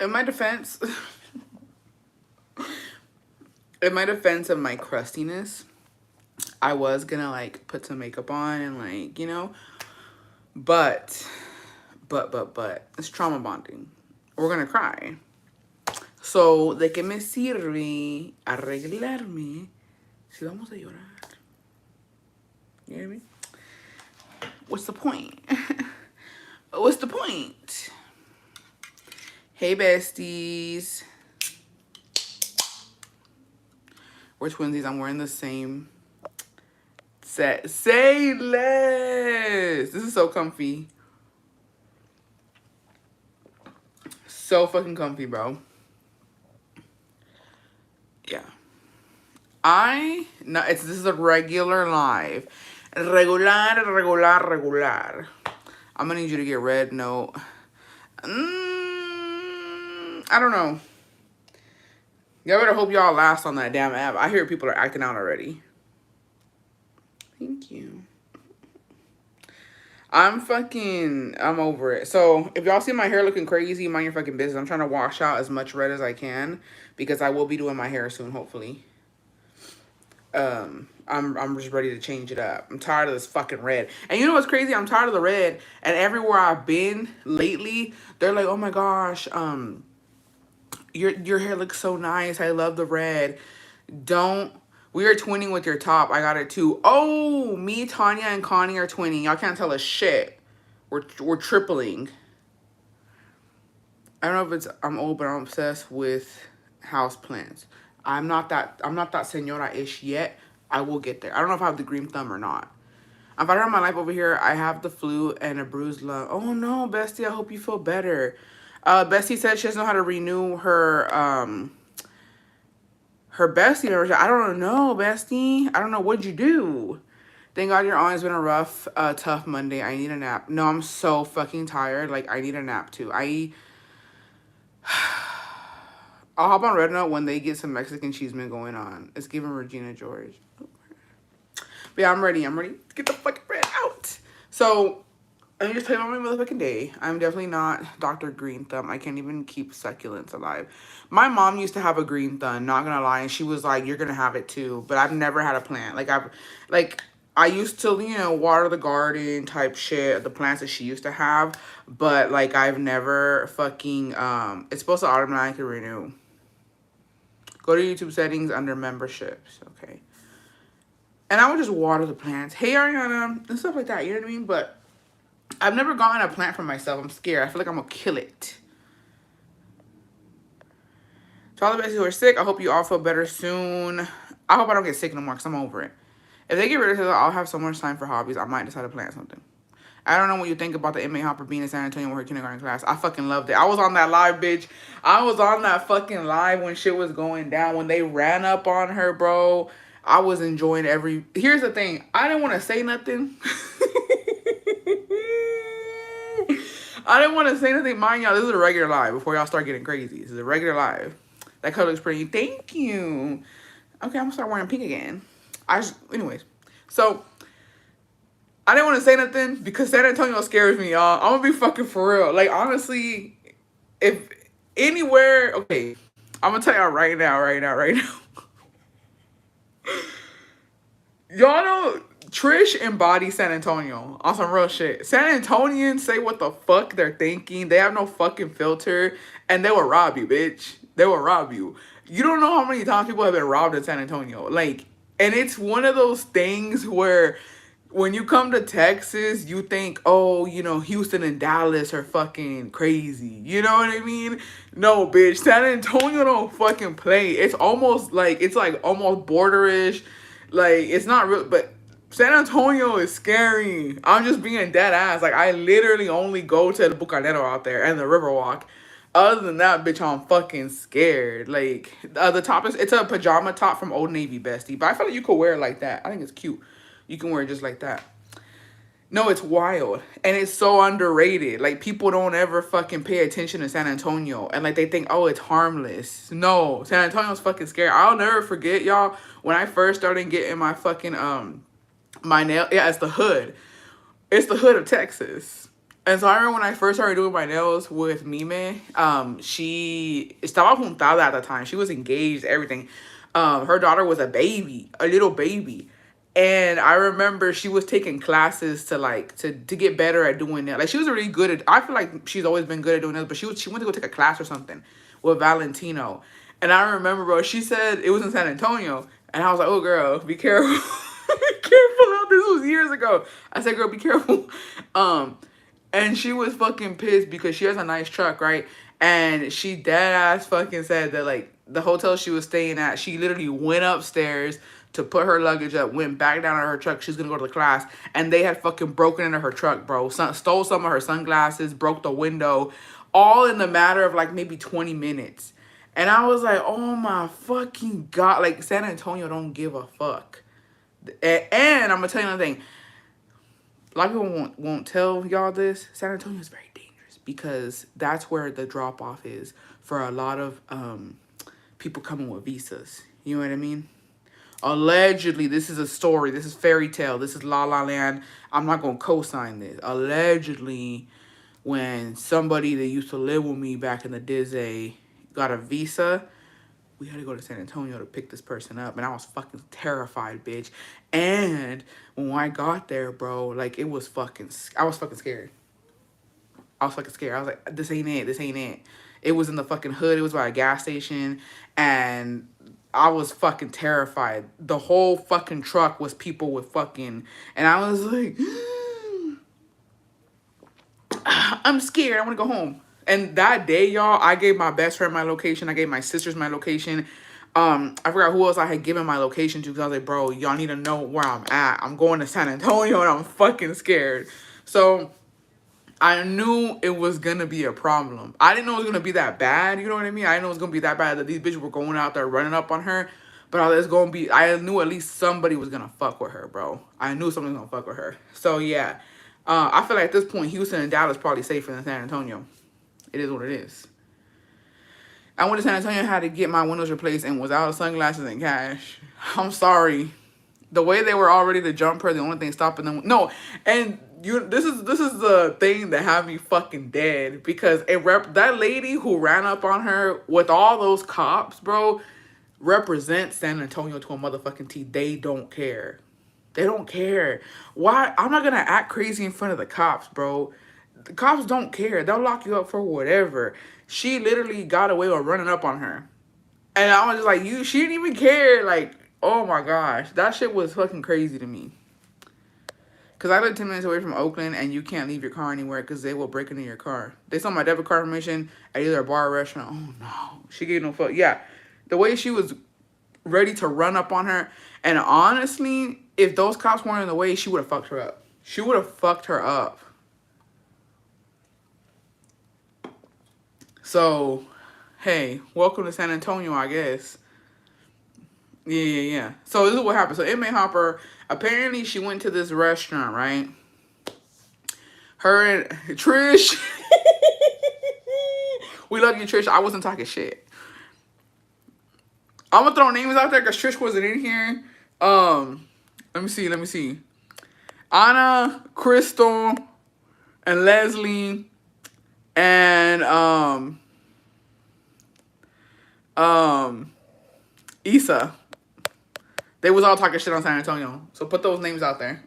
in my defense, in my defense of my crustiness, I was gonna like put some makeup on and like, you know, but it's trauma bonding. We're gonna cry. So, ¿de qué me sirve arreglarme si vamos a llorar? You hear me? What's the point? What's the point? Hey, besties. We're twinsies. I'm wearing the same set. Say less. This is so comfy. So fucking comfy, bro. Yeah. This is a regular live. Regular. I'm gonna need you to get red note. I don't know. Y'all better hope y'all last on that damn app. I hear people are acting out already. Thank you. I'm over it. So if y'all see my hair looking crazy, mind your fucking business. I'm trying to wash out as much red as I can because I will be doing my hair soon, hopefully. I'm just ready to change it up. I'm tired of this fucking red. And you know what's crazy? I'm tired of the red. And everywhere I've been lately, they're like, oh my gosh, your hair looks so nice. I love the red. We are twinning with your top. I got it too. Oh, me, Tanya, and Connie are twinning. Y'all can't tell us shit. We're tripling. I don't know if it's I'm old, but I'm obsessed with house plants. I'm not that senora-ish yet. I will get there. I don't know if I have the green thumb or not. I'm fighting on my life over here. I have the flu and a bruised lung. Oh no, bestie, I hope you feel better. Bestie said she doesn't know how to renew her bestie membership. I don't know, bestie. I don't know. What'd you do? Thank God you're on. It's been a rough, tough Monday. I need a nap. No, I'm so fucking tired. Like, I need a nap too. I'll hop on Red Note when they get some Mexican cheeseman going on. It's giving Regina George. But yeah, I'm ready. To get the fucking bread out. So, let me just tell you about my motherfucking day. I'm definitely not Dr. Green Thumb. I can't even keep succulents alive. My mom used to have a green thumb, not gonna lie, and she was like, you're gonna have it too. But I've never had a plant. I used to, you know, water the garden type shit, the plants that she used to have. But, like, I've never fucking, it's supposed to automatically renew. Go to YouTube settings under memberships, okay? And I would just water the plants. Hey, Ariana, and stuff like that, you know what I mean? But I've never gotten a plant for myself. I'm scared. I feel like I'm going to kill it. To all the besties who are sick, I hope you all feel better soon. I hope I don't get sick no more because I'm over it. If they get rid of it, I'll have so much time for hobbies. I might decide to plant something. I don't know what you think about the Inmate Hopper being in San Antonio with her kindergarten class. I fucking loved it. I was on that live, bitch. I was on that fucking live when shit was going down. When they ran up on her, bro. I was enjoying every... Here's the thing. I didn't want to say nothing. I didn't want to say anything. Mind y'all, this is a regular live before y'all start getting crazy. This is a regular live. That color looks pretty. Thank you. Okay, I'm going to start wearing pink again. Anyways. So... I didn't want to say nothing because San Antonio scares me, y'all. I'm going to be fucking for real. Like, honestly, if anywhere... Okay, I'm going to tell y'all right now. Y'all know Trish embodies San Antonio on some real shit. San Antonians say what the fuck they're thinking. They have no fucking filter. And they will rob you, bitch. They will rob you. You don't know how many times people have been robbed in San Antonio. Like, and it's one of those things where... When you come to Texas, you think, oh, you know, Houston and Dallas are fucking crazy. You know what I mean? No, bitch. San Antonio don't fucking play. It's almost like, it's like almost borderish. Like, it's not real, but San Antonio is scary. I'm just being dead ass. Like, I literally only go to the Bucanero out there and the Riverwalk. Other than that, bitch, I'm fucking scared. Like, the top it's a pajama top from Old Navy, bestie. But I feel like you could wear it like that. I think it's cute. You can wear it just like that. No, it's wild. And it's so underrated. Like, people don't ever fucking pay attention to San Antonio. And, like, they think, oh, it's harmless. No, San Antonio's fucking scary. I'll never forget, y'all, when I first started getting my fucking, my nail. Yeah, it's the hood. It's the hood of Texas. And so I remember when I first started doing my nails with Mime, she estaba juntada at the time. She was engaged, everything. Her daughter was a baby, a little baby. And I remember she was taking classes to like to get better at doing nails. Like she was really good at, I feel like she's always been good at doing nails, but she went to go take a class or something with Valentino. And I remember, bro, she said it was in San Antonio. And I was like, oh girl, be careful. Be careful. This was years ago. I said, girl, be careful. And she was fucking pissed because she has a nice truck, right? And she dead ass fucking said that like the hotel she was staying at, she literally went upstairs to put her luggage up, went back down to her truck. She's gonna go to the class, and they had fucking broken into her truck, bro. Stole some of her sunglasses, broke the window, all in the matter of like maybe 20 minutes. And I was like, oh my fucking god, like San Antonio don't give a fuck. And I'm gonna tell you another thing. A lot of people won't tell y'all this. San Antonio is very dangerous because that's where the drop off is for a lot of people coming with visas. You know what I mean? Allegedly, this is a story. This is fairy tale. This is La La Land. I'm not gonna co-sign this. Allegedly, when somebody that used to live with me back in the Disney got a visa, we had to go to San Antonio to pick this person up, and I was fucking terrified, bitch. And when I got there, bro, like I was fucking scared. I was fucking scared. I was like, this ain't it. This ain't it. It was in the fucking hood. It was by a gas station, and I was fucking terrified. The whole fucking truck was people with fucking, and I was like, I'm scared. I want to go home. And that day, y'all, I gave my best friend my location. I gave my sisters my location. I forgot who else I had given my location to because I was like, bro, y'all need to know where I'm at. I'm going to San Antonio and I'm fucking scared. So I knew it was going to be a problem. I didn't know it was going to be that bad. You know what I mean? I didn't know it was going to be that bad that these bitches were going out there running up on her. But I knew at least somebody was going to fuck with her, bro. I knew somebody was going to fuck with her. So yeah, I feel like at this point, Houston and Dallas probably safer than San Antonio. It is what it is. I went to San Antonio and had to get my windows replaced and was out of sunglasses and cash. I'm sorry. The way they were all ready to jump her, the only thing stopping them. No, and this is the thing that had me fucking dead because that lady who ran up on her with all those cops, bro, represents San Antonio to a motherfucking T. They don't care. They don't care. Why? I'm not gonna act crazy in front of the cops, bro. The cops don't care. They'll lock you up for whatever. She literally got away with running up on her. And I was just like, she didn't even care. Like, oh my gosh. That shit was fucking crazy to me. Because I live 10 minutes away from Oakland and you can't leave your car anywhere because they will break into your car. They saw my debit card information at either a bar or restaurant. Oh no. She gave no fuck. Yeah. The way she was ready to run up on her. And honestly, if those cops weren't in the way, she would have fucked her up. She would have fucked her up. So, hey, welcome to San Antonio, I guess. Yeah. So this is what happened. So Inmate Hopper, apparently she went to this restaurant, right? Her and Trish. We love you, Trish. I wasn't talking shit. I'm gonna throw names out there because Trish wasn't in here. Let me see. Anna, Crystal, and Leslie, and Issa. They was all talking shit on San Antonio. So put those names out there.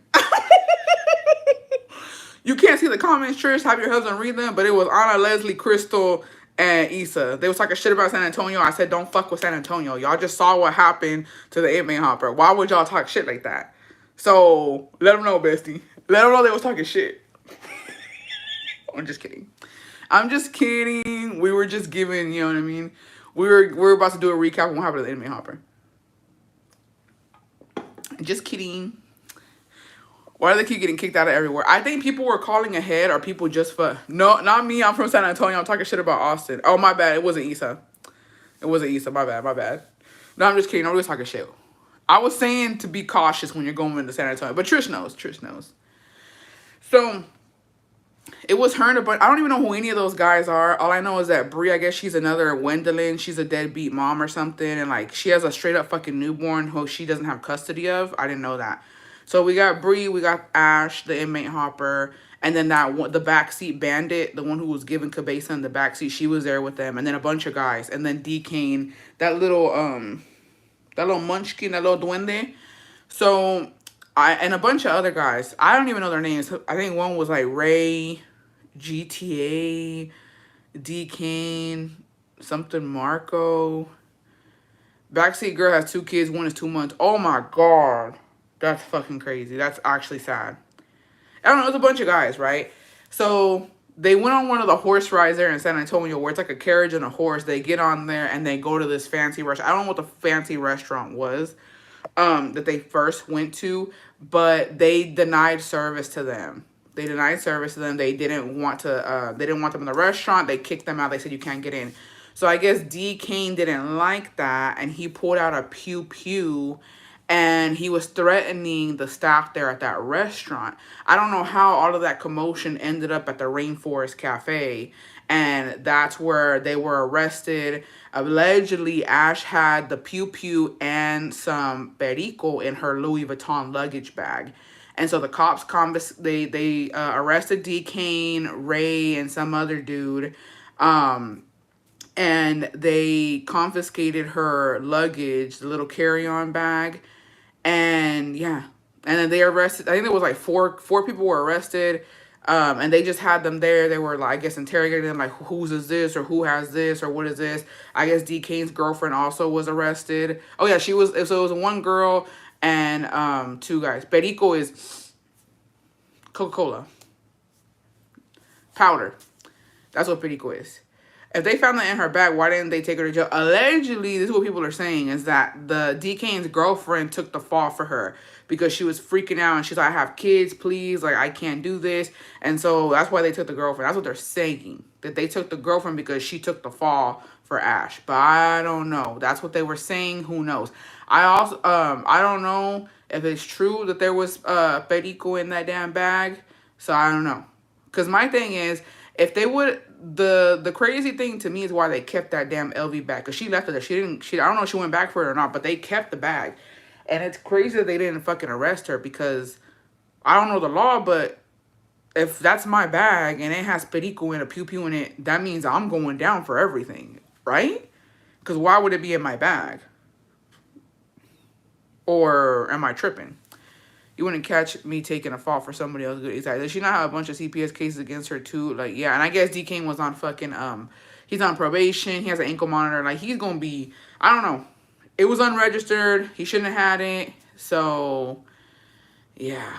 You can't see the comments, Trish. Have your husband read them. But it was Anna, Leslie, Crystal, and Issa. They was talking shit about San Antonio. I said, don't fuck with San Antonio. Y'all just saw what happened to the Inmate Hopper. Why would y'all talk shit like that? So let them know, bestie. Let them know they was talking shit. I'm just kidding. We were just giving, you know what I mean? We were about to do a recap on what happened to the Inmate Hopper. Just kidding. Why do they keep getting kicked out of everywhere? I think people were calling ahead or people just for... No, not me. I'm from San Antonio. I'm talking shit about Austin. Oh, my bad. It wasn't Issa. My bad. No, I'm just kidding. I'm just talking shit. I was saying to be cautious when you're going into San Antonio. But Trish knows. So... it was her and a bunch. I don't even know who any of those guys are. All I know is that Brie, I guess she's another Gwendolyn. She's a deadbeat mom or something. And, like, she has a straight-up fucking newborn who she doesn't have custody of. I didn't know that. So we got Brie, we got Ash, the Inmate Hopper, And then that one, the backseat bandit, the one who was giving Cabeza in the backseat, she was there with them. And then a bunch of guys. And then D Kane, that little munchkin, that little duende. So and a bunch of other guys. I don't even know their names. I think one was like Ray, GTA, D Kane, something Marco. Backseat girl has 2 kids. One is 2 months. Oh my god, that's fucking crazy. That's actually sad. I don't know. It's a bunch of guys, right? So they went on one of the horse rides there in San Antonio, where it's like a carriage and a horse. They get on there and they go to this fancy restaurant. I don't know what the fancy restaurant was, that they first went to, but they denied service to them. They denied service to them. They didn't want to. They didn't want them in the restaurant. They kicked them out. They said you can't get in. So I guess D Kane didn't like that, and he pulled out a pew pew, and he was threatening the staff there at that restaurant. I don't know how all of that commotion ended up at the Rainforest Cafe, and that's where they were arrested. Allegedly, Ash had the pew pew and some perico in her Louis Vuitton luggage bag. And so the cops arrested D Kane, Ray, and some other dude. And they confiscated her luggage, the little carry-on bag. And yeah, and then they arrested, I think there was like four people were arrested. And they just had them there. They were, like, I guess, interrogating them, like, whose is this, or who has this, or what is this. I guess D Kane's girlfriend also was arrested. Oh yeah, so it was one girl and 2 guys. Perico is Coca-Cola powder. That's what perico is. If they found that in her bag, why didn't they take her to jail? Allegedly, this is what people are saying, is that the D Kane's girlfriend took the fall for her because she was freaking out and she's like, I have kids, please, like, I can't do this. And so that's why they took the girlfriend. That's what they're saying, that they took the girlfriend because she took the fall for Ash. But I don't know. That's what they were saying. Who knows? I don't know if it's true that there was perico in that damn bag. So I don't know. Because my thing is, if they would, the crazy thing to me is why they kept that damn LV bag. Because she left it there. I don't know if she went back for it or not, but they kept the bag. And it's crazy that they didn't fucking arrest her, because I don't know the law, but if that's my bag and it has perico and a pew pew in it, that means I'm going down for everything, right? Because why would it be in my bag? Or am I tripping? You wouldn't catch me taking a fall for somebody else. Exactly. Does she not have a bunch of CPS cases against her too? Like, yeah. And I guess D King was on fucking, he's on probation. He has an ankle monitor. Like, he's going to be, I don't know. It was unregistered. He shouldn't have had it. So, yeah.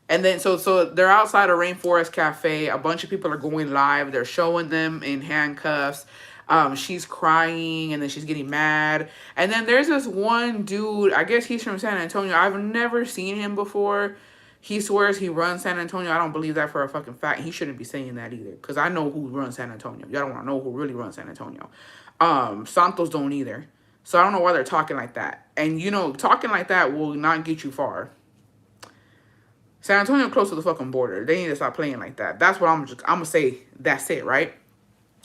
And then, so they're outside a Rainforest Cafe. A bunch of people are going live. They're showing them in handcuffs. She's crying, and then she's getting mad. And then there's this one dude, I guess he's from San Antonio. I've never seen him before. He swears he runs San Antonio. I don't believe that for a fucking fact. He shouldn't be saying that either, because I know who runs San Antonio. Y'all don't want to know who really runs San Antonio. Santos don't either. So I don't know why they're talking like that. And, you know, talking like that will not get you far. San Antonio close to the fucking border. They need to stop playing like that. That's what I'm gonna say. That's it, right?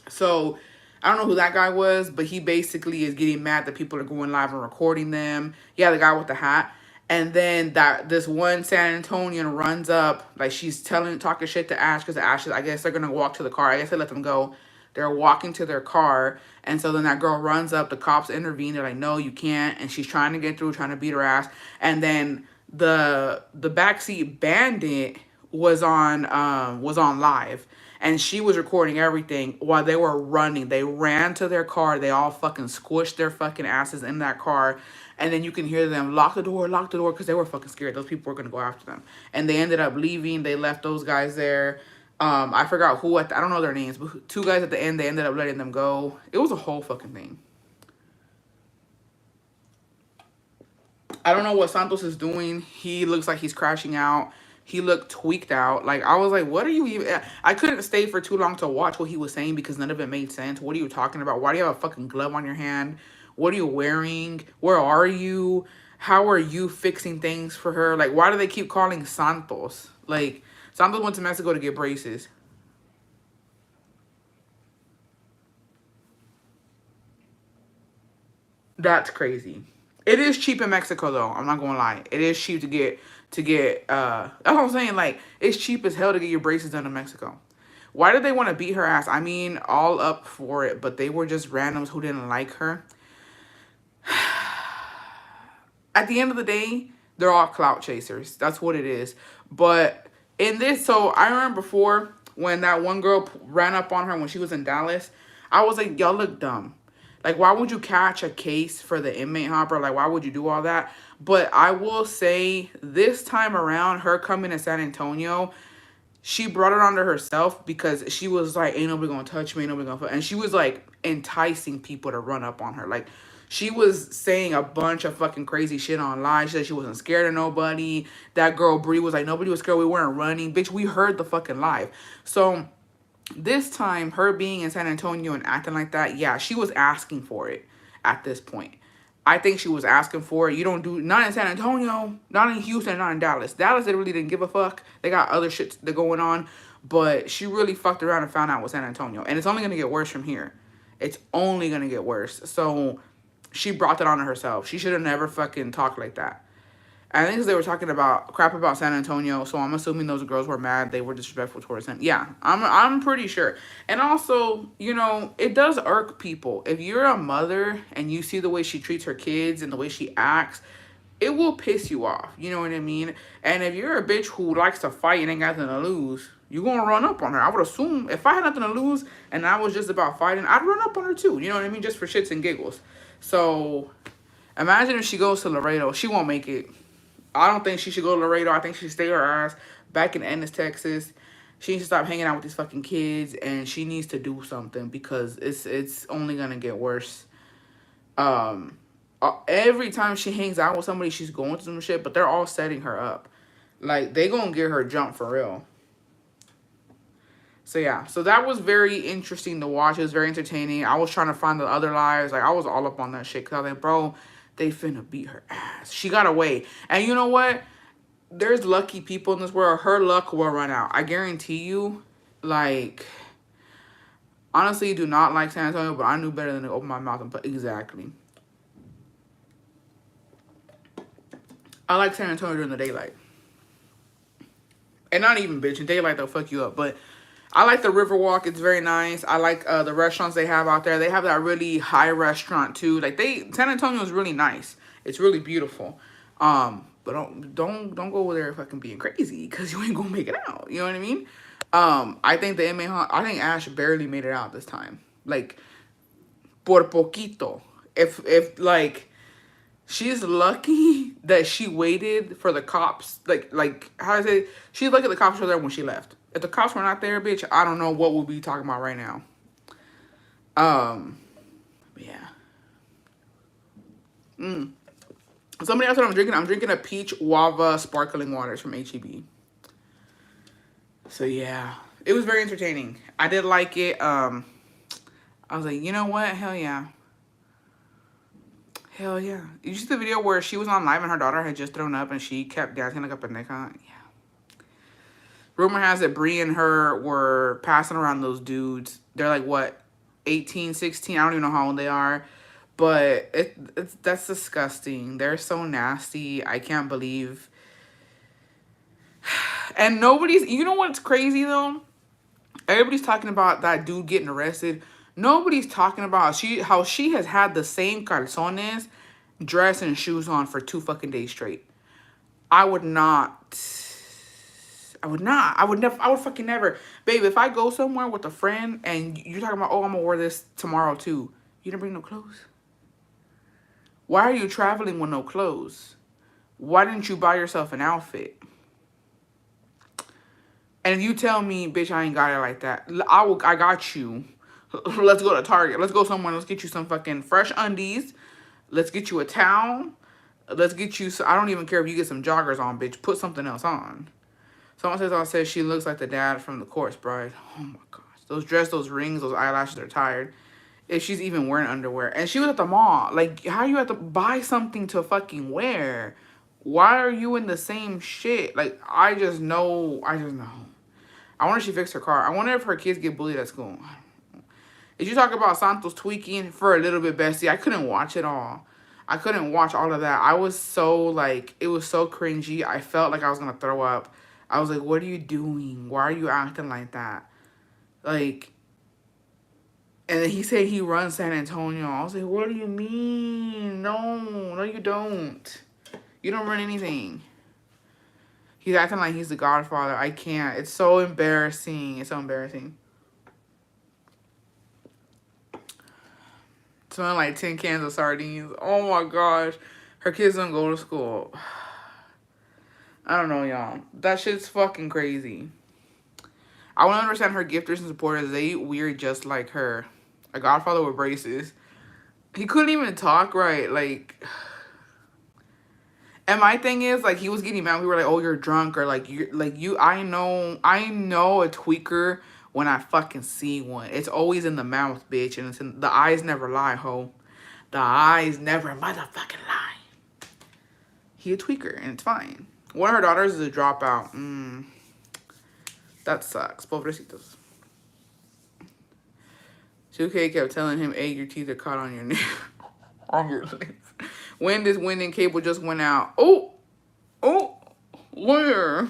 So I don't know who that guy was, but he basically is getting mad that people are going live and recording them. Yeah, the guy with the hat. And then this one San Antonian runs up, like, she's talking shit to Ash, because Ash is, I guess they're gonna walk to the car. I guess they let them go. They're walking to their car, and so then that girl runs up. The cops intervene. They're like, no, you can't. And she's trying to get through, trying to beat her ass. And then the backseat bandit was on live, and she was recording everything while they were running. They ran to their car. They all fucking squished their fucking asses in that car. And then you can hear them lock the door, because they were fucking scared. Those people were going to go after them. And they ended up leaving. They left those guys there. I forgot who, I don't know their names, but 2 guys at the end, they ended up letting them go. It was a whole fucking thing. I don't know what Santos is doing. He looks like he's crashing out. He looked tweaked out. Like, I was like, what are you even... I couldn't stay for too long to watch what he was saying, because none of it made sense. What are you talking about? Why do you have a fucking glove on your hand? What are you wearing? Where are you? How are you fixing things for her? Like, why do they keep calling Santos? Like, Santos went to Mexico to get braces. That's crazy. It is cheap in Mexico though. I'm not gonna lie. It is cheap to get. That's what I'm saying. Like it's cheap as hell to get your braces done in Mexico. Why did they want to beat her ass? I mean, all up for it, but they were just randoms who didn't like her. At the end of the day, they're all clout chasers. That's what it is. But in this, so I remember before when that one girl ran up on her when she was in Dallas, I was like, y'all look dumb. Like, why would you catch a case for the inmate hopper? Like, why would you do all that? But I will say this time around, her coming to San Antonio, she brought it onto herself because she was like, ain't nobody gonna touch me, ain't nobody gonna, and she was like enticing people to run up on her. Like, she was saying a bunch of fucking crazy shit online. She said she wasn't scared of nobody. That girl Bree was like, nobody was scared, we weren't running. Bitch, we heard the fucking live. So this time, her being in San Antonio and acting like that, yeah, she was asking for it at this point. I think she was asking for it. You don't do, not in San Antonio, not in Houston, not in Dallas. Dallas, they really didn't give a fuck. They got other shit that going on. But she really fucked around and found out with San Antonio. And it's only going to get worse from here. It's only going to get worse. So she brought that on herself. She should have never fucking talked like that. I think they were talking about crap about San Antonio, so I'm assuming those girls were mad. They were disrespectful towards him. Yeah, I'm pretty sure. And also, you know, it does irk people. If you're a mother and you see the way she treats her kids and the way she acts, it will piss you off. You know what I mean? And if you're a bitch who likes to fight and ain't got nothing to lose, you're going to run up on her. I would assume if I had nothing to lose and I was just about fighting, I'd run up on her too. You know what I mean? Just for shits and giggles. So imagine if she goes to Laredo. She won't make it. I don't think she should go to Laredo. I think she should stay her ass back in Ennis, Texas. She needs to stop hanging out with these fucking kids, and she needs to do something because it's only gonna get worse. Every time she hangs out with somebody, she's going through some shit, but they're all setting her up. Like, they gonna get her jumped for real. So yeah, so that was very interesting to watch. It was very entertaining. I was trying to find the other lives. Like, I was all up on that shit because I was like, bro, they finna beat her ass. She got away. And you know what? There's lucky people in this world. Her luck will run out. I guarantee you. Like, honestly, do not like San Antonio, but I knew better than to open my mouth and put exactly. I like San Antonio during the daylight. And not even, bitch. In daylight, they'll fuck you up. But I like the Riverwalk. It's very nice. I like the restaurants they have out there. They have that really high restaurant too. Like San Antonio is really nice. It's really beautiful. But don't go over there fucking being crazy because you ain't gonna make it out. You know what I mean? I think I think Ash barely made it out this time. Like por poquito. If like she's lucky that she waited for the cops. Like how do I say? She's lucky the cops were there when she left. If the cops were not there, bitch, I don't know what we'll be talking about right now. Yeah. Somebody else what I'm drinking. I'm drinking a peach guava sparkling waters from HEB. So yeah, it was very entertaining. I did like it. I was like, you know what? Hell yeah. Hell yeah. Did you see the video where she was on live and her daughter had just thrown up and she kept dancing like a pendeja? Yeah. Rumor has it Bree and her were passing around those dudes. They're like, what, 18, 16? I don't even know how old they are. But that's disgusting. They're so nasty. I can't believe. And nobody's, you know what's crazy though? Everybody's talking about that dude getting arrested. Nobody's talking about how she has had the same calzones, dress, and shoes on for 2 fucking days straight. I would fucking never. Babe, if I go somewhere with a friend and you're talking about, oh, I'm gonna wear this tomorrow too. You didn't bring no clothes? Why are you traveling with no clothes? Why didn't you buy yourself an outfit? And if you tell me, bitch, I ain't got it like that, I got you. Let's go to Target. Let's go somewhere. Let's get you some fucking fresh undies. Let's get you a towel. Let's get you, I don't even care if you get some joggers on, bitch. Put something else on. Someone says she looks like the dad from The Corpse Bride. Oh my gosh. Those dress, those rings, those eyelashes are tired. If she's even wearing underwear. And she was at the mall. Like, how you have to buy something to fucking wear? Why are you in the same shit? Like, I just know. I wonder if she fixed her car. I wonder if her kids get bullied at school. Did you talk about Santos tweaking for a little bit, Bessie? I couldn't watch it all. I couldn't watch all of that. I was so like, it was so cringy. I felt like I was gonna throw up. I was like, what are you doing? Why are you acting like that? Like, and then he said he runs San Antonio. I was like, what do you mean? No, you don't. You don't run anything. He's acting like he's the Godfather. I can't. It's so embarrassing. It's so embarrassing. Smelling like 10 cans of sardines. Oh my gosh. Her kids don't go to school. I don't know, y'all. That shit's fucking crazy. I want to understand her gifters and supporters. They weird just like her. A Godfather with braces. He couldn't even talk right. Like, and my thing is, like, he was getting mad. We were like, oh, you're drunk. Or like, I know a tweaker when I fucking see one. It's always in the mouth, bitch. And it's in the eyes never lie, ho. The eyes never motherfucking lie. He a tweaker, and it's fine. One of her daughters is a dropout. That sucks. Pobrecitos. 2K kept telling him, hey, your teeth are caught on your nail. On your lips. When this winding cable just went out. Oh, where?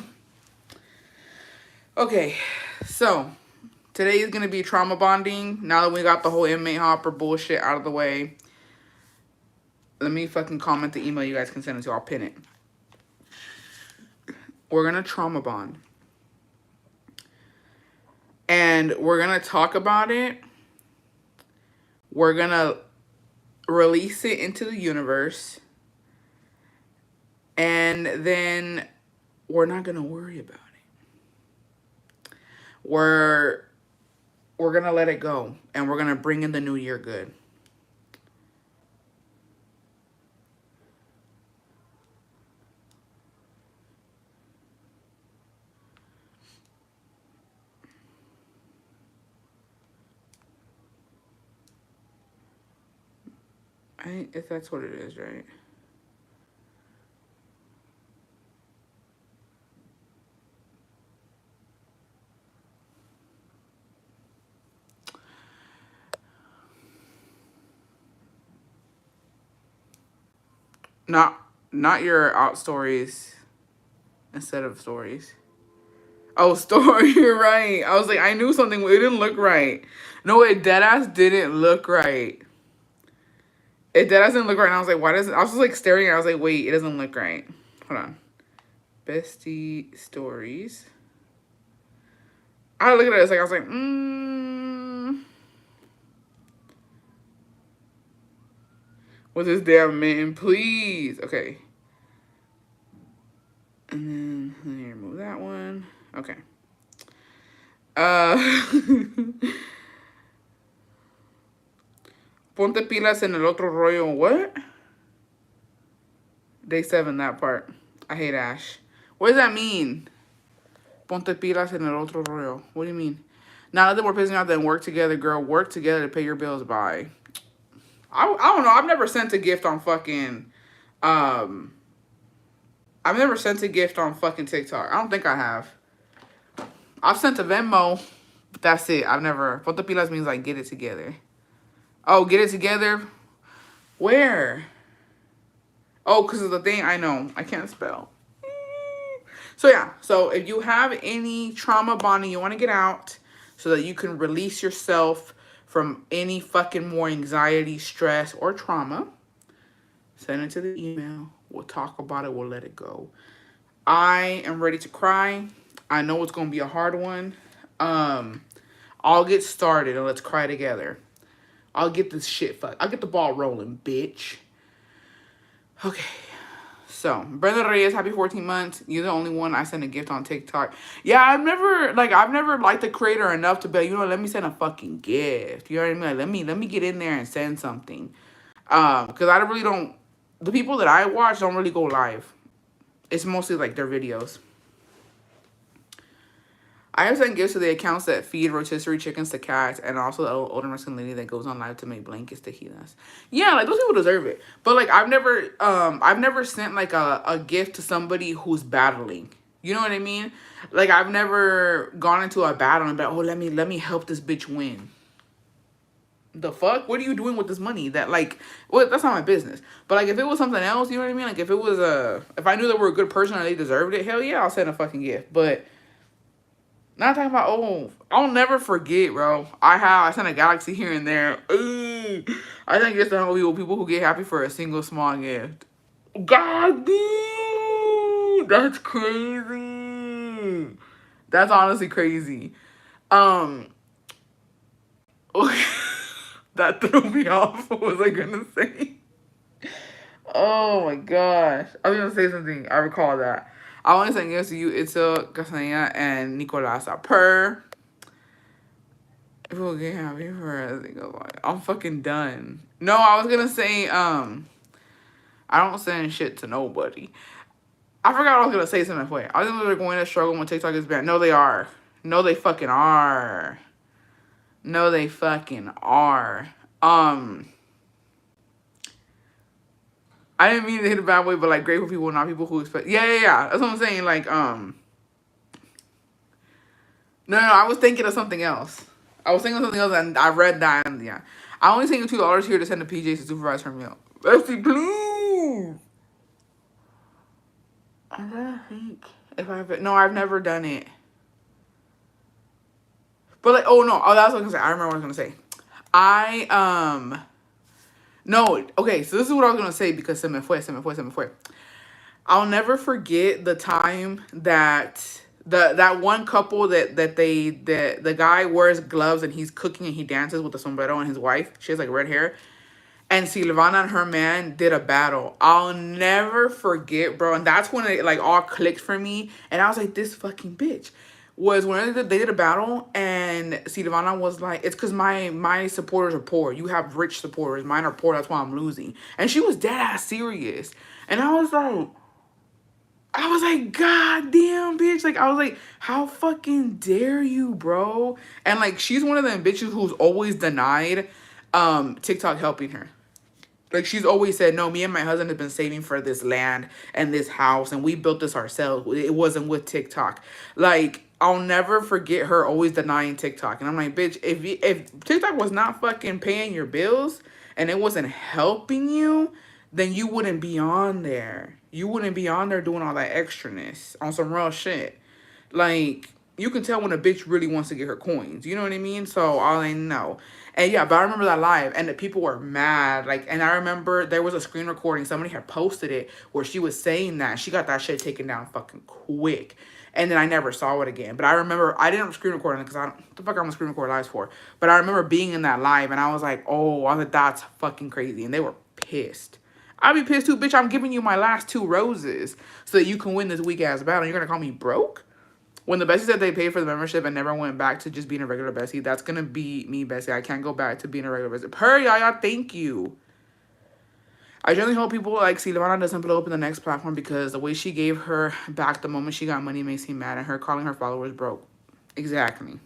Okay, so today is going to be trauma bonding. Now that we got the whole Inmate Hopper bullshit out of the way. Let me fucking comment the email you guys can send it to. I'll pin it. We're going to trauma bond. And we're going to talk about it. We're going to release it into the universe. And then we're not going to worry about it. We're going to let it go. And we're going to bring in the new year good. If that's what it is, right? Not your out stories instead of stories. Oh, story, you're right. I was like, I knew something, it didn't look right. No, it deadass didn't look right. It doesn't look right. And I was like, why doesn't... I was just like staring at it. I was like, wait, it doesn't look right. Hold on. Bestie stories. I look at it. It's like, I was like, What's this damn man? Please. Okay. And then let me remove that one. Okay. Ponte pilas en el otro rollo. What? Day 7, that part. I hate Ash. What does that mean? Ponte pilas en el otro rollo. What do you mean? Now that we're pissing out, then work together, girl. Work together to pay your bills. Bye. I don't know. I've never sent a gift on fucking... I've never sent a gift on fucking TikTok. I don't think I have. I've sent a Venmo, but that's it. I've never... Ponte pilas means like get it together. Oh, get it together? Where? Oh, because of the thing. I know. I can't spell. So, yeah. So, if you have any trauma bonding you want to get out so that you can release yourself from any fucking more anxiety, stress, or trauma, send it to the email. We'll talk about it. We'll let it go. I am ready to cry. I know it's going to be a hard one. I'll get started and let's cry together. I'll get this shit fucked. I'll get the ball rolling, bitch. Okay. So, Brenda Reyes, happy 14 months. You're the only one I sent a gift on TikTok. Yeah, I've never liked the creator enough to be, you know, let me send a fucking gift. You know what I mean? Like, let me get in there and send something. Because I really don't, the people that I watch don't really go live. It's mostly like their videos. I have sent gifts to the accounts that feed rotisserie chickens to cats, and also the older Mexican lady that goes on live to make blankets tequilas. Yeah, like those people deserve it. But like I've never sent like a gift to somebody who's battling. You know what I mean? Like I've never gone into a battle and been, oh, let me help this bitch win. The fuck? What are you doing with this money? That like, well, that's not my business. But like, if it was something else, you know what I mean? Like, if it was if I knew they were a good person and they deserved it, hell yeah, I'll send a fucking gift. But not talking about, oh, I'll never forget, bro. I sent a galaxy here and there. Ooh, I think it's the people who get happy for a single small gift. God damn, that's crazy. That's honestly crazy. Um, that threw me off. What was I gonna say? Oh my gosh. I was gonna say something. I recall that. I want to say yes to you, Itzel, Castaña, and Nicolas. Per. People get happy for a single life. I'm fucking done. No, I was gonna say, I don't send shit to nobody. I forgot what I was gonna say something way. I think they're going to struggle when TikTok is banned. No, they are. No, they fucking are. No, they fucking are. I didn't mean to hit a bad way, but like grateful people, not people who expect. Yeah. That's what I'm saying. Like, no, I was thinking of something else. I was thinking of something else, and I read that, and yeah. I only sent you $2 here to send the PJs to supervise her meal. Bestie, please. I'm trying to think if I've no, I've never done it. But like, oh no, that's what I was gonna say. I remember what I was gonna say. No, okay, so this is what I was gonna say because se me fue. I'll never forget the time that that one couple that the guy wears gloves and he's cooking and he dances with the sombrero and his wife. She has like red hair. And Silvana and her man did a battle. I'll never forget, bro. And that's when it like all clicked for me. And I was like, this fucking bitch. Was when they did a battle and Silvana was like, it's because my supporters are poor. You have rich supporters. Mine are poor. That's why I'm losing. And she was dead ass serious. And I was like, God damn, bitch. Like, I was like, how fucking dare you, bro? And like, she's one of them bitches who's always denied TikTok helping her. Like, she's always said, no, me and my husband have been saving for this land and this house, and we built this ourselves. It wasn't with TikTok. Like, I'll never forget her always denying TikTok. And I'm like, bitch, if TikTok was not fucking paying your bills and it wasn't helping you, then you wouldn't be on there. You wouldn't be on there doing all that extraness on some real shit. Like, you can tell when a bitch really wants to get her coins. You know what I mean? So, all I know. And yeah, but I remember that live, and the people were mad. Like, and I remember there was a screen recording. Somebody had posted it where she was saying that. She got that shit taken down fucking quick. And then I never saw it again. But I remember, I didn't screen record it because what the fuck I'm gonna screen record lives for? But I remember being in that live, and I was like, oh, I was like, that's fucking crazy. And they were pissed. I'd be pissed too, bitch. I'm giving you my last 2 roses so that you can win this weak ass battle. You're gonna call me broke? When the bestie said they paid for the membership and never went back to just being a regular bestie, that's gonna be me, bestie. I can't go back to being a regular bestie. Per Yaya, thank you. I generally hope people like Silvana doesn't blow up in the next platform because the way she gave her back the moment she got money makes me mad, and her calling her followers broke. Exactly.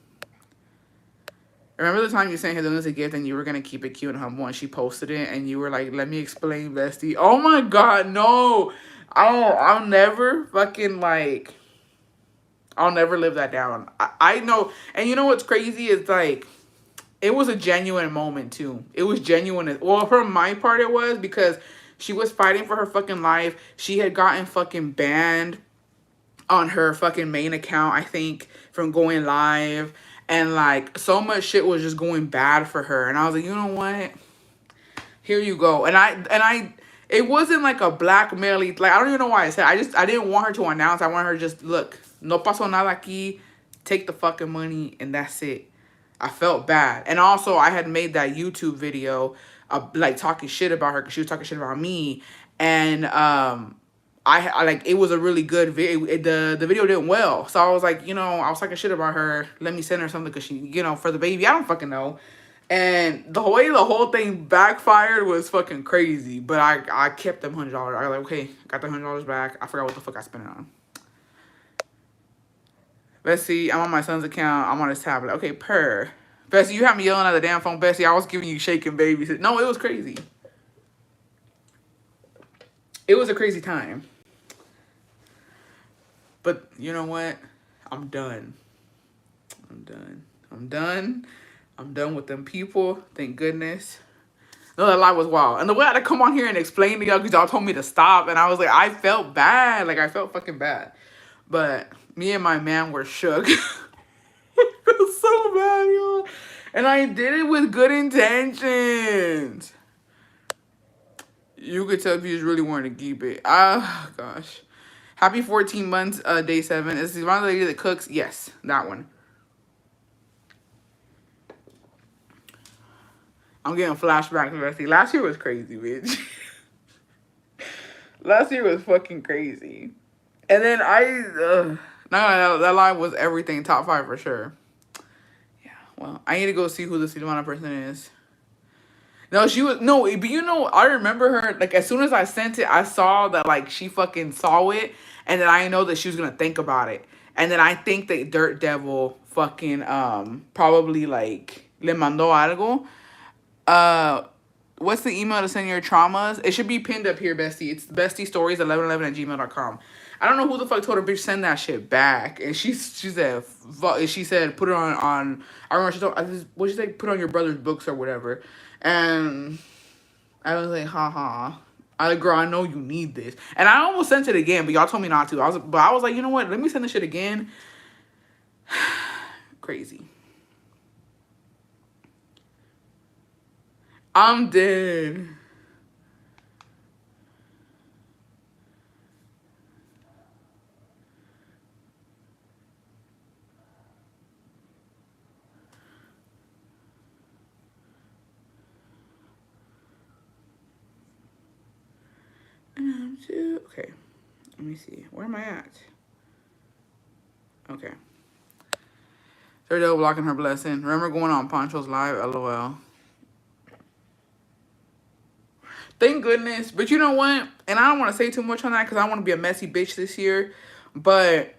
Remember the time you sent her them as a gift and you were gonna keep it cute and humble, and she posted it and you were like, let me explain, bestie. Oh my god, no. I'll never fucking like, I'll never live that down. I know. And you know what's crazy is like, it was a genuine moment too. It was genuine. Well, from my part it was because she was fighting for her fucking life. She had gotten fucking banned on her fucking main account, I think, from going live. And like, so much shit was just going bad for her. And I was like, you know what? Here you go. And I it wasn't like a blackmail, like, I don't even know why I said. I didn't want her to announce. I want her to just, look, no pasó nada aquí, take the fucking money, and that's it. I felt bad. And also, I had made that YouTube video, like, talking shit about her, because she was talking shit about me. And I like, it was a really good video. The video did well. So I was like, you know, I was talking shit about her. Let me send her something because she, you know, for the baby. I don't fucking know. And the way the whole thing backfired was fucking crazy. But I kept them $100. I was like, okay, got the $100 back. I forgot what the fuck I spent it on. Let's see. I'm on my son's account. I'm on his tablet. Okay, per. Bessie, you had me yelling at the damn phone. Bessie, I was giving you shaking babies. No, it was crazy. It was a crazy time. But you know what? I'm done. I'm done. I'm done. I'm done with them people. Thank goodness. No, that lie was wild. And the way I had to come on here and explain to y'all because y'all told me to stop. And I was like, I felt bad. Like, I felt fucking bad. But me and my man were shook. I felt so bad, y'all. And I did it with good intentions. You could tell if you just really wanted to keep it. Ah, gosh. Happy 14 months, day 7. Is the one lady that cooks? Yes, that one. I'm getting flashbacks. Last year was crazy, bitch. Last year was fucking crazy. And then that line was everything top 5 for sure. Yeah, well, I need to go see who the Silvana person is. No, she was, no, but you know, I remember her, like, as soon as I sent it, I saw that, like, she fucking saw it, and then I know that she was gonna think about it. And then I think that Dirt Devil fucking, probably, like, le mandó algo. What's the email to send your traumas? It should be pinned up here, bestie. It's bestiestories1111@gmail.com. I don't know who the fuck told her bitch send that shit back. And she said put it on I remember she told what she say, put on your brother's books or whatever. And I was like, haha. Girl, I know you need this. And I almost sent it again, but y'all told me not to. I was like, you know what? Let me send this shit again. Crazy. I'm dead. Okay. Let me see. Where am I at? Okay. Third devil blocking her blessing. Remember going on Poncho's live? LOL. Thank goodness. But you know what? And I don't want to say too much on that because I want to be a messy bitch this year. But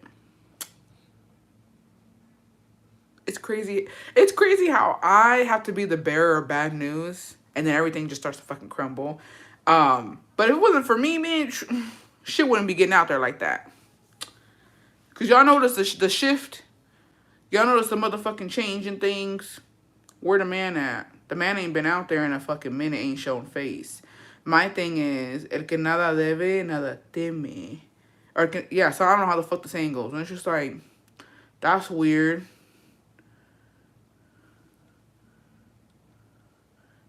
it's crazy. It's crazy how I have to be the bearer of bad news. And then everything just starts to fucking crumble. But if it wasn't for me, man, shit wouldn't be getting out there like that. Because y'all notice the shift. Y'all notice the motherfucking change in things. Where the man at? The man ain't been out there in a fucking minute, ain't shown face. My thing is, el que nada debe, nada teme. Or, yeah, so I don't know how the fuck the saying goes. And it's just like, that's weird.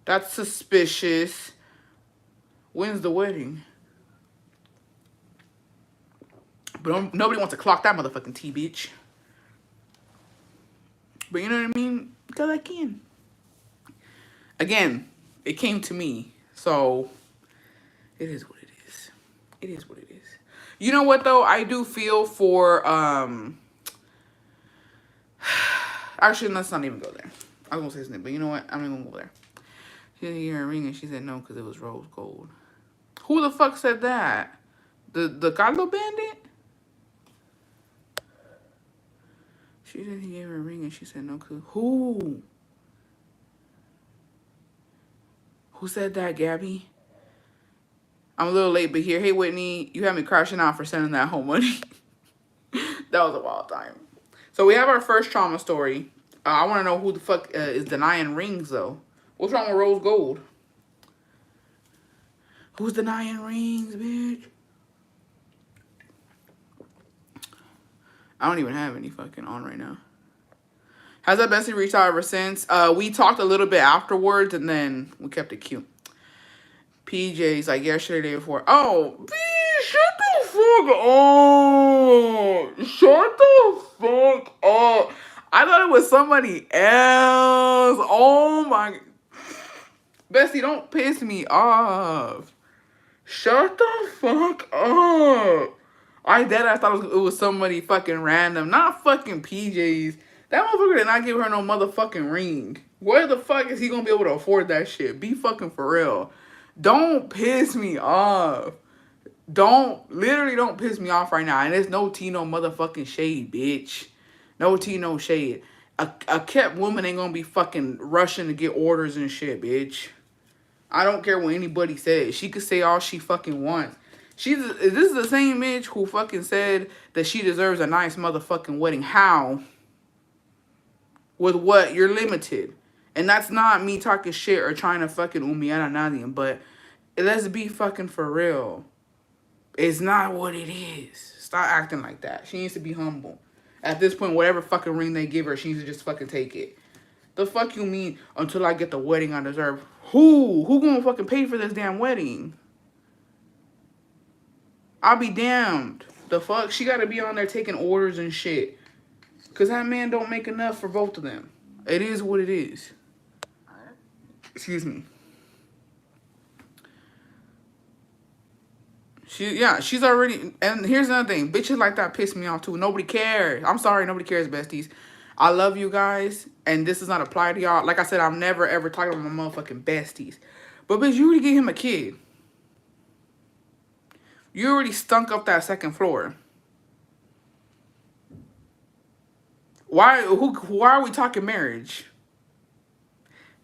That's suspicious. When's the wedding? But nobody wants to clock that motherfucking T, bitch. But you know what I mean? Because I can. Again, it came to me. So, it is what it is. It is what it is. You know what, though? I do feel for, actually, let's not even go there. I was going to say something, but you know what? I'm not going to go there. She didn't hear her ring, and she said no because it was rose gold. Who the fuck said that? The Caldo bandit? She said he gave her a ring, and she said no because... Who? Who said that, Gabby? I'm a little late, but here. Hey, Whitney, you had me crashing out for sending that home money. That was a wild time. So we have our first trauma story. I want to know who the fuck is denying rings, though. What's wrong with rose gold? Who's denying rings, bitch? I don't even have any fucking on right now. Has that bestie reached out ever since? We talked a little bit afterwards, and then we kept it cute. PJ's like yesterday, the day before. Oh, bitch, shut the fuck up. Shut the fuck up. I thought it was somebody else. Oh, my. Bestie, don't piss me off. Shut the fuck up. I thought it was somebody fucking random. Not fucking PJ's. That motherfucker did not give her no motherfucking ring. Where the fuck is he gonna be able to afford that shit? Be fucking for real. Don't piss me off. Literally don't piss me off right now. And there's no tea, no motherfucking shade, bitch. No tea, no shade. A kept woman ain't gonna be fucking rushing to get orders and shit, bitch. I don't care what anybody says. She could say all she fucking wants. This is the same bitch who fucking said that she deserves a nice motherfucking wedding. How? With what? You're limited. And that's not me talking shit or trying to fucking humillar a nadie, but let's be fucking for real. It's not what it is. Stop acting like that. She needs to be humble. At this point, whatever fucking ring they give her, she needs to just fucking take it. The fuck you mean until I get the wedding I deserve? Who gonna fucking pay for this damn wedding? I'll be damned. The fuck? She gotta be on there taking orders and shit. Cause that man don't make enough for both of them. It is what it is. Excuse me. She's already, and here's another thing. Bitches like that piss me off too. Nobody cares. I'm sorry, nobody cares, besties. I love you guys, and this does not apply to y'all. Like I said, I'm never ever talking about my motherfucking besties. But bitch, you already gave him a kid. You already stunk up that second floor. Why are we talking marriage?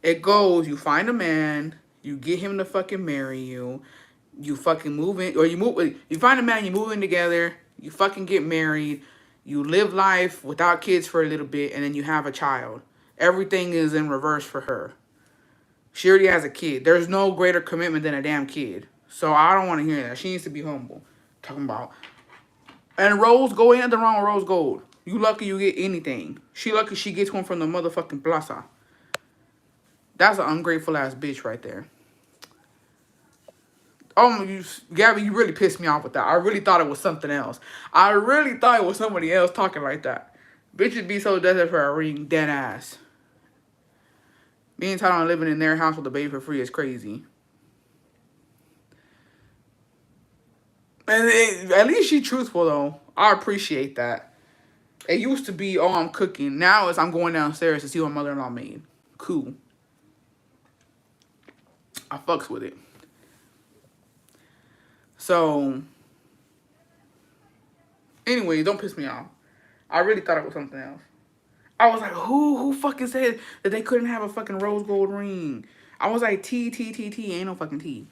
It goes, you find a man, you get him to fucking marry you. You fucking move in, or you find a man, you move in together, you fucking get married, you live life without kids for a little bit, and then you have a child. Everything is in reverse for her. She already has a kid. There's no greater commitment than a damn kid. So I don't want to hear that. She needs to be humble. Talking about. And rose gold, ain't nothing wrong with rose gold. You lucky you get anything. She lucky she gets one from the motherfucking plaza. That's an ungrateful ass bitch right there. Oh, Gabby, you really pissed me off with that. I really thought it was something else. I really thought it was somebody else talking like that. Bitches be so desperate for a ring, dead ass. Me and Tyler living in their house with a baby for free is crazy. And at least she truthful, though. I appreciate that. It used to be, oh, I'm cooking. Now it's I'm going downstairs to see what mother-in-law made. Cool. I fucks with it. So, anyway, don't piss me off. I really thought it was something else. I was like, who fucking said that they couldn't have a fucking rose gold ring? I was like, T, ain't no fucking T.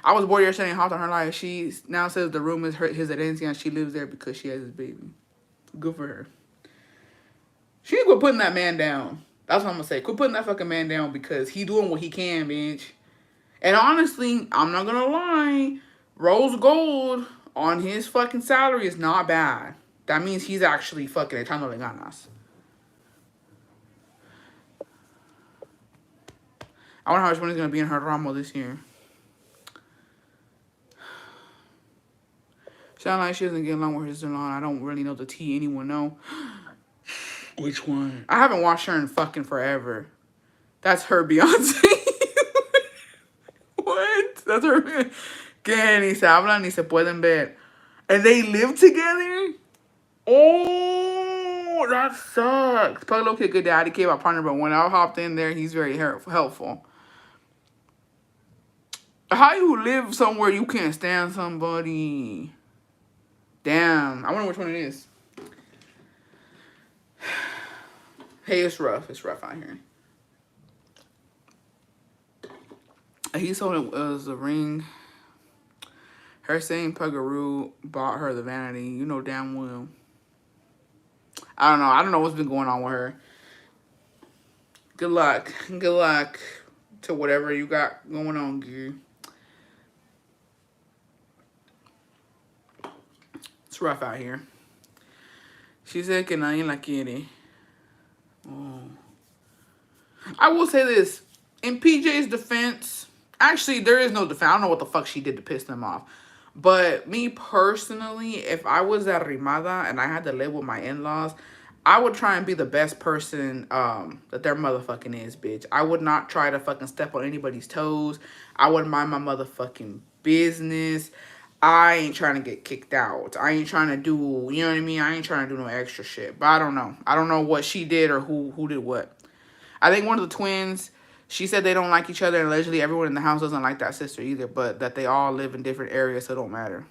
I was bored yesterday and hopped on her life. She now says the room is his identity and she lives there because she has his baby. Good for her. She need to quit putting that man down. That's what I'm going to say. Quit putting that fucking man down because he doing what he can, bitch. And honestly, I'm not going to lie. Rose gold on his fucking salary is not bad. That means he's actually fucking echándole ganas. I wonder how much money is going to be in her ramo this year. Sound like she doesn't get along with her sister-in-law. I don't really know the tea. Anyone know? Which one? I haven't watched her in fucking forever. That's her Beyonce. What? That's her. Que ni se hablan ni se pueden ver. And they live together? Oh, that sucks. Probably low-key a good daddy came my partner, but when I hopped in there, he's very helpful. How you live somewhere you can't stand somebody? Damn. I wonder which one it is. Hey, it's rough. It's rough out here. He told it was a ring. Her saying Puggaroo bought her the vanity. You know damn well. I don't know. I don't know what's been going on with her. Good luck. Good luck to whatever you got going on, girl. It's rough out here. She said que nadie la quiere. Oh. I will say this. In PJ's defense, actually, there is no defense. I don't know what the fuck she did to piss them off. But me personally, if I was arrimada and I had to live with my in-laws, I would try and be the best person that their motherfucking is, bitch. I would not try to fucking step on anybody's toes. I would mind my motherfucking business. I ain't trying to get kicked out. I ain't trying to do, you know what I mean? I ain't trying to do no extra shit. But I don't know. I don't know what she did or who did what. I think one of the twins, she said they don't like each other. And allegedly everyone in the house doesn't like that sister either. But that they all live in different areas, so it don't matter.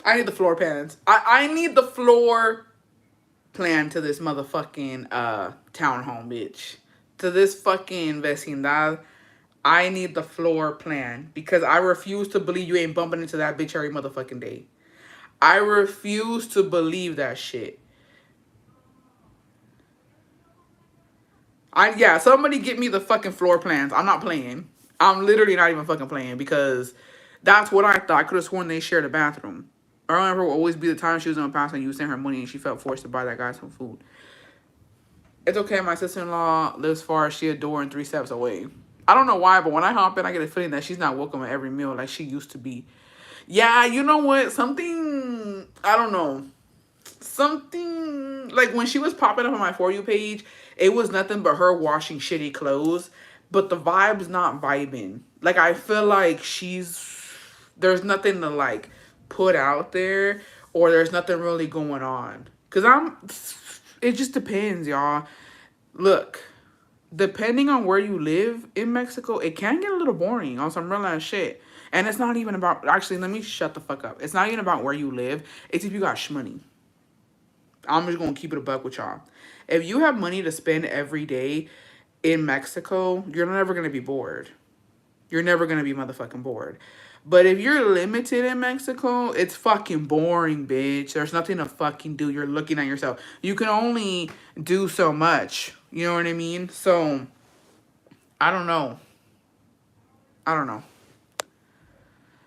I need the floor plans. I need the floor plan to this motherfucking townhome, bitch. To this fucking vecindad. I need the floor plan because I refuse to believe you ain't bumping into that bitch every motherfucking day. I refuse to believe that shit. Yeah, somebody get me the fucking floor plans. I'm not playing. I'm literally not even fucking playing because that's what I thought. I could have sworn they shared a bathroom. I remember would always be the time she was on pass and you sent her money and she felt forced to buy that guy some food. It's okay, my sister-in-law lives far. She a door and 3 steps away. I don't know why, but when I hop in, I get a feeling that she's not welcome at every meal like she used to be. Yeah, you know what? Something, I don't know. Something, like when she was popping up on my For You page, it was nothing but her washing shitty clothes. But the vibe's not vibing. Like, I feel like there's nothing to, like, put out there. Or there's nothing really going on. It just depends, y'all. Look, depending on where you live in Mexico, it can get a little boring on some real ass shit. And it's not even about, actually, let me shut the fuck up. It's not even about where you live. It's if you got shmoney. I'm just going to keep it a buck with y'all. If you have money to spend every day in Mexico, you're never going to be bored. You're never going to be motherfucking bored. But if you're limited in Mexico, it's fucking boring, bitch. There's nothing to fucking do. You're looking at yourself. You can only do so much. You know what I mean? So, I don't know. I don't know.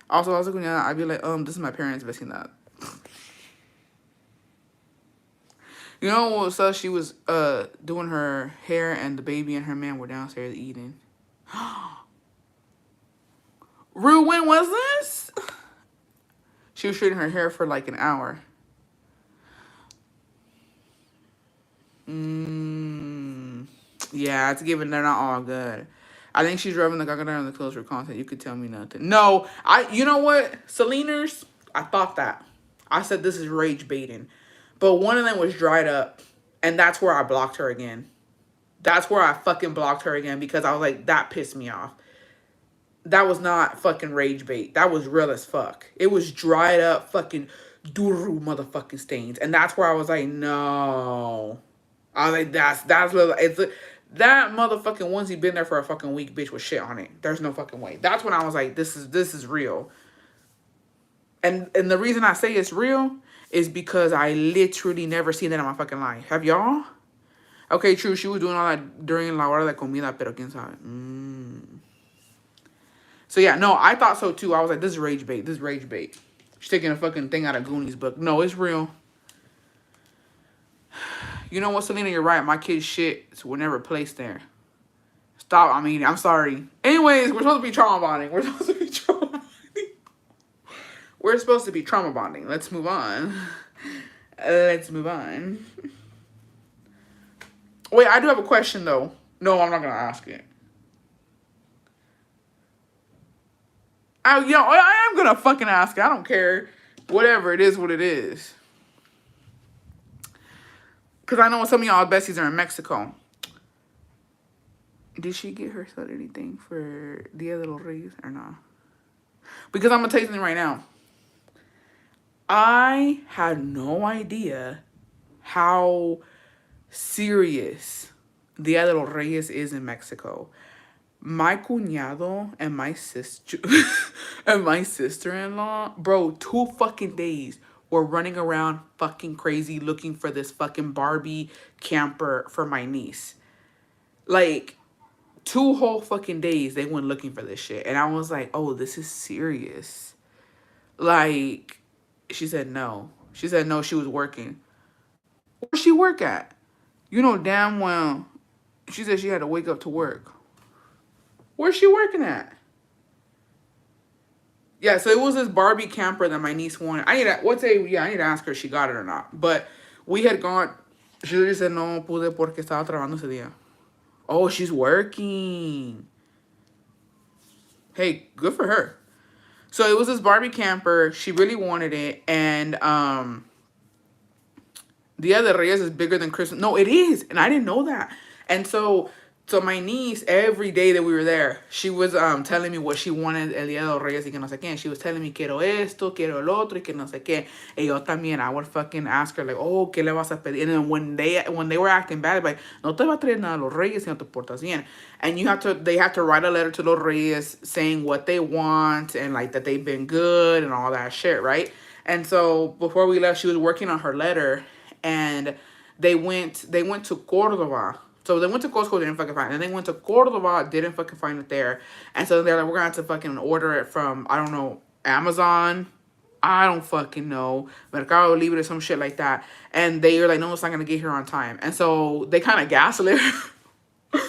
Also, I was looking at, I'd be like, this is my parents' vecindad. You know what so she was doing her hair and the baby and her man were downstairs eating. Rue, when was this? She was treating her hair for like an hour. Yeah, it's given they're not all good. I think she's rubbing the gaga on the clothes for content. You could tell me nothing. No, you know what? Selena's, I thought that. I said this is rage baiting. But one of them was dried up. And that's where I blocked her again. That's where I fucking blocked her again because I was like, that pissed me off. That was not fucking rage bait. That was real as fuck. It was dried up fucking duru motherfucking stains. And that's where I was like, no. I was like, that's little, that motherfucking onesie been there for a fucking week, bitch, with shit on it. There's no fucking way. That's when I was like, this is real. And the reason I say it's real is because I literally never seen that in my fucking life. Have y'all? Okay, true. She was doing all that during la hora de comida, pero quién sabe. So yeah, no, I thought so too. I was like, this is rage bait. This is rage bait. She's taking a fucking thing out of Goonies book. No, it's real. You know what, Selena? You're right. My kid's shit were never placed there. Stop. I mean, I'm sorry. Anyways, we're supposed to be trauma bonding. We're supposed to be trauma bonding. We're supposed to be trauma bonding. Let's move on. Let's move on. Wait, I do have a question, though. No, I'm not going to ask it. I am going to fucking ask it. I don't care. Whatever. It is what it is. Because I know some of y'all besties are in Mexico. Did she get her son anything for Dia de los Reyes or not? Because I'm going to tell you something right now. I had no idea how serious Dia de los Reyes is in Mexico. My cuñado and my sister and my sister-in-law, bro, 2 fucking days were running around fucking crazy looking for this fucking Barbie camper for my niece. Like, 2 whole fucking days they went looking for this shit. And I was like, oh, this is serious. Like, she said no. She said no, she was working. Where'd she work at? You know damn well. She said she had to wake up to work. Where's she working at? Yeah, so it was this Barbie camper that my niece wanted. I need to ask her if she got it or not. But we had gone. She literally said no pude porque estaba trabajando ese día. Oh, she's working. Hey, good for her. So it was this Barbie camper. She really wanted it. And Dia de Reyes is bigger than Christmas. No, it is. And I didn't know that. And so So my niece, every day that we were there, she was telling me what she wanted el Día de los Reyes y que no sé qué. And she was telling me, quiero esto, quiero el otro, y que no sé qué. Y yo también, I would fucking ask her, like, oh, ¿qué le vas a pedir? And then when they were acting bad, like, no te va a traer nada a los Reyes si no te portas bien. And they have to write a letter to los Reyes saying what they want and, like, that they've been good and all that shit, right? And so before we left, she was working on her letter, and they went to Cordova. So they went to Costco, didn't fucking find it. And they went to Cordova, didn't fucking find it there. And so they're like, we're gonna have to fucking order it from, I don't know, Amazon. I don't fucking know. Mercado Libre or some shit like that. And they were like, no, it's not gonna get here on time. And so they kind of gaslit her.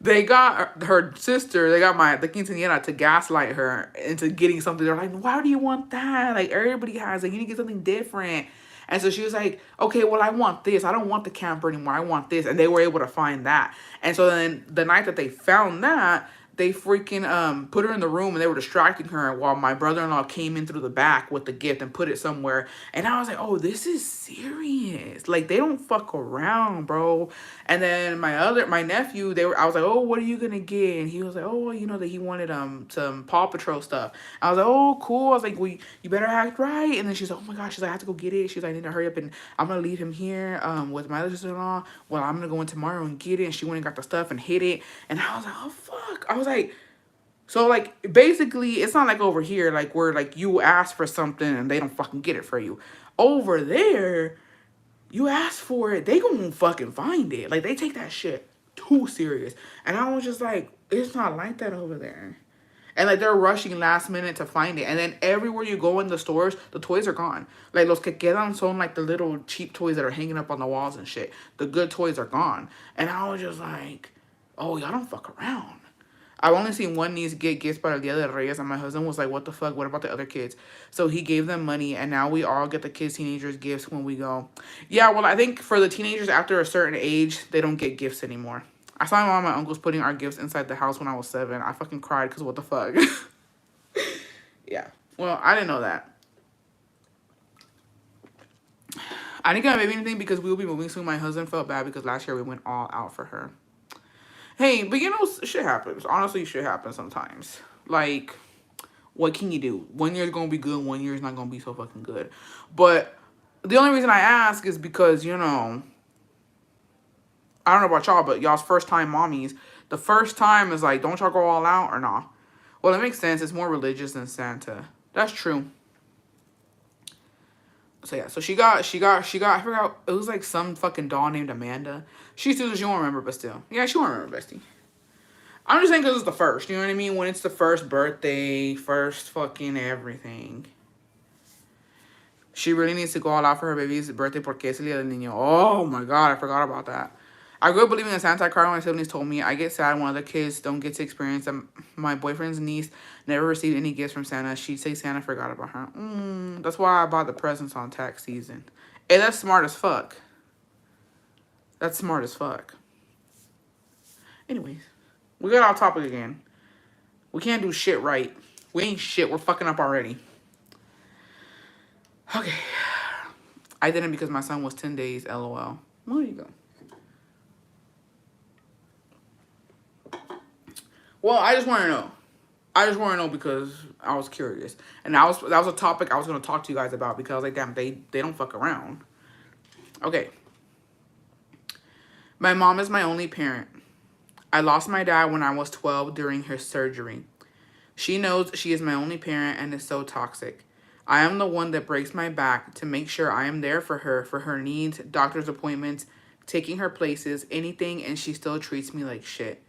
They got her sister, they got the quinceañera to gaslight her into getting something. They're like, why do you want that? Like, everybody has it. You need to get something different. And so she was like, okay, well, I want this. I don't want the camper anymore. I want this. And they were able to find that. And so then the night that they found that, they freaking put her in the room and they were distracting her while my brother-in-law came in through the back with the gift and put it somewhere. And I was like, oh, this is serious. Like, they don't fuck around, bro. And then my nephew, I was like, oh, what are you gonna get? And he was like, oh, you know, that he wanted some Paw Patrol stuff. I was like, oh, cool. I was like, well, you better act right. And then she's like, oh my gosh, she's like, I have to go get it. She's like, I need to hurry up and I'm gonna leave him here with my other sister-in-law. Well, I'm gonna go in tomorrow and get it. And she went and got the stuff and hid it. And I was like, oh fuck. I was like, so like basically it's not like over here, like where like you ask for something and they don't fucking get it for you. Over there, you ask for it, they gonna fucking find it. Like, they take that shit too serious. And I was just like, it's not like that over there. And like, they're rushing last minute to find it. And then everywhere you go in the stores, the toys are gone. Like, los que quedan son like the little cheap toys that are hanging up on the walls and shit. The good toys are gone. And I was just like, oh, y'all don't fuck around. I've only seen one niece get gifts by el Dia de Reyes, and my husband was like, what the fuck? What about the other kids? So he gave them money, and now we all get the kids, teenagers, gifts when we go. Yeah, well, I think for the teenagers after a certain age, they don't get gifts anymore. I saw my mom and my uncles putting our gifts inside the house when I was 7. I fucking cried because what the fuck? Yeah. Well, I didn't know that. I didn't get my baby anything because we will be moving soon. My husband felt bad because last year we went all out for her. Hey, but you know, shit happens. Honestly, shit happens sometimes. Like, what can you do? 1 year's gonna be good, 1 year's not gonna be so fucking good. But the only reason I ask is because, you know, I don't know about y'all, but y'all's first time mommies, the first time is like, don't y'all go all out or not? Well, it makes sense. It's more religious than Santa. That's true. So yeah, so she got, I forgot, it was like some fucking doll named Amanda. She won't remember, but still. Yeah, she won't remember, bestie. I'm just saying because it's the first, you know what I mean? When it's the first birthday, first fucking everything. She really needs to go all out for her baby's birthday porque es el día del niño. Oh my god, I forgot about that. I grew up believing in Santa Claus when my siblings told me. I get sad when other kids don't get to experience them. My boyfriend's niece never received any gifts from Santa. She'd say Santa forgot about her. That's why I bought the presents on tax season. Hey, that's smart as fuck. That's smart as fuck. Anyways, we got off topic again. We can't do shit right. We ain't shit. We're fucking up already. Okay. I didn't because my son was 10 days, LOL. Well, there you go. Well, I just want to know. I just want to know because I was curious. And that was a topic I was going to talk to you guys about because I was like, damn, they don't fuck around. Okay. My mom is my only parent. I lost my dad when I was 12 during her surgery. She knows she is my only parent and is so toxic. I am the one that breaks my back to make sure I am there for her needs, doctor's appointments, taking her places, anything, and she still treats me like shit.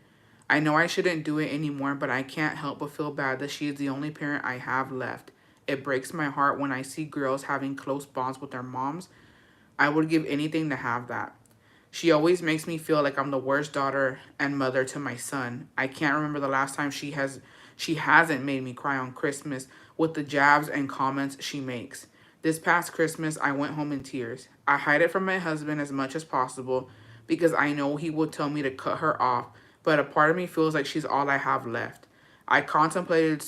I know I shouldn't do it anymore, but I can't help but feel bad that she is the only parent I have left. It breaks my heart when I see girls having close bonds with their moms. I would give anything to have that. She always makes me feel like I'm the worst daughter and mother to my son. I can't remember the last time she hasn't made me cry on Christmas with the jabs and comments she makes. This past Christmas, I went home in tears. I hide it from my husband as much as possible because I know he will tell me to cut her off, but a part of me feels like she's all I have left. I contemplated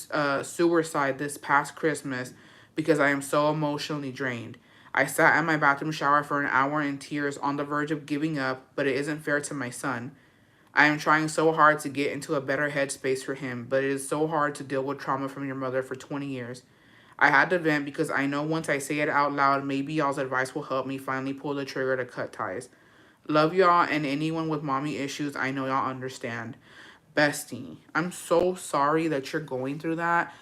suicide this past Christmas because I am so emotionally drained. I sat in my bathroom shower for an hour in tears on the verge of giving up, but it isn't fair to my son. I am trying so hard to get into a better headspace for him, but it is so hard to deal with trauma from your mother for 20 years. I had to vent because I know once I say it out loud, maybe y'all's advice will help me finally pull the trigger to cut ties. Love y'all, and anyone with mommy issues, I know y'all understand. Bestie, I'm so sorry that you're going through that.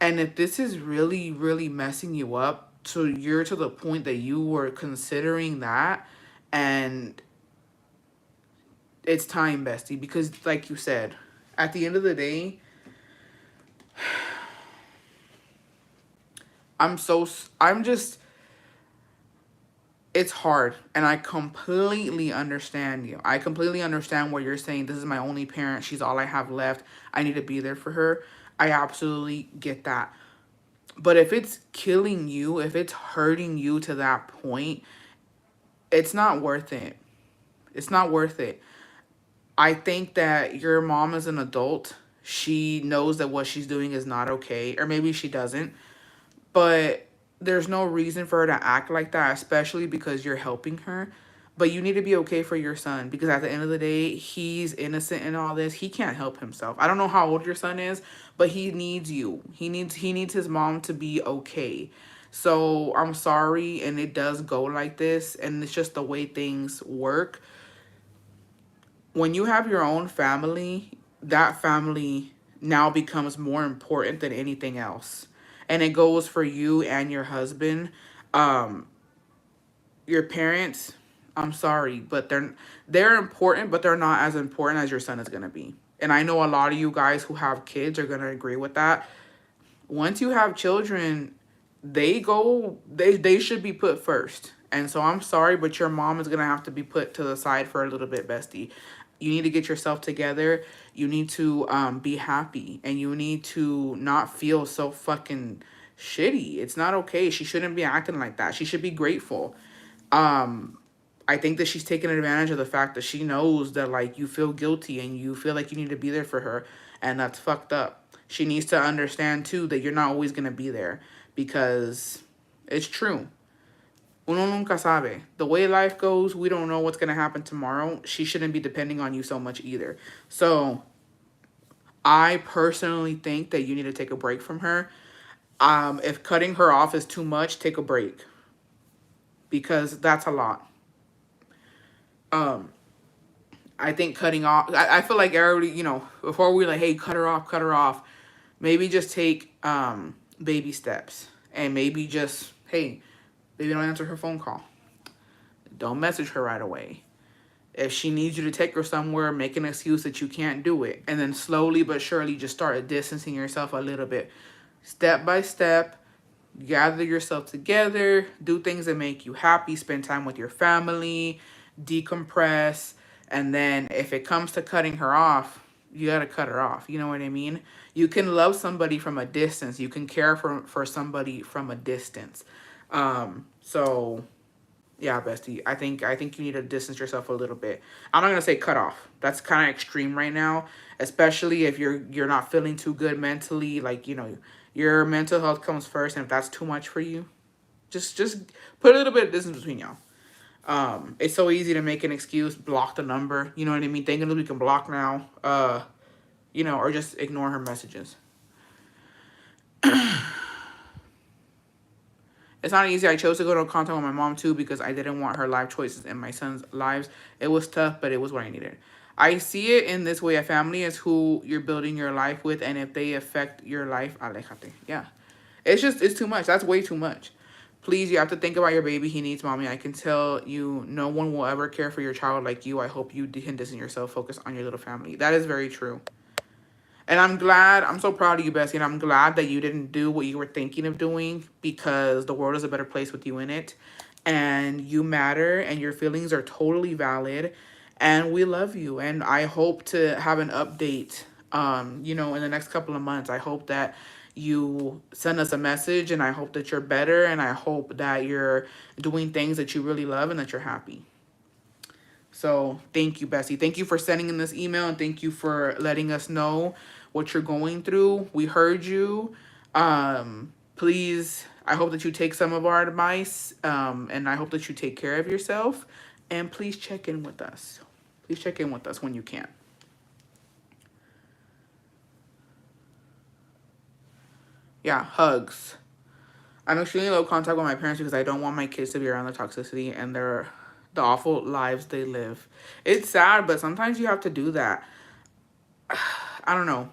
And if this is really, really messing you up, so you're to the point that you were considering that, and it's time, bestie, because like you said, at the end of the day, I'm just, it's hard, and I completely understand you. I completely understand what you're saying. This is my only parent. She's all I have left. I need to be there for her. I absolutely get that. But if it's killing you, if it's hurting you to that point, it's not worth it. It's not worth it. I think that your mom is an adult. She knows that what she's doing is not okay, or maybe she doesn't. But there's no reason for her to act like that, especially because you're helping her. But you need to be okay for your son, because at the end of the day, he's innocent in all this. He can't help himself. I don't know how old your son is, but he needs you. He needs his mom to be okay. So I'm sorry, and it does go like this, and it's just the way things work. When you have your own family, that family now becomes more important than anything else. And it goes for you and your husband. Um, your parents, I'm sorry, but they're important, but they're not as important as your son is gonna be. And I know a lot of you guys who have kids are gonna agree with that. Once you have children, they should be put first. And so I'm sorry, but your mom is gonna have to be put to the side for a little bit, bestie. You need to get yourself together. You need to be happy, and you need to not feel so fucking shitty. It's not okay. She shouldn't be acting like that. She should be grateful. Um, I think that she's taking advantage of the fact that she knows that like you feel guilty and you feel like you need to be there for her, and that's fucked up. She needs to understand too that you're not always gonna be there, because it's true. Uno nunca sabe. The way life goes, we don't know what's gonna happen tomorrow. She shouldn't be depending on you so much either. So I personally think that you need to take a break from her. If cutting her off is too much, take a break, because that's a lot. Um, I think cutting off. I feel like everybody, before we like, hey, cut her off. Maybe just take baby steps, and maybe just, hey, maybe don't answer her phone call. Don't message her right away. If she needs you to take her somewhere, make an excuse that you can't do it, and then slowly but surely just start distancing yourself a little bit, step by step. Gather yourself together, do things that make you happy, spend time with your family, decompress, and then if it comes to cutting her off, you gotta cut her off. You know what I mean? You can love somebody from a distance. You can care for somebody from a distance. So yeah, bestie, I think you need to distance yourself a little bit. I'm not gonna say cut off. That's kind of extreme right now, especially if you're not feeling too good mentally. Like, your mental health comes first, and if that's too much for you, just put a little bit of distance between y'all. It's so easy to make an excuse, block the number. You know what I mean? Thinking that we can block now. Or just ignore her messages. It's not easy. I chose to go to contact with my mom too because I didn't want her life choices in my son's lives. It was tough, but it was what I needed. I see it in this way. A family is who you're building your life with, and if they affect your life, alejate. Yeah. It's too much. That's way too much. Please, you have to think about your baby. He needs mommy. I can tell you no one will ever care for your child like you. I hope you can distance yourself, focus on your little family. That is very true. And I'm so proud of you, Bessie, and I'm glad that you didn't do what you were thinking of doing, because the world is a better place with you in it. And you matter, and your feelings are totally valid. And we love you. And I hope to have an update, in the next couple of months. I hope that you send us a message, and I hope that you're better, and I hope that you're doing things that you really love and that you're happy. So thank you, Bessie. Thank you for sending in this email, and thank you for letting us know what you're going through. We heard you. Please, I hope that you take some of our advice, and I hope that you take care of yourself. And please check in with us. Please check in with us when you can. Yeah, hugs. I'm extremely low contact with my parents because I don't want my kids to be around the toxicity and the awful lives they live. It's sad, but sometimes you have to do that. I don't know.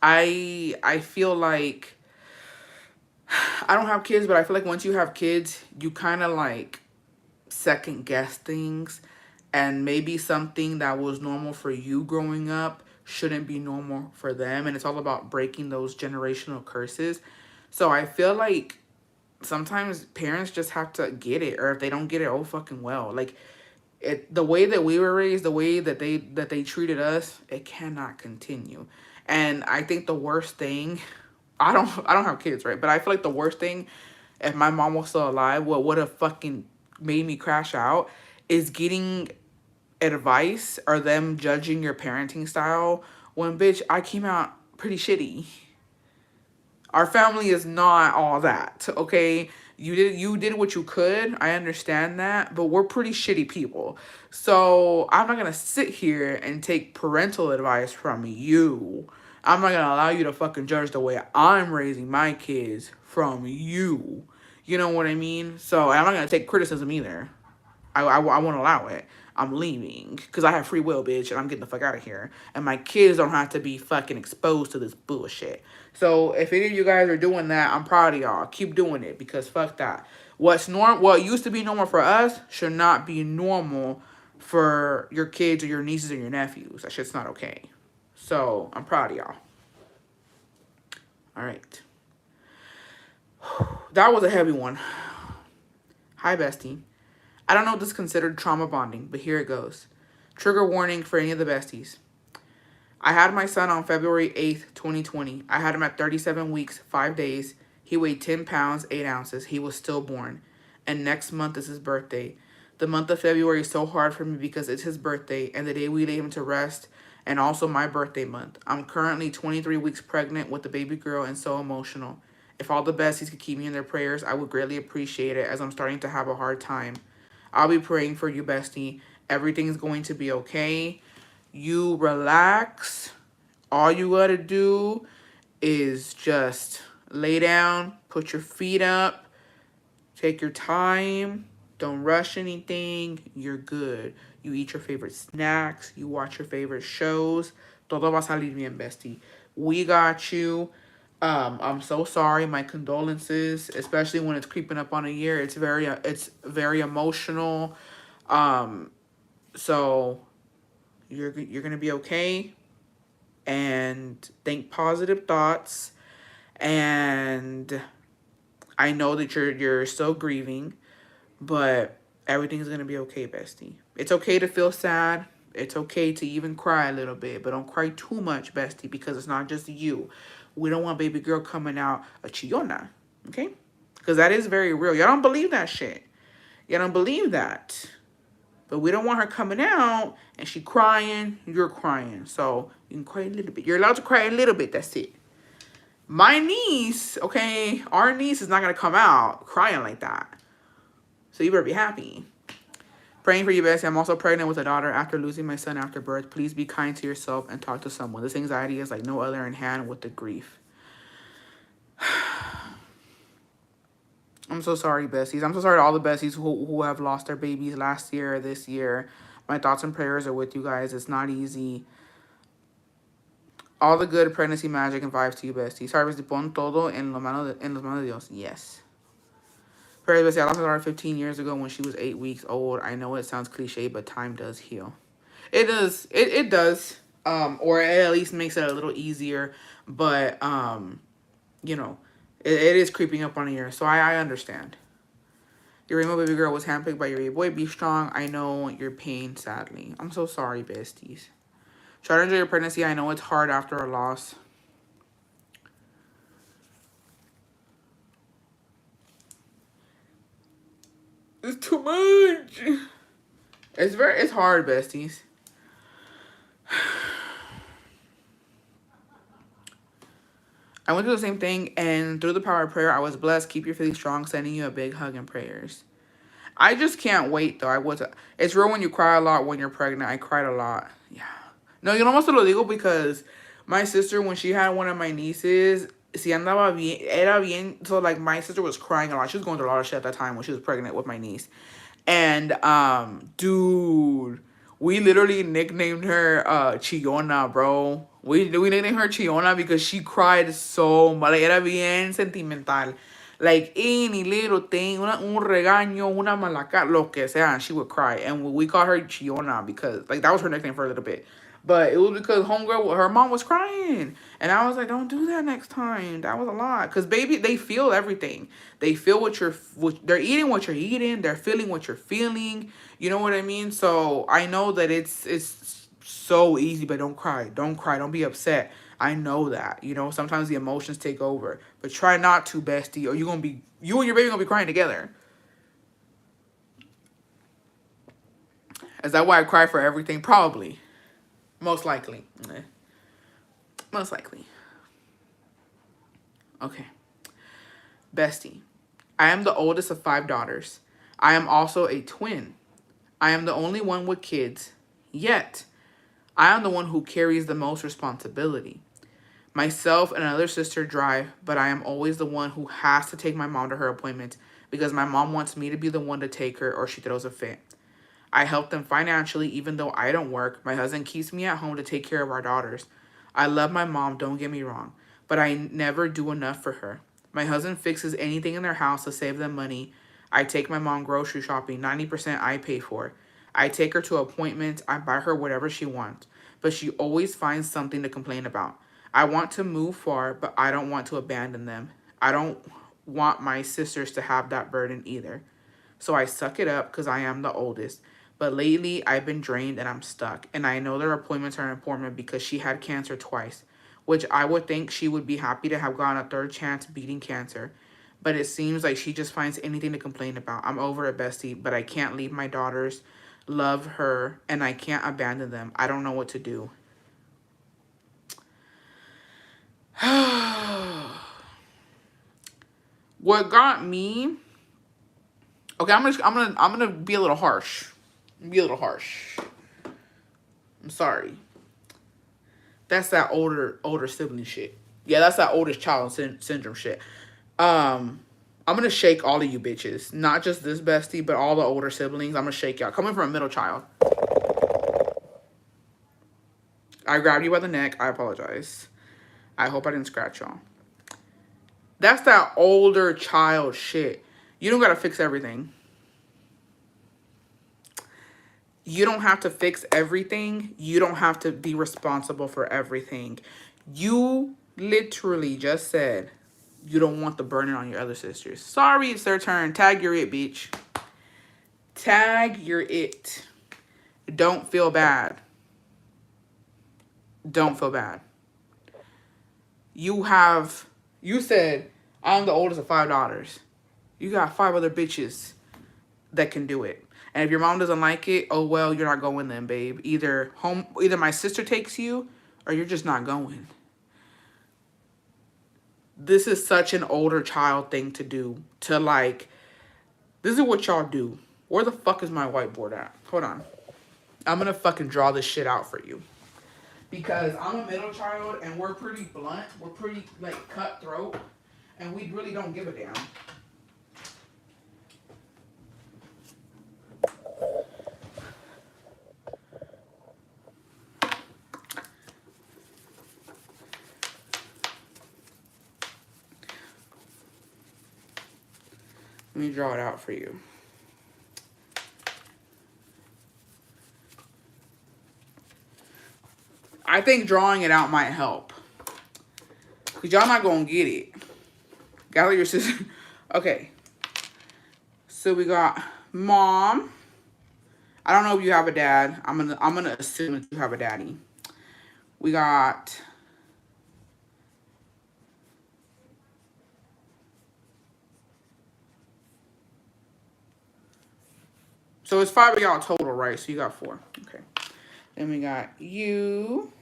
I feel like I don't have kids, but I feel like once you have kids, you kind of like second guess things, and maybe something that was normal for you growing up shouldn't be normal for them, and it's all about breaking those generational curses. So I feel like sometimes parents just have to get it, or if they don't get it, oh fucking well. Like the way that we were raised, the way that they treated us, it cannot continue. And I think the worst thing, I don't have kids, right? But I feel like the worst thing, if my mom was still alive, what would have fucking made me crash out is getting advice or them judging your parenting style when, bitch, I came out pretty shitty. Our family is not all that, okay? You did what you could. I understand that, but we're pretty shitty people. So I'm not gonna sit here and take parental advice from you. I'm not gonna allow you to fucking judge the way I'm raising my kids from you. You know what I mean? So I'm not gonna take criticism either. I won't allow it. I'm leaving because I have free will, bitch, and I'm getting the fuck out of here. And my kids don't have to be fucking exposed to this bullshit. So if any of you guys are doing that, I'm proud of y'all. Keep doing it because fuck that. What used to be normal for us should not be normal for your kids or your nieces or your nephews. That shit's not okay. So I'm proud of y'all. All right. That was a heavy one. Hi, bestie. I don't know if this is considered trauma bonding, but here it goes. Trigger warning for any of the besties. I had my son on February 8th, 2020. I had him at 37 weeks, 5 days. He weighed 10 pounds, 8 ounces. He was stillborn. And next month is his birthday. The month of February is so hard for me because it's his birthday and the day we lay him to rest, and also my birthday month. I'm currently 23 weeks pregnant with a baby girl and so emotional. If all the besties could keep me in their prayers, I would greatly appreciate it as I'm starting to have a hard time. I'll be praying for you, bestie. Everything's going to be okay. You relax. All you gotta do is just lay down, put your feet up, take your time. Don't rush anything. You're good. You eat your favorite snacks. You watch your favorite shows. Todo va a salir bien, bestie. We got you. I'm so sorry. My condolences, especially when it's creeping up on a year. It's very emotional. So you're gonna be okay, and think positive thoughts. And I know that you're still grieving, but everything's gonna be okay, bestie. It's okay to feel sad. It's okay to even cry a little bit, but don't cry too much, bestie, because it's not just you. We don't want baby girl coming out a chillona, okay? Because that is very real. Y'all don't believe that shit. Y'all don't believe that. But we don't want her coming out and she crying, you're crying. So you can cry a little bit. You're allowed to cry a little bit, that's it. My niece, okay, our niece is not going to come out crying like that. So you better be happy. Praying for you, bestie. I'm also pregnant with a daughter after losing my son after birth. Please be kind to yourself and talk to someone. This anxiety is like no other in hand with the grief. I'm so sorry, besties. I'm so sorry to all the besties who have lost their babies last year or this year. My thoughts and prayers are with you guys. It's not easy. All the good pregnancy magic and vibes to you, besties. Sorry, bestie. Pon todo en las manos de Dios. Yes. Prayers, bestie. I lost my daughter 15 years ago when she was 8 weeks old. I know it sounds cliche, but time does heal. It does. It does. Or it at least makes it a little easier. But, you know, it is creeping up on a year. So I understand. Your rainbow baby girl was handpicked by your baby boy. Be strong. I know your pain, sadly. I'm so sorry, besties. Try to enjoy your pregnancy. I know it's hard after a loss. It's too much. It's hard, besties. I went through the same thing, and through the power of prayer, I was blessed. Keep your faith strong. Sending you a big hug and prayers. I just can't wait though. It's real when you cry a lot when you're pregnant. I cried a lot. Yeah. No, yo no me se lo digo because my sister, when she had one of my nieces, si andaba bien, era bien. So like my sister was crying a lot. She was going through a lot of shit at that time when she was pregnant with my niece. And dude, we literally nicknamed her Chillona, bro. We nicknamed her Chillona because she cried so much. Like, era bien sentimental. Like any little thing, un regaño, una malaca, lo que sea, she would cry. And we called her Chillona because like that was her nickname for a little bit. But it was because homegirl, her mom was crying. And I was like, don't do that next time. That was a lot. Because, baby, they feel everything. They feel they're eating what you're eating. They're feeling what you're feeling. You know what I mean? So I know that it's so easy, but don't cry. Don't cry. Don't be upset. I know that. You know, sometimes the emotions take over. But try not to, bestie, or you and your baby gonna be crying together. Is that why I cry for everything? Probably. Most likely. Most likely. Okay. Bestie, I am the oldest of 5 daughters. I am also a twin. I am the only one with kids. Yet, I am the one who carries the most responsibility. Myself and another sister drive, but I am always the one who has to take my mom to her appointments because my mom wants me to be the one to take her or she throws a fit. I help them financially even though I don't work. My husband keeps me at home to take care of our daughters. I love my mom, don't get me wrong, but I never do enough for her. My husband fixes anything in their house to save them money. I take my mom grocery shopping. 90% I pay for. I take her to appointments. I buy her whatever she wants. But she always finds something to complain about. I want to move far, but I don't want to abandon them. I don't want my sisters to have that burden either. So I suck it up because I am the oldest. But lately, I've been drained and I'm stuck. And I know their appointments are important because she had cancer twice, which I would think she would be happy to have gotten a third chance beating cancer. But it seems like she just finds anything to complain about. I'm over it, bestie, but I can't leave my daughters, love her, and I can't abandon them. I don't know what to do. What got me? Okay, I'm gonna be a little harsh. Be a little harsh. I'm sorry. That's that older sibling shit. Yeah, that's that oldest child syndrome shit. I'm gonna shake all of you bitches, not just this bestie, but all the older siblings. I'm gonna shake y'all. Coming from a middle child, I grabbed you by the neck. I apologize. I hope I didn't scratch y'all. That's that older child shit. You don't gotta fix everything. You don't have to fix everything. You don't have to be responsible for everything. You literally just said you don't want the burden on your other sisters. Sorry, it's their turn. Tag your it, bitch. Tag your it. Don't feel bad. Don't feel bad. You said, I'm the oldest of 5 daughters. You got 5 other bitches that can do it. And if your mom doesn't like it, oh well, you're not going then, babe. Either my sister takes you or you're just not going. This is such an older child thing to do. This is what y'all do. Where the fuck is my whiteboard at? Hold on. I'm gonna fucking draw this shit out for you. Because I'm a middle child and we're pretty blunt. We're pretty, cutthroat. And we really don't give a damn. Let me draw it out for you. I think drawing it out might help. Because y'all not going to get it. Gather your sister. Okay. So we got mom. I don't know if you have a dad. I'm gonna assume that you have a daddy. We got so it's 5 of y'all total, right? So you got 4. Okay. Then we got you.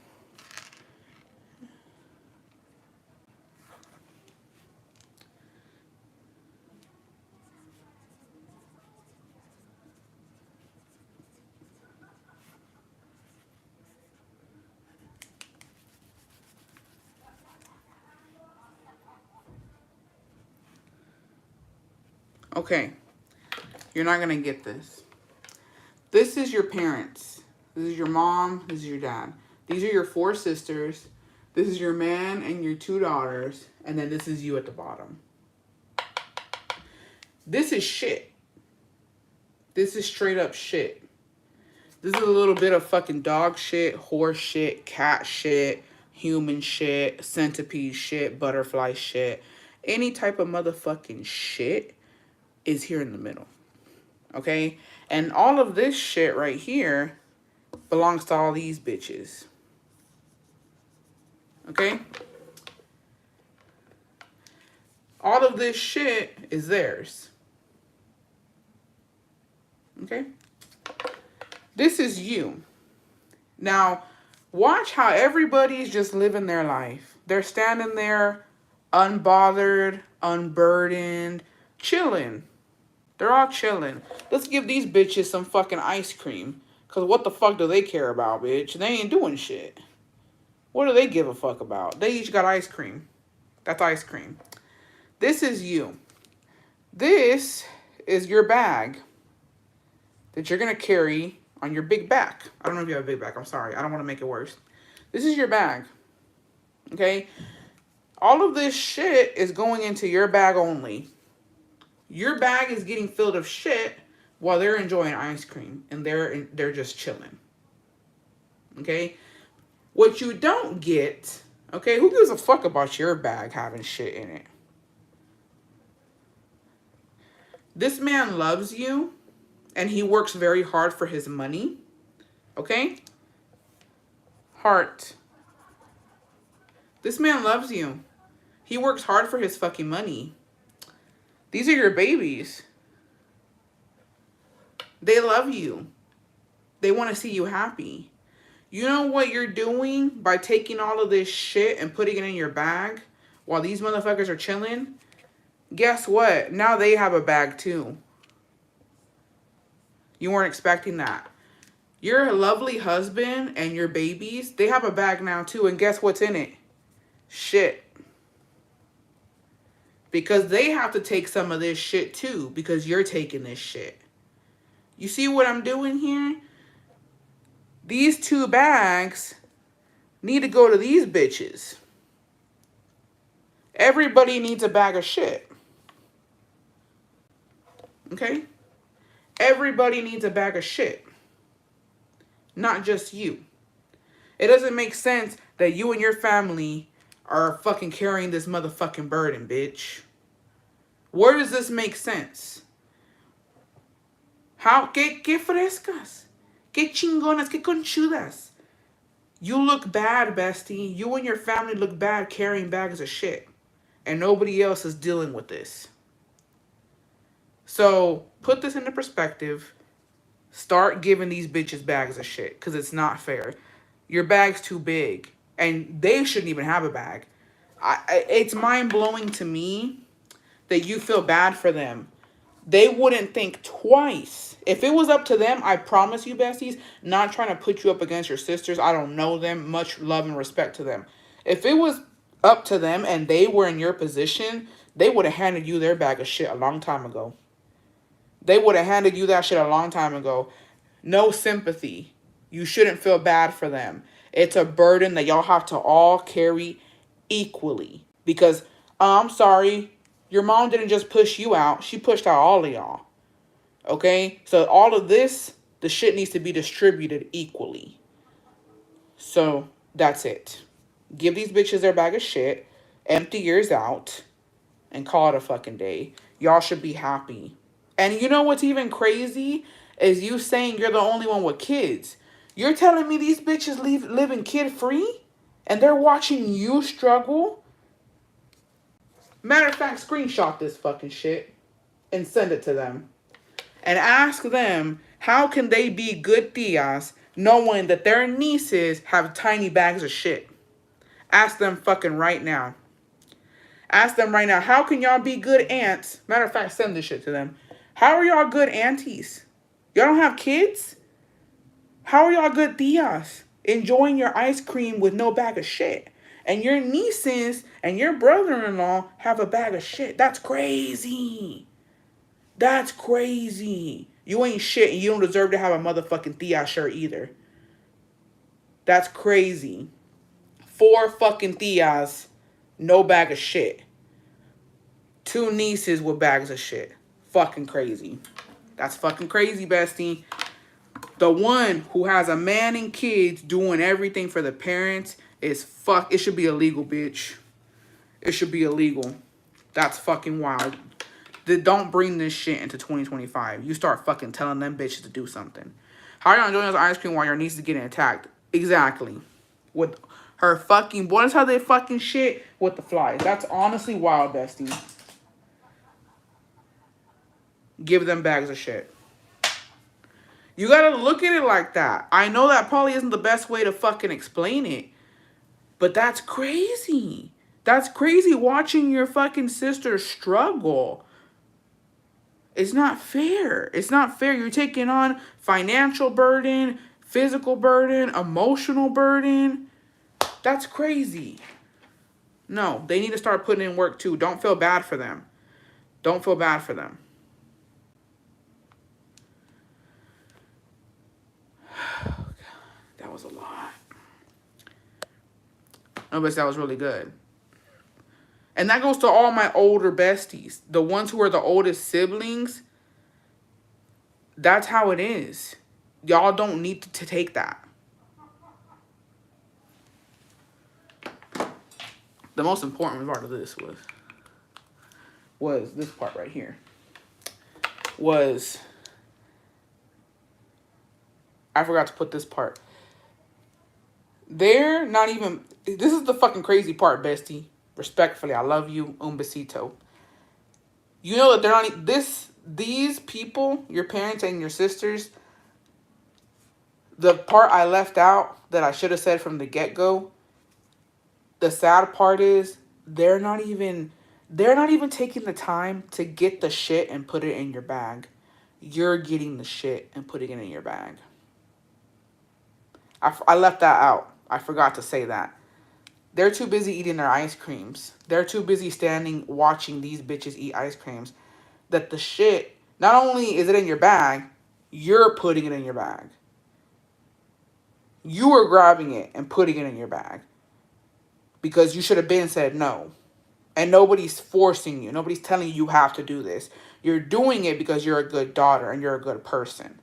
Okay. You're not going to get this. This is your parents. This is your mom. This is your dad. These are your 4 sisters. This is your man and your 2 daughters. And then this is you at the bottom. This is shit. This is straight up shit. This is a little bit of fucking dog shit, horse shit, cat shit, human shit, centipede shit, butterfly shit. Any type of motherfucking shit is here in the middle. Okay? And all of this shit right here belongs to all these bitches. Okay? All of this shit is theirs. Okay? This is you. Now, watch how everybody's just living their life. They're standing there unbothered, unburdened, chilling. They're all chilling. Let's give these bitches some fucking ice cream. Because what the fuck do they care about, bitch? They ain't doing shit. What do they give a fuck about? They each got ice cream. That's ice cream. This is you. This is your bag that you're going to carry on your big back. I don't know if you have a big back. I'm sorry. I don't want to make it worse. This is your bag. Okay? All of this shit is going into your bag only. Your bag is getting filled of shit while they're enjoying ice cream and they're just chilling. Okay? What you don't get, okay, who gives a fuck about your bag having shit in it? This man loves you and he works very hard for his money. Okay? Heart. This man loves you. He works hard for his fucking money. These are your babies. They love you. They want to see you happy. You know what you're doing by taking all of this shit and putting it in your bag while these motherfuckers are chilling? Guess what? Now they have a bag too. You weren't expecting that. Your lovely husband and your babies, they have a bag now too. And guess what's in it? Shit. Because they have to take some of this shit too. Because you're taking this shit. You see what I'm doing here? These 2 bags need to go to these bitches. Everybody needs a bag of shit. Okay? Everybody needs a bag of shit. Not just you. It doesn't make sense that you and your family are fucking carrying this motherfucking burden, bitch. Where does this make sense? How? Que frescas. Que chingonas. Que conchudas. You look bad, bestie. You and your family look bad carrying bags of shit. And nobody else is dealing with this. So, put this into perspective. Start giving these bitches bags of shit. Because it's not fair. Your bag's too big. And they shouldn't even have a bag. It's mind-blowing to me that you feel bad for them. They wouldn't think twice. If it was up to them, I promise you, besties, not trying to put you up against your sisters. I don't know them. Much love and respect to them. If it was up to them and they were in your position, they would have handed you their bag of shit a long time ago. They would have handed you that shit a long time ago. No sympathy. You shouldn't feel bad for them. It's a burden that y'all have to all carry equally. Because, I'm sorry, your mom didn't just push you out. She pushed out all of y'all. Okay? So all of this, the shit needs to be distributed equally. So, that's it. Give these bitches their bag of shit. Empty yours out. And call it a fucking day. Y'all should be happy. And you know what's even crazy? Is you saying you're the only one with kids. You're telling me these bitches living kid-free? And they're watching you struggle? Matter of fact, screenshot this fucking shit. And send it to them. And ask them, how can they be good tias knowing that their nieces have tiny bags of shit? Ask them fucking right now. Ask them right now, how can y'all be good aunts? Matter of fact, send this shit to them. How are y'all good aunties? Y'all don't have kids? How are y'all good tias? Enjoying your ice cream with no bag of shit. And your nieces and your brother-in-law have a bag of shit. That's crazy. That's crazy. You ain't shit and you don't deserve to have a motherfucking Tia shirt either. That's crazy. 4 fucking Tias, no bag of shit. 2 nieces with bags of shit. Fucking crazy. That's fucking crazy, bestie. The one who has a man and kids doing everything for the parents is fuck. It should be illegal, bitch. It should be illegal. That's fucking wild. Don't bring this shit into 2025. You start fucking telling them bitches to do something. How are you enjoying this ice cream while your niece is getting attacked? Exactly. With her fucking... What is how they fucking shit with the flies? That's honestly wild, bestie. Give them bags of shit. You gotta look at it like that. I know that probably isn't the best way to fucking explain it. But that's crazy. That's crazy watching your fucking sister struggle. It's not fair. It's not fair. You're taking on financial burden, physical burden, emotional burden. That's crazy. No, they need to start putting in work too. Don't feel bad for them. Don't feel bad for them. That was a lot. No, but that was really good. And that goes to all my older besties. The ones who are the oldest siblings. That's how it is. Y'all don't need to take that. The most important part of this was this part right here. I forgot to put this part. They're not even... This is the fucking crazy part, bestie. Respectfully, I love you. Un besito. You know that they're not... These people, your parents and your sisters, the part I left out that I should have said from the get-go, the sad part is they're not even taking the time to get the shit and put it in your bag. You're getting the shit and putting it in your bag. I left that out. I forgot to say that. They're too busy eating their ice creams. They're too busy standing watching these bitches eat ice creams. That the shit, not only is it in your bag, you're putting it in your bag. You are grabbing it and putting it in your bag. Because you should have been said no. And nobody's forcing you. Nobody's telling you have to do this. You're doing it because you're a good daughter and you're a good person.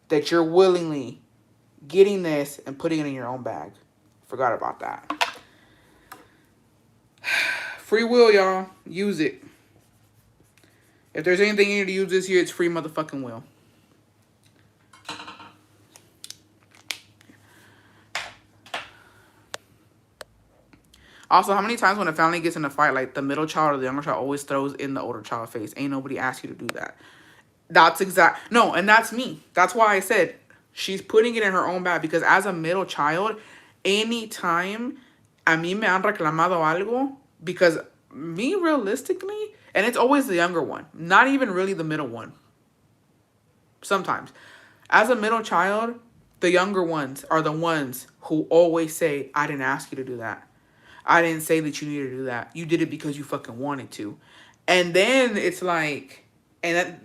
That you're willingly getting this and putting it in your own bag. Forgot about that. Free will, y'all. Use it. If there's anything you need to use this year, it's free motherfucking will. Also, how many times when a family gets in a fight, like the middle child or the younger child always throws in the older child's face? Ain't nobody asked you to do that. That's exact. No, and that's me. That's why I said she's putting it in her own bag. Because as a middle child, anytime a mí me han reclamado algo, because me realistically, and it's always the younger one, not even really the middle one. Sometimes. As a middle child, the younger ones are the ones who always say, I didn't ask you to do that. I didn't say that you needed to do that. You did it because you fucking wanted to. And then it's like, and that,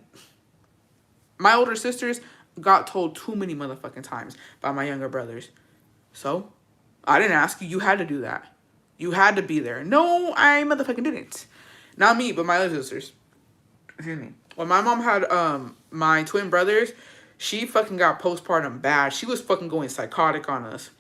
my older sisters got told too many motherfucking times by my younger brothers. So, I didn't ask you. You had to do that. You had to be there. No, I motherfucking didn't. Not me, but my other sisters. Excuse me. When my mom had my twin brothers, she fucking got postpartum bad. She was fucking going psychotic on us.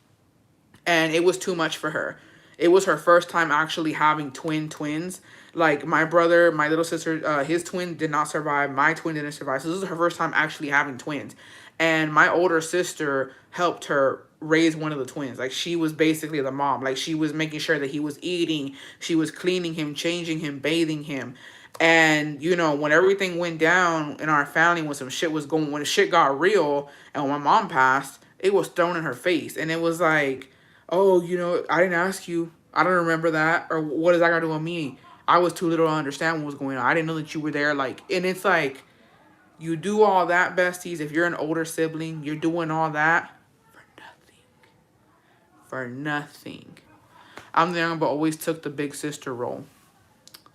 And it was too much for her. It was her first time actually having twins. Like, my brother, my little sister, his twin did not survive. My twin didn't survive. So this is her first time actually having twins. And my older sister helped her raise one of the twins. Like, she was basically the mom. Like, she was making sure that he was eating. She was cleaning him, changing him, bathing him. And, you know, when everything went down in our family, when some shit was going, when shit got real, and when my mom passed, it was thrown in her face. And it was like, oh, you know, I didn't ask you. I don't remember that. Or what does that got to do with me? I was too little to understand what was going on. I didn't know that you were there. Like, and it's like, you do all that, besties. If you're an older sibling, you're doing all that for nothing. For nothing. I'm the young, but always took the big sister role.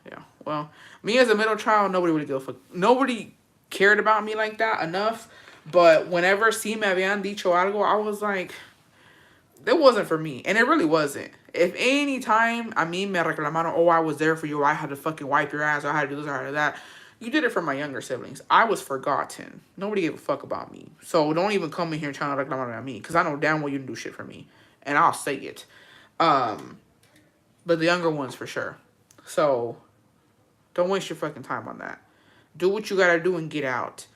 Yeah. Well, me as a middle child, nobody really gave a fuck. Nobody cared about me like that enough. But whenever sí me habían dicho algo, I was like, it wasn't for me. And it really wasn't. If any time a mí me reclamaron, oh, I was there for you, I had to fucking wipe your ass, or I had to do this, or I had to do that. You did it for my younger siblings. I was forgotten. Nobody gave a fuck about me. So don't even come in here trying to reclamar at me. Because I know damn well you didn't do shit for me. And I'll say it. But the younger ones for sure. So don't waste your fucking time on that. Do what you gotta do and get out.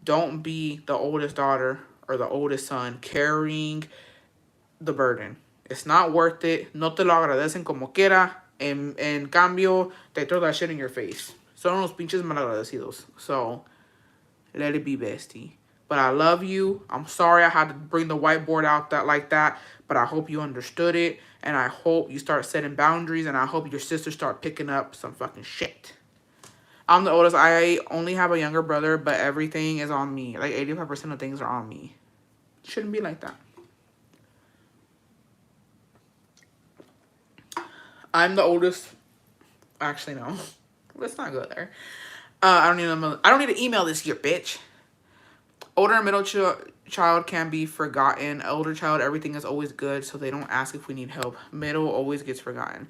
Don't be the oldest daughter or the oldest son carrying the burden. It's not worth it. No te lo agradecen como quiera. En cambio, te throw that shit in your face. Son unos pinches malagradecidos. So, let it be, bestie. But I love you. I'm sorry I had to bring the whiteboard out that like that. But I hope you understood it. And I hope you start setting boundaries. And I hope your sisters start picking up some fucking shit. I'm the oldest. I only have a younger brother. But everything is on me. Like 85% of things are on me. Shouldn't be like that. I'm the oldest. Actually, no. Let's not go there. I don't need to email this year, bitch. Older and middle child can be forgotten. Older child, everything is always good, so they don't ask if we need help. Middle always gets forgotten.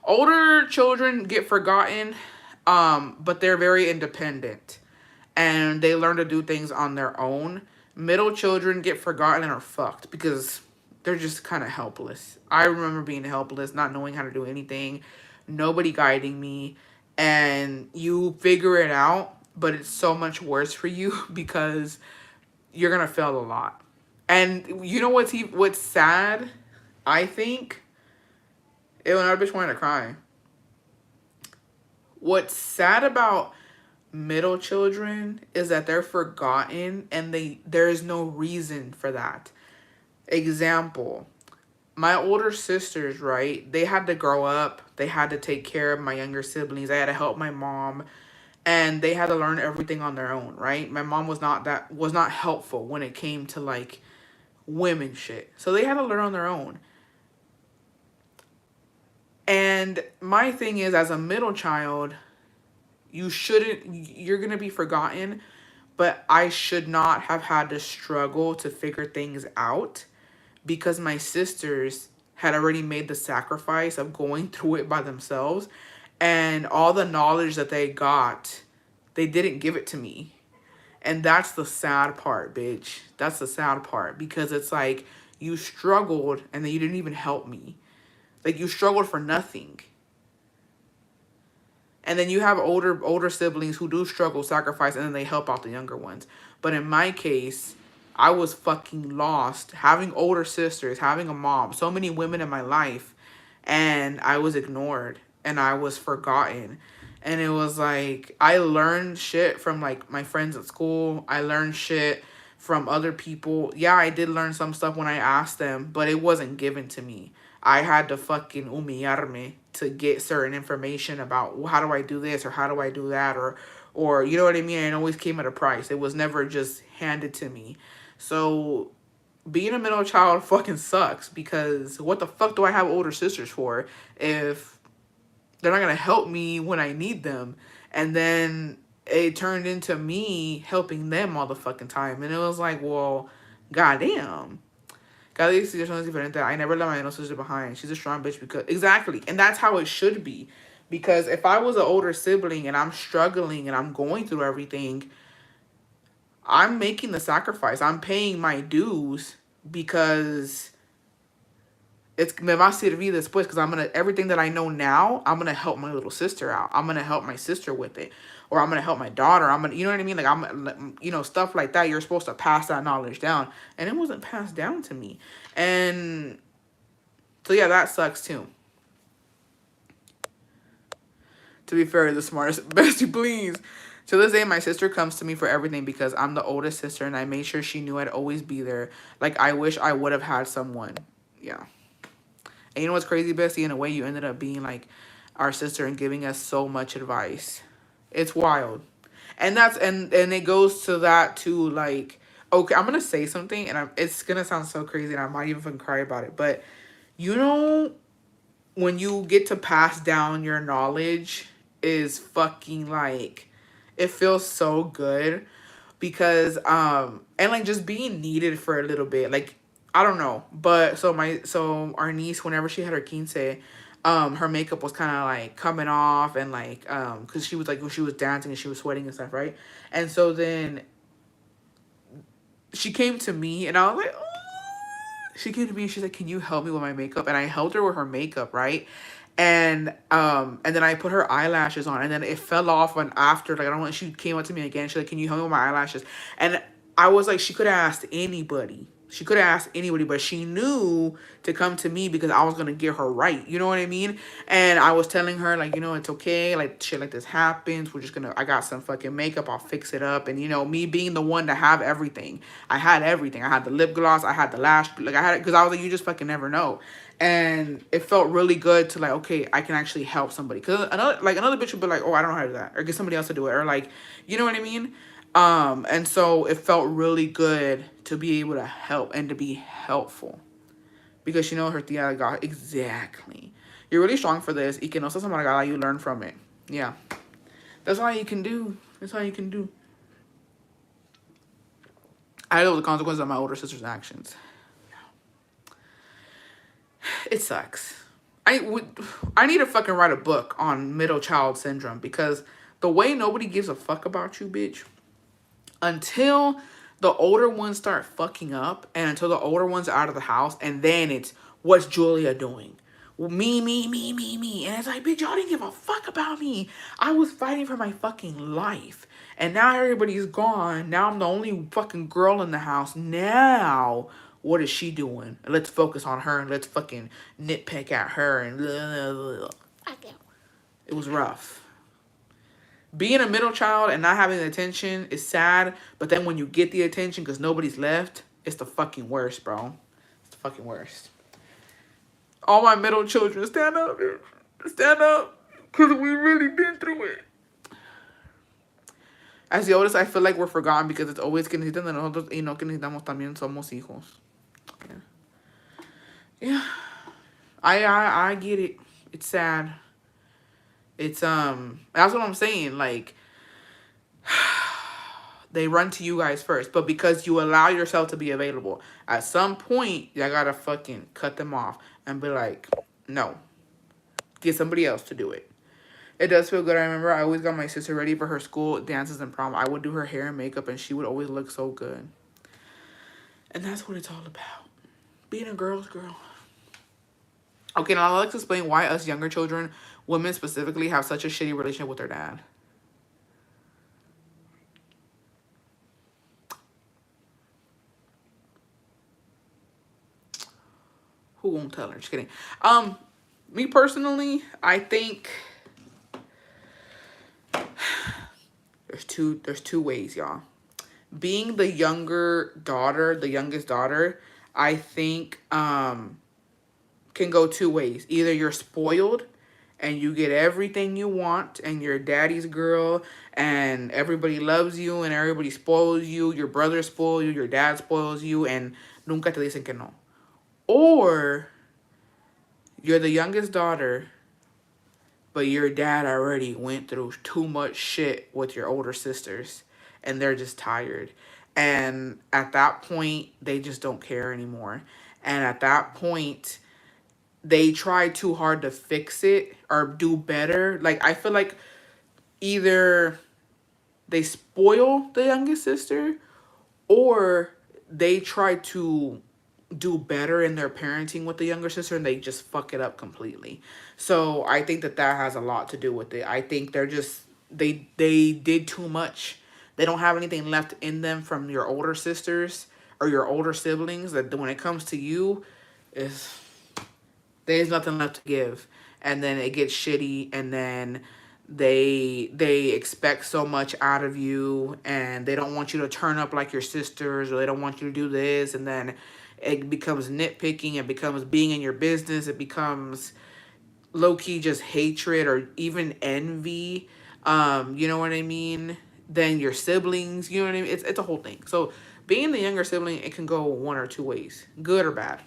Older children get forgotten, but they're very independent. And they learn to do things on their own. Middle children get forgotten and are fucked because they're just kind of helpless. I remember being helpless, not knowing how to do anything, nobody guiding me, and you figure it out, but it's so much worse for you because you're gonna fail a lot. And you know what's sad? I think when I bitch wanted to cry. What's sad about middle children is that they're forgotten and there is no reason for that. Example, my older sisters, right? They had to grow up. They had to take care of my younger siblings. I had to help my mom, and they had to learn everything on their own, right? My mom was not helpful when it came to like women shit. So they had to learn on their own. And my thing is, as a middle child, you're going to be forgotten, but I should not have had to struggle to figure things out because my sisters had already made the sacrifice of going through it by themselves, and all the knowledge that they got, they didn't give it to me. And that's the sad part, bitch. That's the sad part, because it's like you struggled and then you didn't even help me. Like, you struggled for nothing. And then you have older siblings who do struggle, sacrifice, and then they help out the younger ones. But in my case, I was fucking lost. Having older sisters, having a mom, so many women in my life, and I was ignored and I was forgotten. And it was like, I learned shit from like my friends at school. I learned shit from other people. Yeah, I did learn some stuff when I asked them, but it wasn't given to me. I had to fucking humillarme to get certain information about, well, how do I do this or how do I do that, or you know what I mean? It always came at a price. It was never just handed to me. So being a middle child fucking sucks, because what the fuck do I have older sisters for if they're not gonna help me when I need them? And then it turned into me helping them all the fucking time, and it was like, well, goddamn. Cada situación es diferente. I never let my sister behind. She's a strong bitch because... Exactly. And that's how it should be. Because if I was an older sibling and I'm struggling and I'm going through everything, I'm making the sacrifice. I'm paying my dues because it's me va a servir después, because I'm gonna, everything that I know now, I'm gonna help my little sister out. I'm gonna help my sister with it, or I'm gonna help my daughter. I'm gonna, you know what I mean? Like, I'm, you know, stuff like that. You're supposed to pass that knowledge down, and it wasn't passed down to me. And so yeah, that sucks too. To be fair, the smartest, bestie, please. To this day, my sister comes to me for everything because I'm the oldest sister, and I made sure she knew I'd always be there. Like, I wish I would have had someone. Yeah. And you know what's crazy, bestie? In a way, you ended up being like our sister and giving us so much advice. It's wild. And that's, and it goes to that too, like, okay, I'm gonna say something, and it's gonna sound so crazy, and I might even fucking cry about it, but you know, when you get to pass down your knowledge, is fucking like, it feels so good because and like just being needed for a little bit, like I don't know, but so our niece, whenever she had her quince, her makeup was kind of like coming off, and like because she was like, when she was dancing and she was sweating and stuff, right? And so then she came to me and I was like, oh. She came to me and she's like, can you help me with my makeup? And I helped her with her makeup, right? And then I put her eyelashes on, and then it fell off. And after, like, I don't know, she came up to me again. She's like, can you help me with my eyelashes? And I was like, she could have asked anybody. She could have asked anybody, but she knew to come to me because I was gonna get her right. You know what I mean? And I was telling her, like, you know, it's okay. Like, shit like this happens. We're just gonna, I got some fucking makeup. I'll fix it up. And, you know, me being the one to have everything. I had everything. I had the lip gloss. I had the lash. Like, I had it because I was like, you just fucking never know. And it felt really good to like, okay, I can actually help somebody. Because another bitch would be like, oh, I don't know how to do that. Or get somebody else to do it. Or like, you know what I mean? And so it felt really good to be able to help and to be helpful. Because, you know, her tia got, exactly. You're really strong for this. Y que no seas amargada, you learn from it. Yeah. That's all you can do. That's all you can do. I know the consequences of my older sister's actions. It sucks. I need to fucking write a book on middle child syndrome, because the way nobody gives a fuck about you, bitch, until the older ones start fucking up and until the older ones are out of the house, and then it's, what's Julia doing? Well, me. And it's like, bitch, y'all didn't give a fuck about me. I was fighting for my fucking life. And now everybody's gone. Now I'm the only fucking girl in the house. Now, what is she doing? Let's focus on her and let's fucking nitpick at her and blah, blah, blah. It was rough. Being a middle child and not having the attention is sad, but then when you get the attention because nobody's left, it's the fucking worst, bro. It's the fucking worst. All my middle children, stand up, dude. Stand up, because we really been through it. As the oldest, I feel like we're forgotten because it's always que necesitan de nosotros y no que necesitamos también somos hijos. Yeah. I get it. It's sad. It's that's what I'm saying. Like, they run to you guys first, but because you allow yourself to be available, at some point you gotta fucking cut them off and be like, no, get somebody else to do it. It does feel good. I remember I always got my sister ready for her school dances and prom. I would do her hair and makeup, and she would always look so good. And that's what it's all about, being a girl's girl. Okay, now let's explain why us younger children, women specifically, have such a shitty relationship with their dad. Who won't tell her? Just kidding. Me personally, I think there's two ways, y'all. Being the younger daughter, the youngest daughter, I think can go two ways. Either you're spoiled and you get everything you want and you're daddy's girl and everybody loves you and everybody spoils you, your brother spoils you, your dad spoils you, and nunca te dicen que no. Or you're the youngest daughter, but your dad already went through too much shit with your older sisters and they're just tired. And at that point, they just don't care anymore. And at that point, they try too hard to fix it or do better. Like, I feel like either they spoil the youngest sister or they try to do better in their parenting with the younger sister and they just fuck it up completely. So I think that has a lot to do with it. I think they're just, they did too much. They don't have anything left in them from your older sisters or your older siblings, that when it comes to you, there's nothing left to give. And then it gets shitty, and then they expect so much out of you, and they don't want you to turn up like your sisters, or they don't want you to do this, and then it becomes nitpicking, it becomes being in your business, it becomes low-key just hatred or even envy. You know what I mean? Then your siblings, you know what I mean? It's a whole thing. So being the younger sibling, it can go one or two ways, good or bad.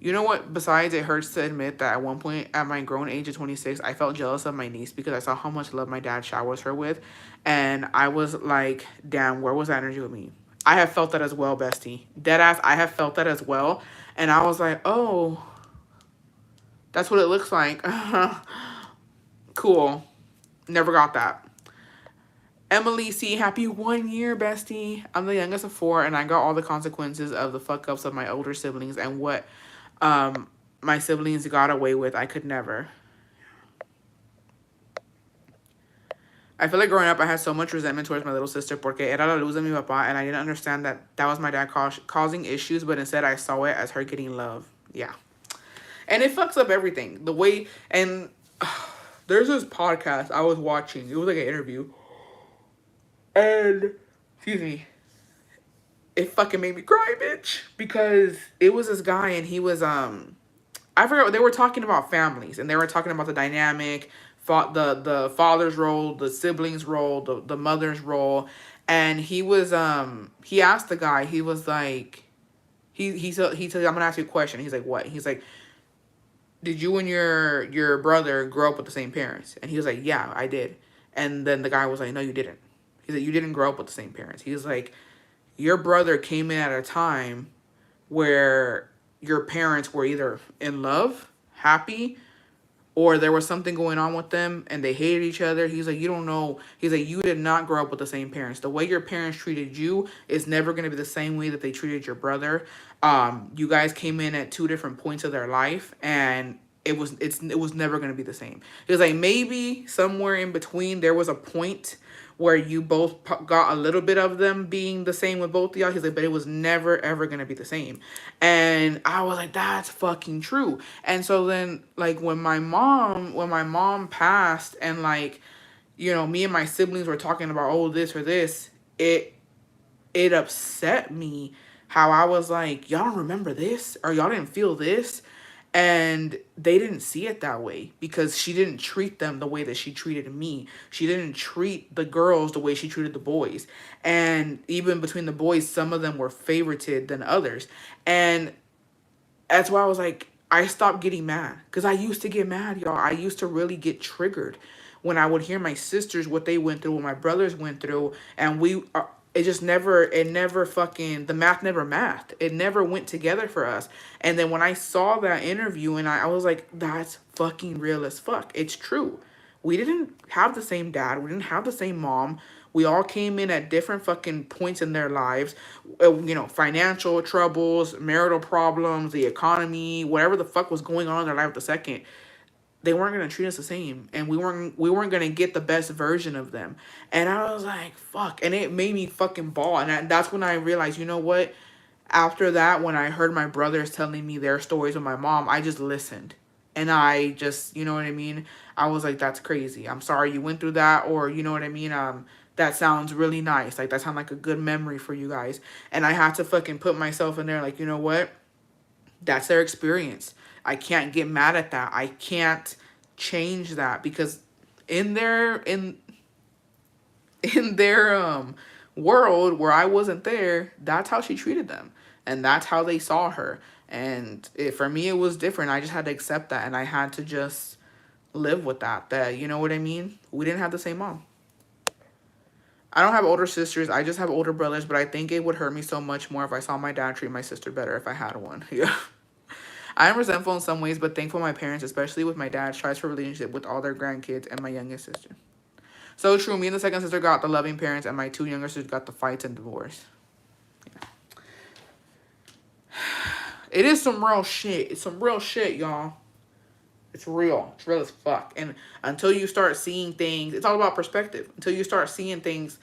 You know what? Besides, it hurts to admit that at one point, at my grown age of 26, I felt jealous of my niece because I saw how much love my dad showers her with. And I was like, damn, where was that energy with me? I have felt that as well, bestie. Deadass, I have felt that as well. And I was like, oh, that's what it looks like. Cool. Never got that. Emily C, happy 1 year, bestie. I'm the youngest of four, and I got all the consequences of the fuck ups of my older siblings and what my siblings got away with. I could never. I feel like growing up, I had so much resentment towards my little sister porque era la luz de mi papá, and I didn't understand that that was my dad causing issues, but instead I saw it as her getting love. Yeah. And it fucks up everything. The way, and there's this podcast I was watching. It was like an interview. And, excuse me, it fucking made me cry, bitch. Because it was this guy and he was, I forgot, they were talking about families. And they were talking about the dynamic, the father's role, the siblings' role, the mother's role. And he was, he asked the guy, he was like, he said, I'm going to ask you a question. He's like, what? He's like, did you and your brother grow up with the same parents? And he was like, yeah, I did. And then the guy was like, no, you didn't. He said, you didn't grow up with the same parents. He was like, your brother came in at a time where your parents were either in love, happy, or there was something going on with them and they hated each other. He's like, you don't know. He's like, you did not grow up with the same parents. The way your parents treated you is never going to be the same way that they treated your brother. You guys came in at two different points of their life, and it was never going to be the same. He was like, maybe somewhere in between there was a point where you both got a little bit of them being the same with both of y'all. He's like, but it was never, ever going to be the same. And I was like, that's fucking true. And so then, like, when my mom passed and, like, you know, me and my siblings were talking about, oh, this or this, it upset me how I was like, y'all don't remember this? Or y'all didn't feel this? And they didn't see it that way because she didn't treat them the way that she treated me. She didn't treat the girls the way she treated the boys. And even between the boys, some of them were favorited than others. And that's why I was like, I stopped getting mad. Because I used to get mad, y'all. I used to really get triggered when I would hear my sisters, what they went through, what my brothers went through. And it never fucking, the math never mathed. It never went together for us. And then when I saw that interview and I was like, that's fucking real as fuck. It's true. We didn't have the same dad. We didn't have the same mom. We all came in at different fucking points in their lives. You know, financial troubles, marital problems, the economy, whatever the fuck was going on in their life at the second. They weren't going to treat us the same, and we weren't going to get the best version of them. And I was like, fuck. And it made me fucking bawl. And that's when I realized, you know what? After that, when I heard my brothers telling me their stories with my mom, I just listened. And I just, you know what I mean? I was like, that's crazy. I'm sorry you went through that. Or, you know what I mean? That sounds really nice. Like, that sounds like a good memory for you guys. And I had to fucking put myself in there like, you know what? That's their experience. I can't get mad at that. I can't change that because in their world where I wasn't there, that's how she treated them. And that's how they saw her. And for me, it was different. I just had to accept that. And I had to just live with that, you know what I mean? We didn't have the same mom. I don't have older sisters. I just have older brothers. But I think it would hurt me so much more if I saw my dad treat my sister better if I had one. Yeah. I am resentful in some ways, but thankful my parents, especially with my dad, tries for relationship with all their grandkids and my youngest sister. So true. Me and the second sister got the loving parents, and my two younger sisters got the fights and divorce. Yeah. It is some real shit. It's some real shit, y'all. It's real. It's real as fuck. And until you start seeing things, it's all about perspective. Until you start seeing things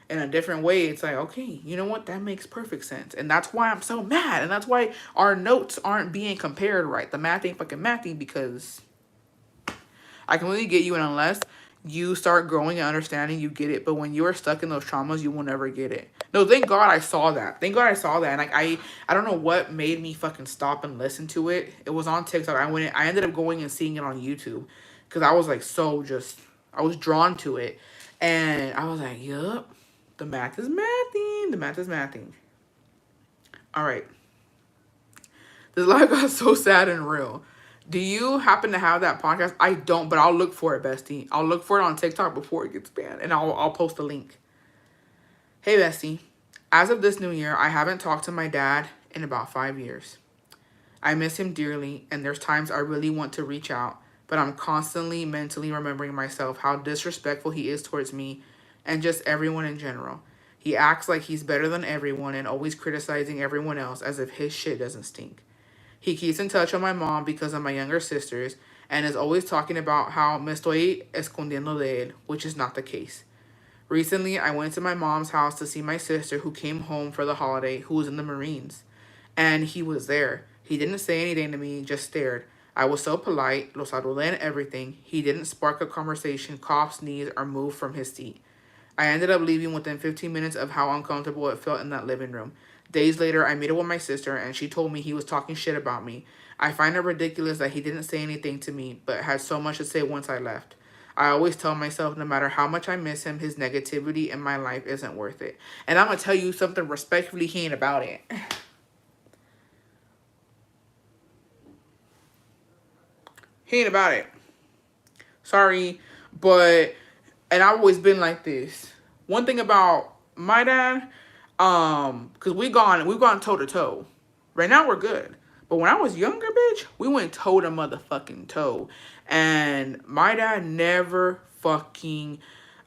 in a different way, it's like, okay, you know what? That makes perfect sense. And that's why I'm so mad. And that's why our notes aren't being compared right. The math ain't fucking mathing because I can really get you. And unless you start growing and understanding, you get it. But when you are stuck in those traumas, you will never get it. No, thank God I saw that. Thank God I saw that. And like, I don't know what made me fucking stop and listen to it. It was on TikTok. I ended up going and seeing it on YouTube because I was like I was drawn to it. And I was like, yup. The math is mathing. The math is mathing. All right. This life got so sad and real. Do you happen to have that podcast? I don't, but I'll look for it, bestie. I'll look for it on TikTok before it gets banned, and I'll post a link. Hey, bestie. As of this new year, I haven't talked to my dad in about 5 years. I miss him dearly, and there's times I really want to reach out, but I'm constantly mentally remembering myself how disrespectful he is towards me and just everyone in general. He acts like he's better than everyone and always criticizing everyone else as if his shit doesn't stink. He keeps in touch with my mom because of my younger sisters and is always talking about how me estoy escondiendo de él, which is not the case. Recently, I went to my mom's house to see my sister who came home for the holiday, who was in the Marines. And he was there. He didn't say anything to me, just stared. I was so polite, lo saludé and everything. He didn't spark a conversation, cough, sneeze, or move from his seat. I ended up leaving within 15 minutes of how uncomfortable it felt in that living room. Days later, I met up with my sister, and she told me he was talking shit about me. I find it ridiculous that he didn't say anything to me, but had so much to say once I left. I always tell myself no matter how much I miss him, his negativity in my life isn't worth it. And I'm going to tell you something respectfully, he ain't about it. He ain't about it. Sorry, but, and I've always been like this. One thing about my dad, because we've gone toe to toe. Right now we're good. But when I was younger, bitch, we went toe to motherfucking toe. And my dad never fucking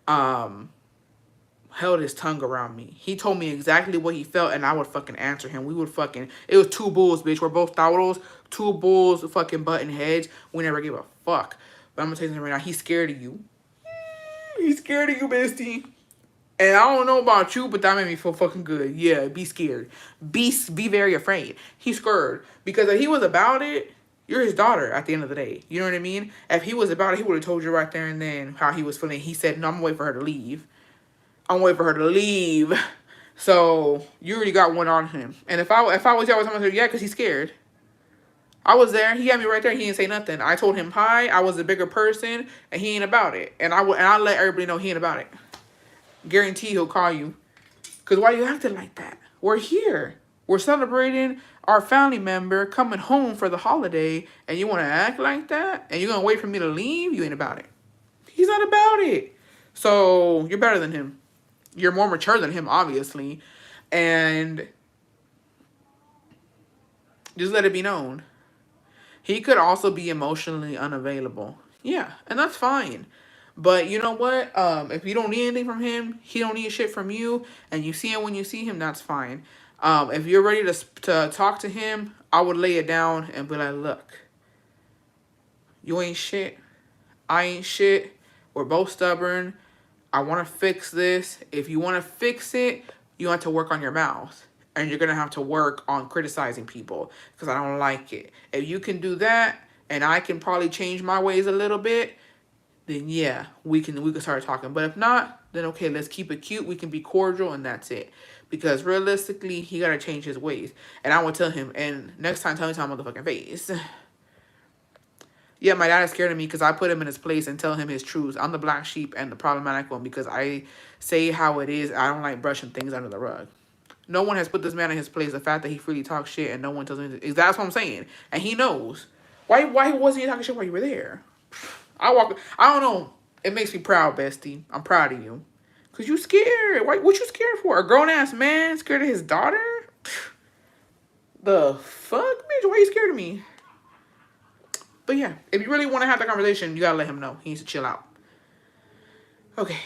held his tongue around me. He told me exactly what he felt, and I would fucking answer him. We would fucking, it was two bulls, bitch. We're both tauros, two bulls fucking butting heads. We never gave a fuck. But I'm gonna tell you something right now. He's scared of you. He's scared of you, bestie. And I don't know about you, but that made me feel fucking good. Yeah, be scared. Be very afraid. He's scared. Because if he was about it, you're his daughter at the end of the day. You know what I mean? If he was about it, he would have told you right there and then how he was feeling. He said, no, I'm gonna wait for her to leave. I'm waiting for her to leave. So you already got one on him. And if I was you, I was gonna say, yeah, because he's scared. I was there. He had me right there. He didn't say nothing. I told him hi. I was a bigger person, and he ain't about it. And I let everybody know he ain't about it. Guarantee he'll call you. Because why you acting like that? We're here. We're celebrating our family member coming home for the holiday, and you want to act like that? And you're going to wait for me to leave? You ain't about it. He's not about it. So you're better than him. You're more mature than him, obviously. And just let it be known. He could also be emotionally unavailable. Yeah, and that's fine. But you know what? If you don't need anything from him, he don't need shit from you, and you see him when you see him, that's fine. If you're ready to talk to him, I would lay it down and be like, look, you ain't shit. I ain't shit. We're both stubborn. I want to fix this. If you want to fix it, you have to work on your mouth. And you're going to have to work on criticizing people because I don't like it. If you can do that, and I can probably change my ways a little bit, then yeah, we can start talking. But if not, then okay, let's keep it cute. We can be cordial, and that's it. Because realistically, he got to change his ways. And I will tell him, and next time, tell me to my motherfucking face. Yeah, my dad is scared of me because I put him in his place and tell him his truths. I'm the black sheep and the problematic one because I say how it is. I don't like brushing things under the rug. No one has put this man in his place. The fact that he freely talks shit and no one tells him. That's what I'm saying. And he knows. Why wasn't he talking shit while you were there? I don't know. It makes me proud, bestie. I'm proud of you. Because you scared. What you scared for? A grown-ass man scared of his daughter? The fuck, bitch? Why are you scared of me? But yeah, if you really want to have that conversation, you gotta let him know. He needs to chill out. Okay.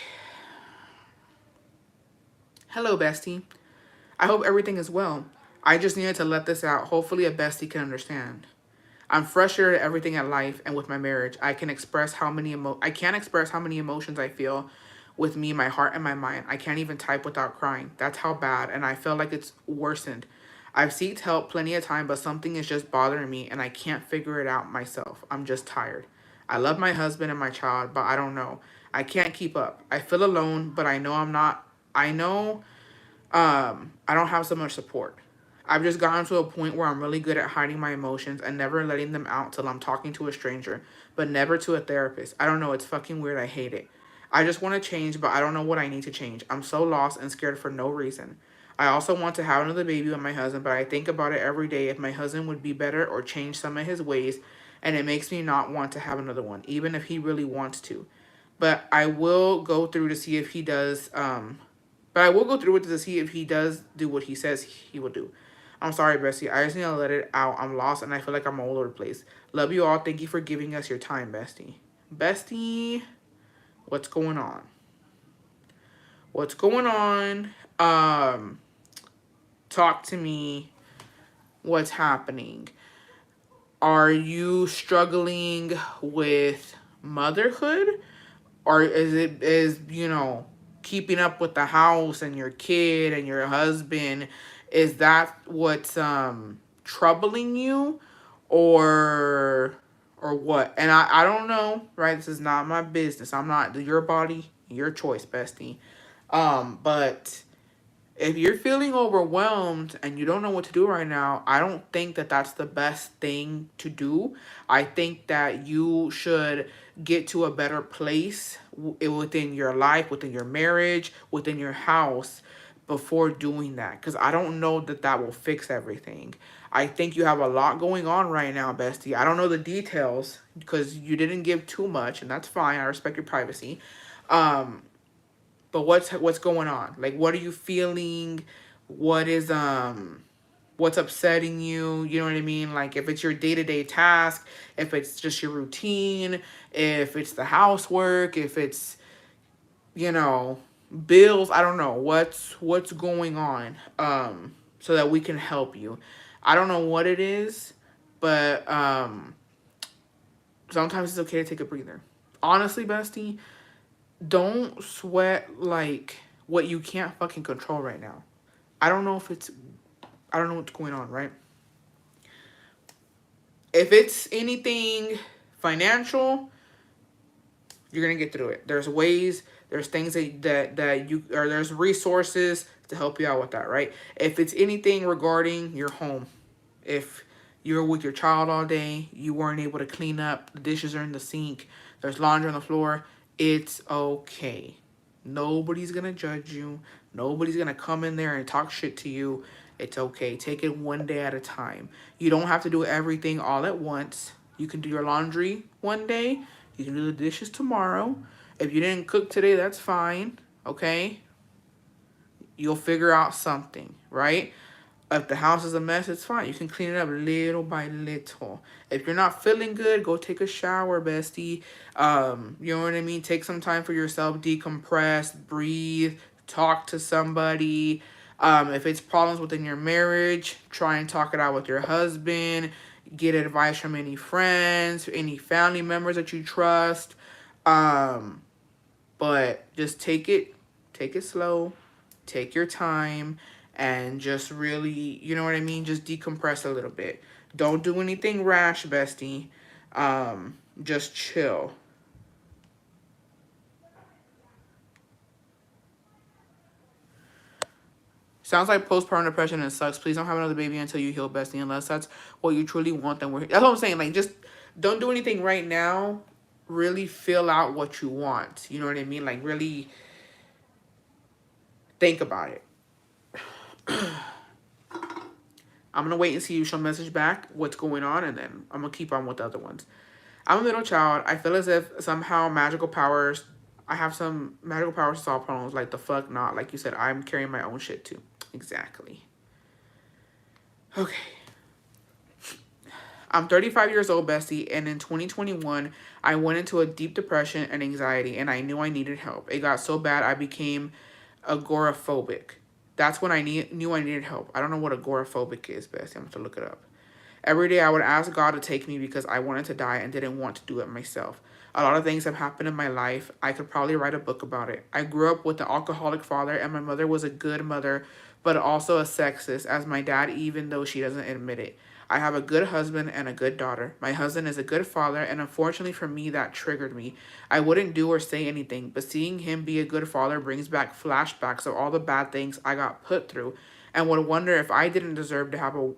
Hello, bestie. I hope everything is well. I just needed to let this out. Hopefully a bestie can understand. I'm frustrated at everything in life and with my marriage. I can't express how many emotions I feel with me, my heart, and my mind. I can't even type without crying. That's how bad, and I feel like it's worsened. I've sought help plenty of time, but something is just bothering me, and I can't figure it out myself. I'm just tired. I love my husband and my child, but I don't know. I can't keep up. I feel alone, but I know I'm not. I know I don't have so much support. I've just gotten to a point where I'm really good at hiding my emotions and never letting them out till I'm talking to a stranger, but never to a therapist. I don't know. It's fucking weird. I hate it. I just want to change, but I don't know what I need to change. I'm so lost and scared for no reason. I also want to have another baby with my husband, but I think about it every day if my husband would be better or change some of his ways, and it makes me not want to have another one, even if he really wants to. But I will go through to see if he does. But I will go through it to see if he does do what he says he will do. I'm sorry, Bestie. I just need to let it out. I'm lost and I feel like I'm all over the place. Love you all. Thank you for giving us your time, Bestie. Bestie, what's going on? What's going on? Talk to me. What's happening? Are you struggling with motherhood? Or is keeping up with the house and your kid and your husband, is that what's troubling you, or what? And I don't know, right? This is not my business. I'm not your body, your choice, Bestie. But if you're feeling overwhelmed and you don't know what to do right now, I don't think that that's the best thing to do. I think that you should get to a better place within your life, within your marriage, within your house before doing that. Because I don't know that that will fix everything. I think you have a lot going on right now, Bestie. I don't know the details because you didn't give too much, and that's fine. I respect your privacy. Um, but what's going on? Like, what are you feeling? What is what's upsetting you? You know what I mean? Like, if it's your day-to-day task, if it's just your routine, if it's the housework, if it's, you know, bills, I don't know. What's going on? So that we can help you. I don't know what it is, but sometimes it's okay to take a breather. Honestly, Bestie, don't sweat like what you can't fucking control right now. I don't know if it's I don't know what's going on, right? If it's anything financial, you're gonna get through it. There's ways, there's things that you, or there's resources to help you out with that, right? If it's anything regarding your home, if you're with your child all day, you weren't able to clean up, the dishes are in the sink, there's laundry on the floor, it's okay. Nobody's gonna judge you. Nobody's gonna come in there and talk shit to you. It's okay. Take it one day at a time. You don't have to do everything all at once. You can do your laundry one day. You can do the dishes tomorrow. If you didn't cook today, that's fine. Okay? You'll figure out something, right? If the house is a mess, it's fine. You can clean it up little by little. If you're not feeling good, go take a shower, Bestie. You know what I mean? Take some time for yourself, decompress, breathe, talk to somebody. If it's problems within your marriage, try and talk it out with your husband. Get advice from any friends, any family members that you trust. But just take it slow, take your time, and just really, you know what I mean? Just decompress a little bit. Don't do anything rash, Bestie. Just chill. Sounds like postpartum depression and sucks. Please don't have another baby until you heal, Bestie. Unless that's what you truly want, then that's what I'm saying. Like, just don't do anything right now. Really feel out what you want. You know what I mean? Like, really think about it. I'm going to wait and see if she'll message back what's going on, and then I'm going to keep on with the other ones. I'm a middle child. I feel as if somehow I have some magical powers to solve problems. Like, the fuck not. Like you said, I'm carrying my own shit too. Exactly. Okay. I'm 35 years old, Bestie, and in 2021, I went into a deep depression and anxiety, and I knew I needed help. It got so bad I became agoraphobic. That's when I knew I needed help. I don't know what agoraphobic is, Bessie. I'm going to have to look it up. Every day I would ask God to take me because I wanted to die and didn't want to do it myself. A lot of things have happened in my life. I could probably write a book about it. I grew up with an alcoholic father, and my mother was a good mother, but also a sexist, as my dad, even though she doesn't admit it. I have a good husband and a good daughter. My husband is a good father, and unfortunately for me, that triggered me. I wouldn't do or say anything, but seeing him be a good father brings back flashbacks of all the bad things I got put through, and would wonder if I didn't deserve to have a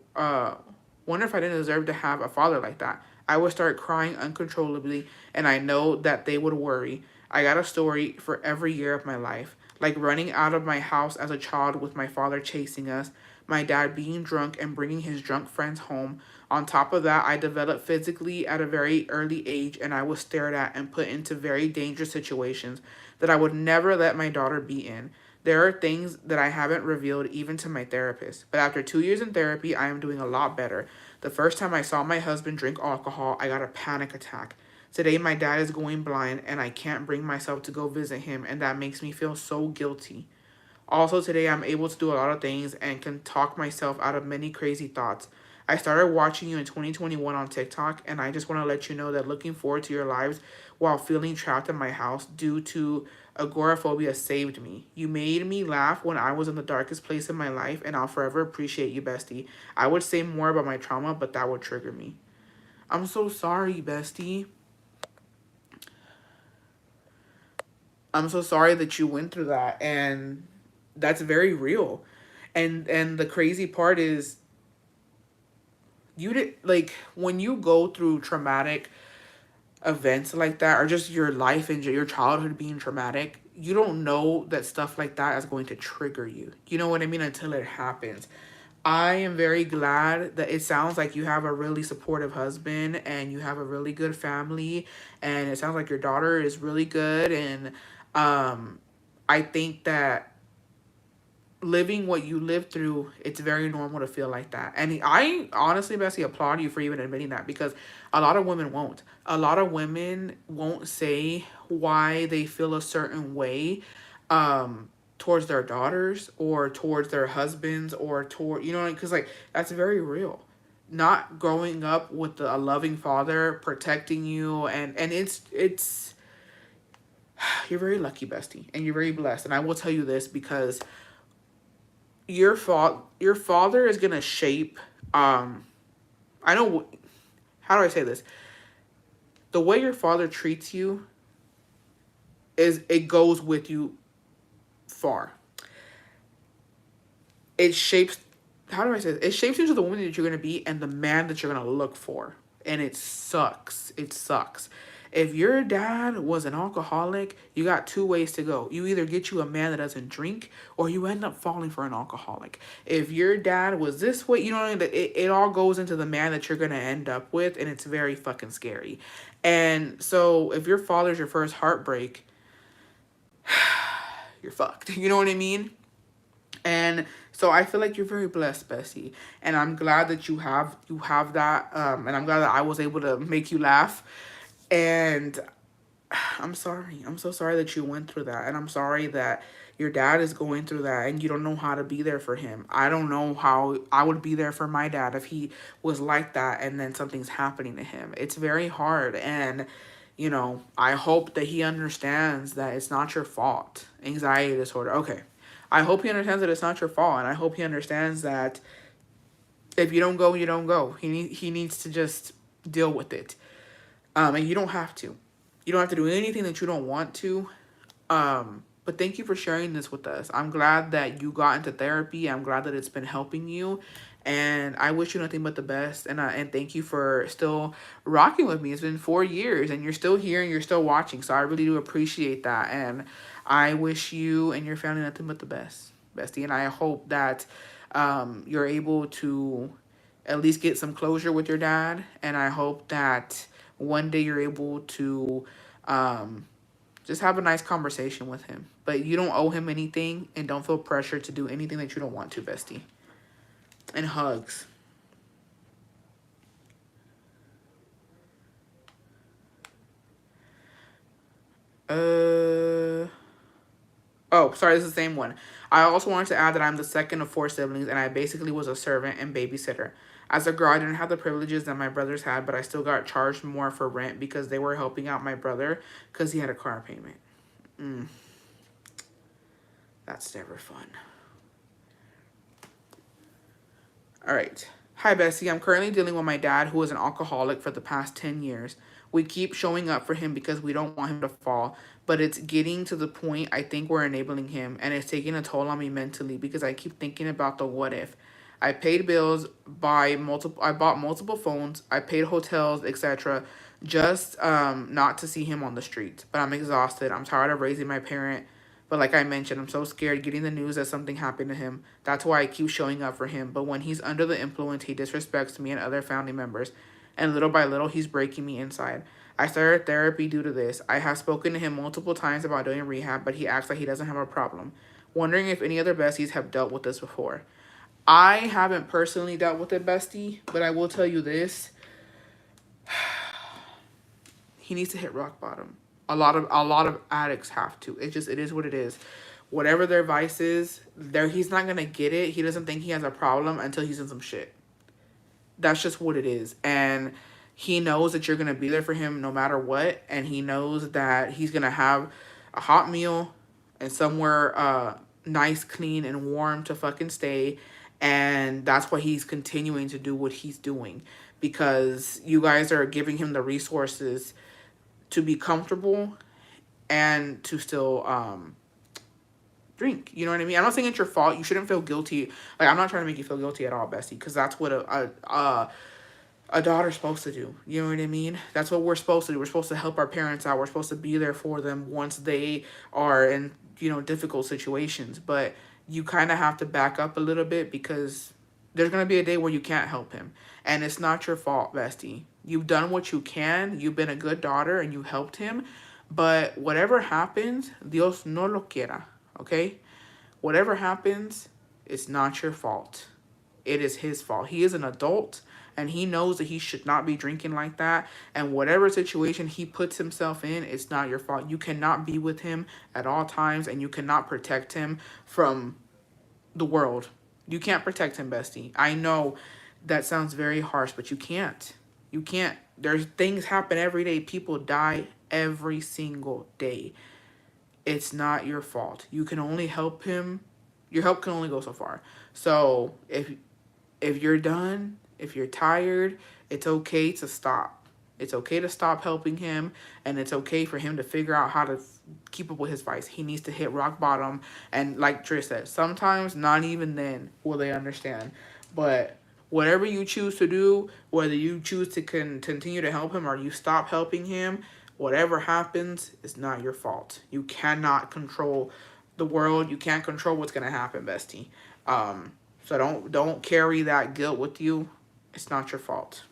father like that. I would start crying uncontrollably, and I know that they would worry. I got a story for every year of my life. like running out of my house as a child with my father chasing us, my dad being drunk and bringing his drunk friends home. On top of that, I developed physically at a very early age, and I was stared at and put into very dangerous situations that I would never let my daughter be in. There are things that I haven't revealed even to my therapist, but after 2 years in therapy, I am doing a lot better. The first time I saw my husband drink alcohol, I got a panic attack. Today, my dad is going blind, and I can't bring myself to go visit him, and that makes me feel so guilty. Also, today I'm able to do a lot of things and can talk myself out of many crazy thoughts. I started watching you in 2021 on TikTok, and I just want to let you know that looking forward to your lives while feeling trapped in my house due to agoraphobia saved me. You made me laugh when I was in the darkest place in my life, and I'll forever appreciate you, bestie. I would say more about my trauma, but that would trigger me. I'm so sorry, bestie. I'm so sorry that you went through that, and that's very real. And the crazy part is you did, like, when you go through traumatic events like that, or just your life and your childhood being traumatic, you don't know that stuff like that is going to trigger you. You know what I mean? Until it happens. I am very glad that it sounds like you have a really supportive husband and you have a really good family, and it sounds like your daughter is really good. And um I think that living what you lived through, it's very normal to feel like that. And I honestly, Bessie, applaud you for even admitting that, because a lot of women won't. A lot of women won't say why they feel a certain way towards their daughters or towards their husbands or toward, you know, because like that's very real. Not growing up with a loving father protecting you, and it's you're very lucky, bestie, and you're very blessed. And I will tell you this because your father is gonna shape. I know. How do I say this? The way your father treats you is it goes with you far. It shapes. How do I say this? It shapes you into the woman that you're gonna be and the man that you're gonna look for. And it sucks. It sucks. If your dad was an alcoholic, you got two ways to go. You either get you a man that doesn't drink, or you end up falling for an alcoholic. If your dad was this way, you know what I mean? It all goes into the man that you're going to end up with, and it's very fucking scary. And so if your father's your first heartbreak, you're fucked. You know what I mean? And so I feel like you're very blessed, Bessie. And I'm glad that you have that. And I'm glad that I was able to make you laugh. And I'm sorry. I'm so sorry that you went through that. And I'm sorry that your dad is going through that and you don't know how to be there for him. I don't know how I would be there for my dad if he was like that and then something's happening to him. It's very hard. And, you know, I hope that he understands that it's not your fault. Anxiety disorder. Okay. I hope he understands that it's not your fault. And I hope he understands that if you don't go, you don't go. He needs to just deal with it. And you don't have to. You don't have to do anything that you don't want to. But thank you for sharing this with us. I'm glad that you got into therapy. I'm glad that it's been helping you. And I wish you nothing but the best. And thank you for still rocking with me. It's been 4 years and you're still here and you're still watching. So I really do appreciate that. And I wish you and your family nothing but the best, bestie. And I hope that you're able to at least get some closure with your dad. And I hope that one day you're able to just have a nice conversation with him. But you don't owe him anything and don't feel pressure to do anything that you don't want to, bestie. And hugs. Oh, sorry, this is the same one. I also wanted to add that I'm the second of four siblings, and I basically was a servant and babysitter. As a girl, I didn't have the privileges that my brothers had, but I still got charged more for rent because they were helping out my brother because he had a car payment. That's never fun. All right. Hi, Bessie. I'm currently dealing with my dad, who is an alcoholic for the past 10 years. We keep showing up for him because we don't want him to fall, but it's getting to the point I think we're enabling him, and it's taking a toll on me mentally because I keep thinking about the what if. I paid bills, I bought multiple phones, I paid hotels, etc., just not to see him on the streets. But I'm exhausted. I'm tired of raising my parent But like I mentioned, I'm so scared getting the news that something happened to him. That's why I keep showing up for him. But when he's under the influence, he disrespects me and other family members. And little by little, he's breaking me inside. I started therapy due to this. I have spoken to him multiple times about doing rehab, but he acts like he doesn't have a problem. Wondering if any other besties have dealt with this before. I haven't personally dealt with it, bestie, but I will tell you this. He needs to hit rock bottom. A lot of addicts have to. It is what it is. Whatever their vice is, he's not gonna get it. He doesn't think he has a problem until he's in some shit. That's just what it is. And he knows that you're gonna be there for him no matter what, and he knows that he's gonna have a hot meal and somewhere nice, clean, and warm to fucking stay. And that's why he's continuing to do what he's doing, because you guys are giving him the resources to be comfortable and to still drink. You know what I mean? I'm not saying it's your fault. You shouldn't feel guilty. Like, I'm not trying to make you feel guilty at all, bestie, because that's what a daughter's supposed to do. You know what I mean? That's what we're supposed to do. We're supposed to help our parents out. We're supposed to be there for them once they are in, difficult situations. But you kind of have to back up a little bit, because there's going to be a day where you can't help him. And it's not your fault, bestie. You've done what you can. You've been a good daughter and you helped him. But whatever happens, Dios no lo quiera. Okay? Whatever happens, it's not your fault. It is his fault. He is an adult, and he knows that he should not be drinking like that. And whatever situation he puts himself in, it's not your fault. You cannot be with him at all times, and you cannot protect him from the world. You can't protect him, bestie. I know that sounds very harsh, but you can't. You can't. There's things happen every day. People die every single day. It's not your fault. You can only help him. Your help can only go so far. So if you're done, if you're tired, it's okay to stop. It's okay to stop helping him, and it's okay for him to figure out how to keep up with his vice. He needs to hit rock bottom, and like Trish said, sometimes not even then will they understand. But whatever you choose to do, whether you choose to continue to help him or you stop helping him, whatever happens is not your fault. You cannot control the world. You can't control what's gonna happen, bestie. So don't carry that guilt with you. It's not your fault.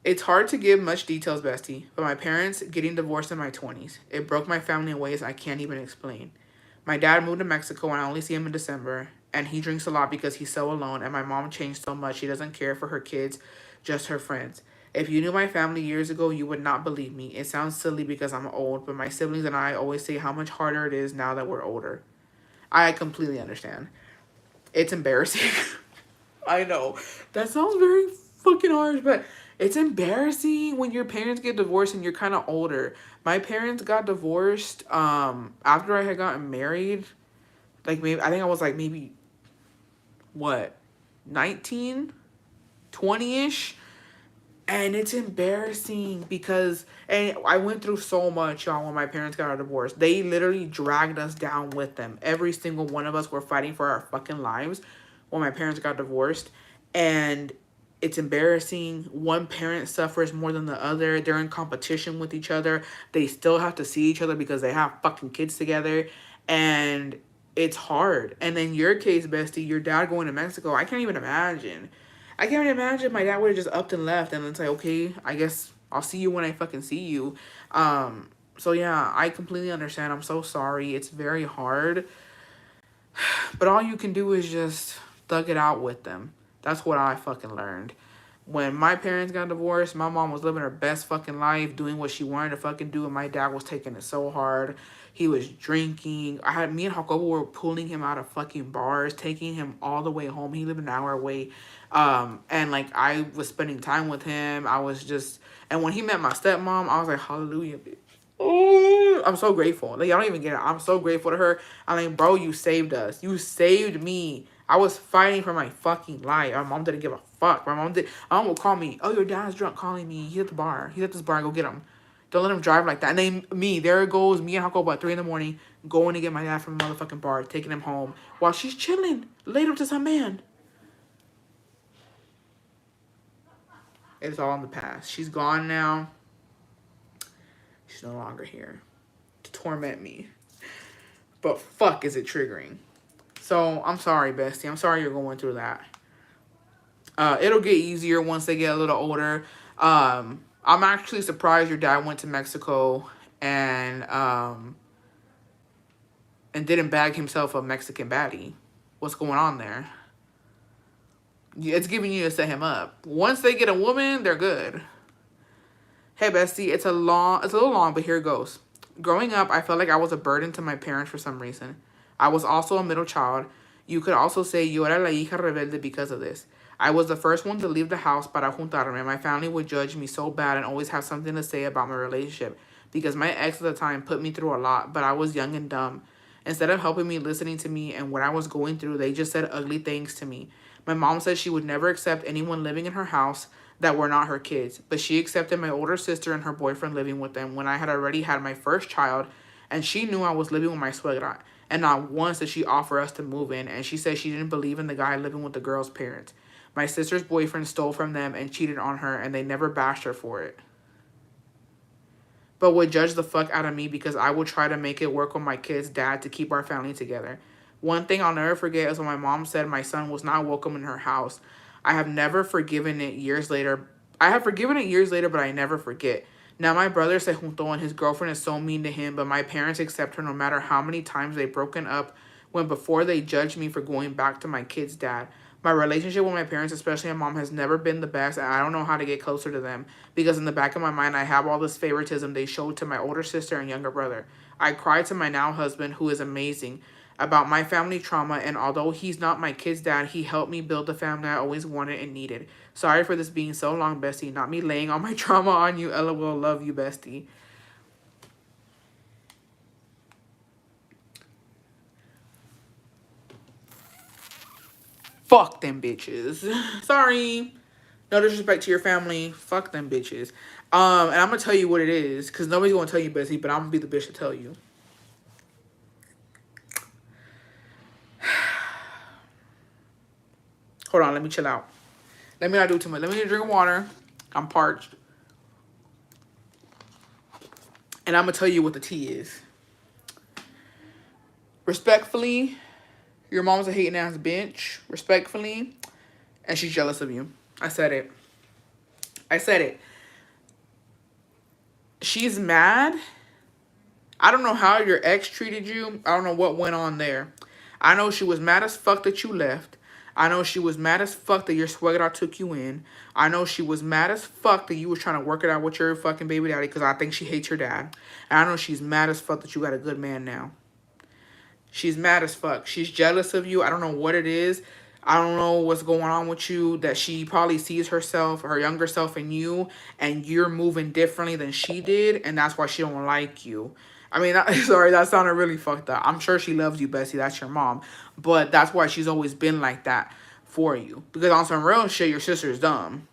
It's hard to give much details, bestie, but my parents getting divorced in my 20s. It broke my family in ways I can't even explain. My dad moved to Mexico and I only see him in December, and he drinks a lot because he's so alone, and my mom changed so much she doesn't care for her kids, just her friends. If you knew my family years ago, you would not believe me. It sounds silly because I'm old, but my siblings and I always say how much harder it is now that we're older. I completely understand. It's embarrassing. I know. That sounds very fucking harsh, but it's embarrassing when your parents get divorced and you're kind of older. My parents got divorced after I had gotten married. Like, maybe, I think I was like maybe, what, 19, 20-ish? And it's embarrassing because, and I went through so much, y'all, when my parents got a divorce. They literally dragged us down with them. Every single one of us were fighting for our fucking lives when my parents got divorced. And it's embarrassing. One parent suffers more than the other. They're in competition with each other. They still have to see each other because they have fucking kids together. And it's hard. And in your case, bestie, your dad going to Mexico, I can't even imagine. I can't imagine my dad would have just upped and left and then say, okay, I guess I'll see you when I fucking see you. So yeah, I completely understand. I'm so sorry. It's very hard. But all you can do is just thug it out with them. That's what I fucking learned. When my parents got divorced, my mom was living her best fucking life, doing what she wanted to fucking do, and my dad was taking it so hard. He was drinking. Me and Jacobo were pulling him out of fucking bars, taking him all the way home. He lived an hour away. And like, I was spending time with him. I was just, and when he met my stepmom, I was like, hallelujah, bitch. Oh, I'm so grateful. Like, y'all don't even get it. I'm so grateful to her. I mean, bro, you saved us. You saved me. I was fighting for my fucking life. My mom didn't give a fuck. My mom would call me. Oh, your dad's drunk calling me. He's at the bar. He's at this bar. Go get him. Don't let him drive like that. And then there goes me and Hako about 3 in the morning going to get my dad from the motherfucking bar, taking him home while she's chilling, laid up to some man. It's all in the past. She's gone now. She's no longer here. torment me. But fuck, is it triggering. So I'm sorry, bestie. I'm sorry you're going through that. It'll get easier once they get a little older. I'm actually surprised your dad went to Mexico and didn't bag himself a Mexican baddie. What's going on there? It's giving you to set him up. Once they get a woman, they're good. Hey, bestie, it's a little long, but here it goes. Growing up, I felt like I was a burden to my parents for some reason. I was also a middle child. You could also say yo era la hija rebelde because of this. I was the first one to leave the house para juntarme. My family would judge me so bad and always have something to say about my relationship because my ex at the time put me through a lot, but I was young and dumb. Instead of helping me, listening to me, and what I was going through, they just said ugly things to me. My mom said she would never accept anyone living in her house that were not her kids, but she accepted my older sister and her boyfriend living with them when I had already had my first child, and she knew I was living with my suegra, and not once did she offer us to move in, and she said she didn't believe in the guy living with the girl's parents. My sister's boyfriend stole from them and cheated on her, and they never bashed her for it, but would judge the fuck out of me because I would try to make it work with my kid's dad to keep our family together. One thing I'll never forget is when my mom said my son was not welcome in her house. I have never forgiven it years later. I have forgiven it years later, but I never forget. Now my brother se juntó and his girlfriend is so mean to him, but my parents accept her no matter how many times they've broken up when before they judged me for going back to my kid's dad. My relationship with my parents, especially my mom, has never been the best, and I don't know how to get closer to them because in the back of my mind, I have all this favoritism they showed to my older sister and younger brother. I cried to my now husband, who is amazing, about my family trauma, and although he's not my kid's dad, he helped me build the family I always wanted and needed. Sorry for this being so long, bestie. Not me laying all my trauma on you. LOL, love you, bestie. Fuck them bitches. Sorry. No disrespect to your family. Fuck them bitches. And I'm gonna tell you what it is, because nobody's gonna tell you, bestie, but I'm gonna be the bitch to tell you. Hold on, let me chill out. Let me not do too much. Let me drink water. I'm parched. And I'm gonna tell you what the tea is. Respectfully, your mom's a hating ass bitch. Respectfully. And she's jealous of you. I said it. I said it. She's mad. I don't know how your ex treated you. I don't know what went on there. I know she was mad as fuck that you left. I know she was mad as fuck that your suegra took you in. I know she was mad as fuck that you was trying to work it out with your fucking baby daddy because I think she hates your dad. And I know she's mad as fuck that you got a good man now. She's mad as fuck. She's jealous of you. I don't know what it is. I don't know what's going on with you, that she probably sees herself, her younger self in you, and you're moving differently than she did, and that's why she don't like you. I mean, sorry, that sounded really fucked up. I'm sure she loves you, Bessie. That's your mom. But that's why she's always been like that for you. Because on some real shit, your sister's dumb.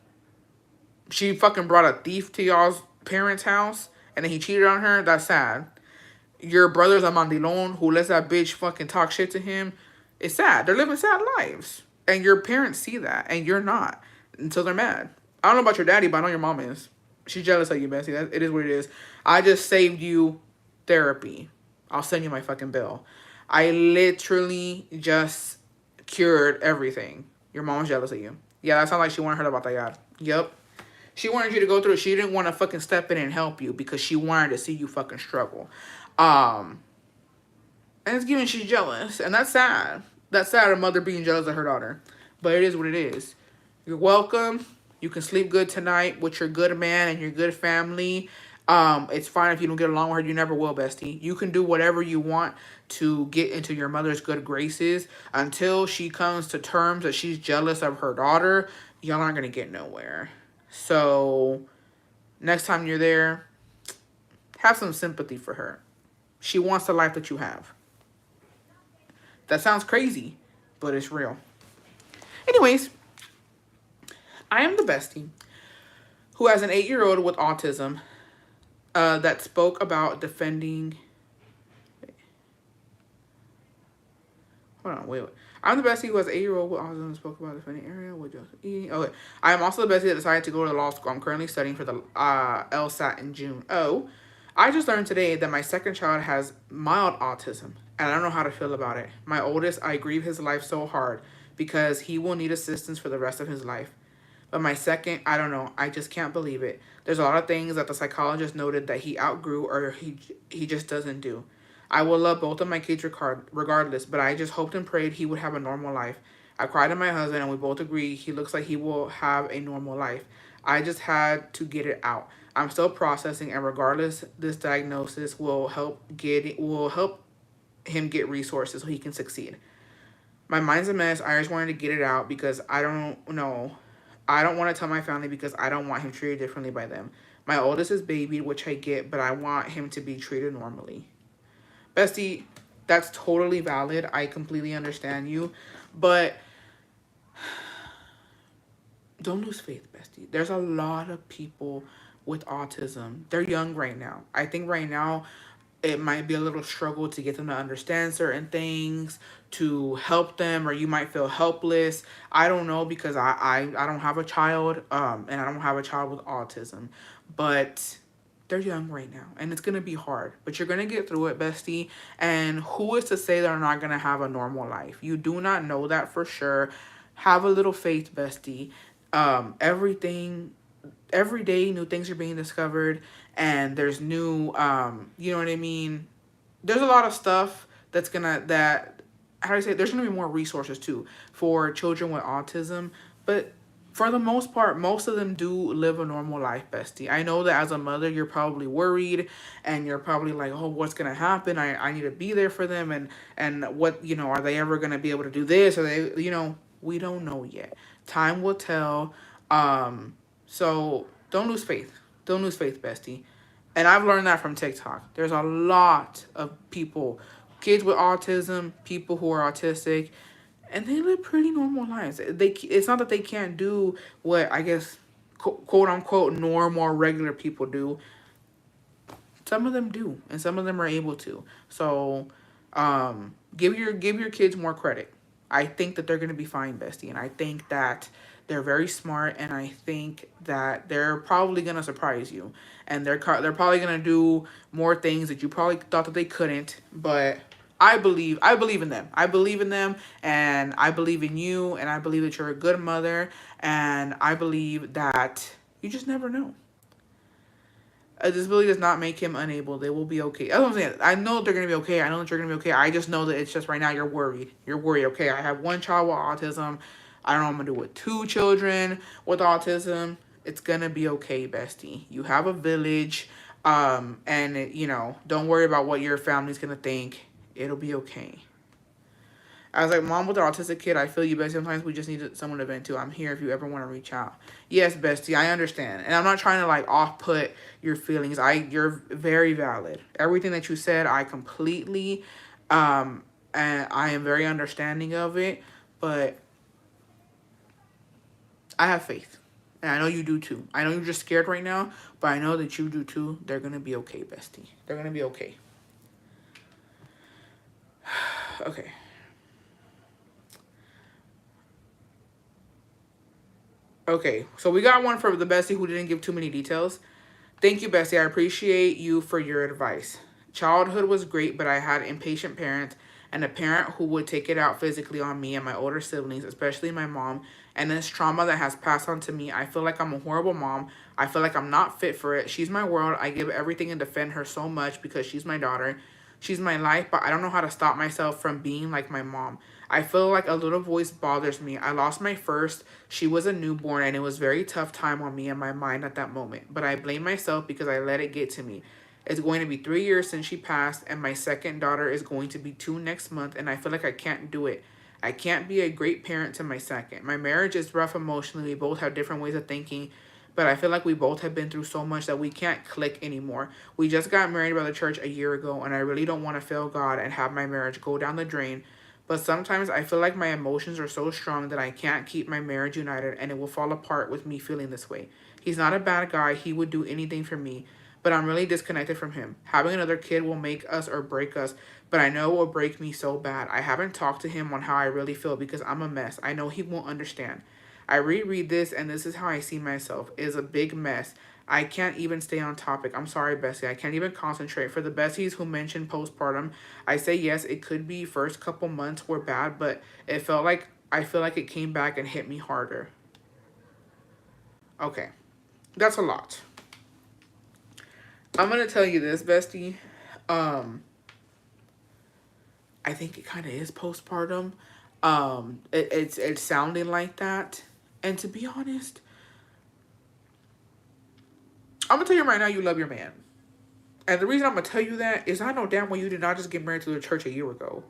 She fucking brought a thief to y'all's parents' house, and then he cheated on her. That's sad. Your brother's a mandilon who lets that bitch fucking talk shit to him. It's sad. They're living sad lives. And your parents see that, and you're not. Until they're mad. I don't know about your daddy, but I know your mom is. She's jealous of you, Bessie. It is what it is. I just saved you therapy. I'll send you my fucking bill. I literally just cured everything. Your mom's jealous of you. Yeah, that sounds like she wanted her to batallar. Yep. She wanted you to go through it. She didn't want to fucking step in and help you because she wanted to see you fucking struggle. And it's giving she's jealous. And that's sad. That's sad, a mother being jealous of her daughter. But it is what it is. You're welcome. You can sleep good tonight with your good man and your good family. It's fine if you don't get along with her. You never will, bestie. You can do whatever you want to get into your mother's good graces. Until she comes to terms that she's jealous of her daughter, y'all aren't going to get nowhere. So, next time you're there, have some sympathy for her. She wants the life that you have. That sounds crazy, but it's real. Anyways, I am the bestie who has an 8-year-old with autism that spoke about defending... Hold on, wait. I'm the bestie who has an 8-year-old with autism that spoke about defending area with just eating. Okay. I am also the bestie that decided to go to law school. I'm currently studying for the LSAT in June. Oh. I just learned today that my second child has mild autism, and I don't know how to feel about it. My oldest, I grieve his life so hard because he will need assistance for the rest of his life. But my second, I don't know. I just can't believe it. There's a lot of things that the psychologist noted that he outgrew or he just doesn't do. I will love both of my kids regardless, but I just hoped and prayed he would have a normal life. I cried to my husband and we both agree he looks like he will have a normal life. I just had to get it out. I'm still processing, and regardless, this diagnosis will help him get resources so he can succeed. My mind's a mess. I just wanted to get it out because I don't know. I don't want to tell my family because I don't want him treated differently by them. My oldest is baby, which I get, but I want him to be treated normally. Bestie, that's totally valid. I completely understand you. But don't lose faith, bestie. There's a lot of people with autism. They're young right now. I think right now it might be a little struggle to get them to understand certain things, to help them, or you might feel helpless. I don't know because I don't have a child, and I don't have a child with autism, but they're young right now and it's gonna be hard. But you're gonna get through it, bestie. And who is to say they're not gonna have a normal life? You do not know that for sure. Have a little faith, bestie. Everything every day new things are being discovered, and there's new you know what I mean, there's a lot of stuff that's gonna that how do I say it? There's gonna be more resources too for children with autism, but for the most part most of them do live a normal life, bestie. I know that as a mother you're probably worried and you're probably like, oh, what's gonna happen? I need to be there for them, and what, you know, are they ever gonna be able to do this, or they, you know, we don't know yet. Time will tell. So don't lose faith. Don't lose faith, bestie. And I've learned that from TikTok. There's a lot of people, kids with autism, people who are autistic, and they live pretty normal lives. It's not that they can't do what I guess quote unquote normal or regular people do. Some of them do, and some of them are able to. So, give your kids more credit. I think that they're gonna be fine, bestie, and I think that they're very smart, and I think that they're probably gonna surprise you, and they're probably gonna do more things that you probably thought that they couldn't. But I believe in them. I believe in them, and I believe in you, and I believe that you're a good mother, and I believe that you just never know. A disability does not make him unable. They will be okay. That's what I'm saying. I know they're gonna be okay. I know that you're gonna be okay. I just know that it's just right now you're worried. You're worried. Okay, I have one child with autism. I don't know what I'm gonna do with two children with autism. It's gonna be okay, bestie. You have a village, and you know, don't worry about what your family's gonna think. It'll be okay. I was like, mom with an autistic kid, I feel you, bestie. Sometimes we just need someone to vent to. I'm here if you ever want to reach out. Yes, bestie, I understand. And I'm not trying to like off put your feelings. You're very valid. Everything that you said, I completely and I am very understanding of it, but I have faith. And I know you do too. I know you're just scared right now, but I know that you do too. They're gonna be okay, bestie. They're gonna be okay. Okay. Okay, so we got one for the bestie who didn't give too many details. Thank you, bestie. I appreciate you for your advice. Childhood was great, but I had impatient parents and a parent who would take it out physically on me and my older siblings, especially my mom. And this trauma that has passed on to me, I feel like I'm a horrible mom. I feel like I'm not fit for it. She's my world. I give everything and defend her so much because she's my daughter. She's my life, but I don't know how to stop myself from being like my mom. I feel like a little voice bothers me. I lost my first. She was a newborn, and it was a very tough time on me and my mind at that moment. But I blame myself because I let it get to me. It's going to be 3 years since she passed, and my second daughter is going to be 2 next month, and I feel like I can't do it. I can't be a great parent to my second. My marriage is rough emotionally. We both have different ways of thinking, but I feel like we both have been through so much that we can't click anymore. We just got married by the church a year ago, and I really don't want to fail God and have my marriage go down the drain. But sometimes I feel like my emotions are so strong that I can't keep my marriage united, and it will fall apart with me feeling this way. He's not a bad guy. He would do anything for me, but I'm really disconnected from him. Having another kid will make us or break us, but I know it will break me so bad. I haven't talked to him on how I really feel because I'm a mess. I know he won't understand. I reread this, and this is how I see myself. It is a big mess. I can't even stay on topic. I'm sorry, Bessie. I can't even concentrate. For the Bessies who mentioned postpartum, I say yes, it could be first couple months were bad, but I feel like it came back and hit me harder. Okay. That's a lot. I'm gonna tell you this, Bestie. Um, I think it kind of is postpartum. It's sounding like that. And to be honest, I'm gonna tell you right now, you love your man. And the reason I'm gonna tell you that is I know damn well you did not just get married to the church a year ago.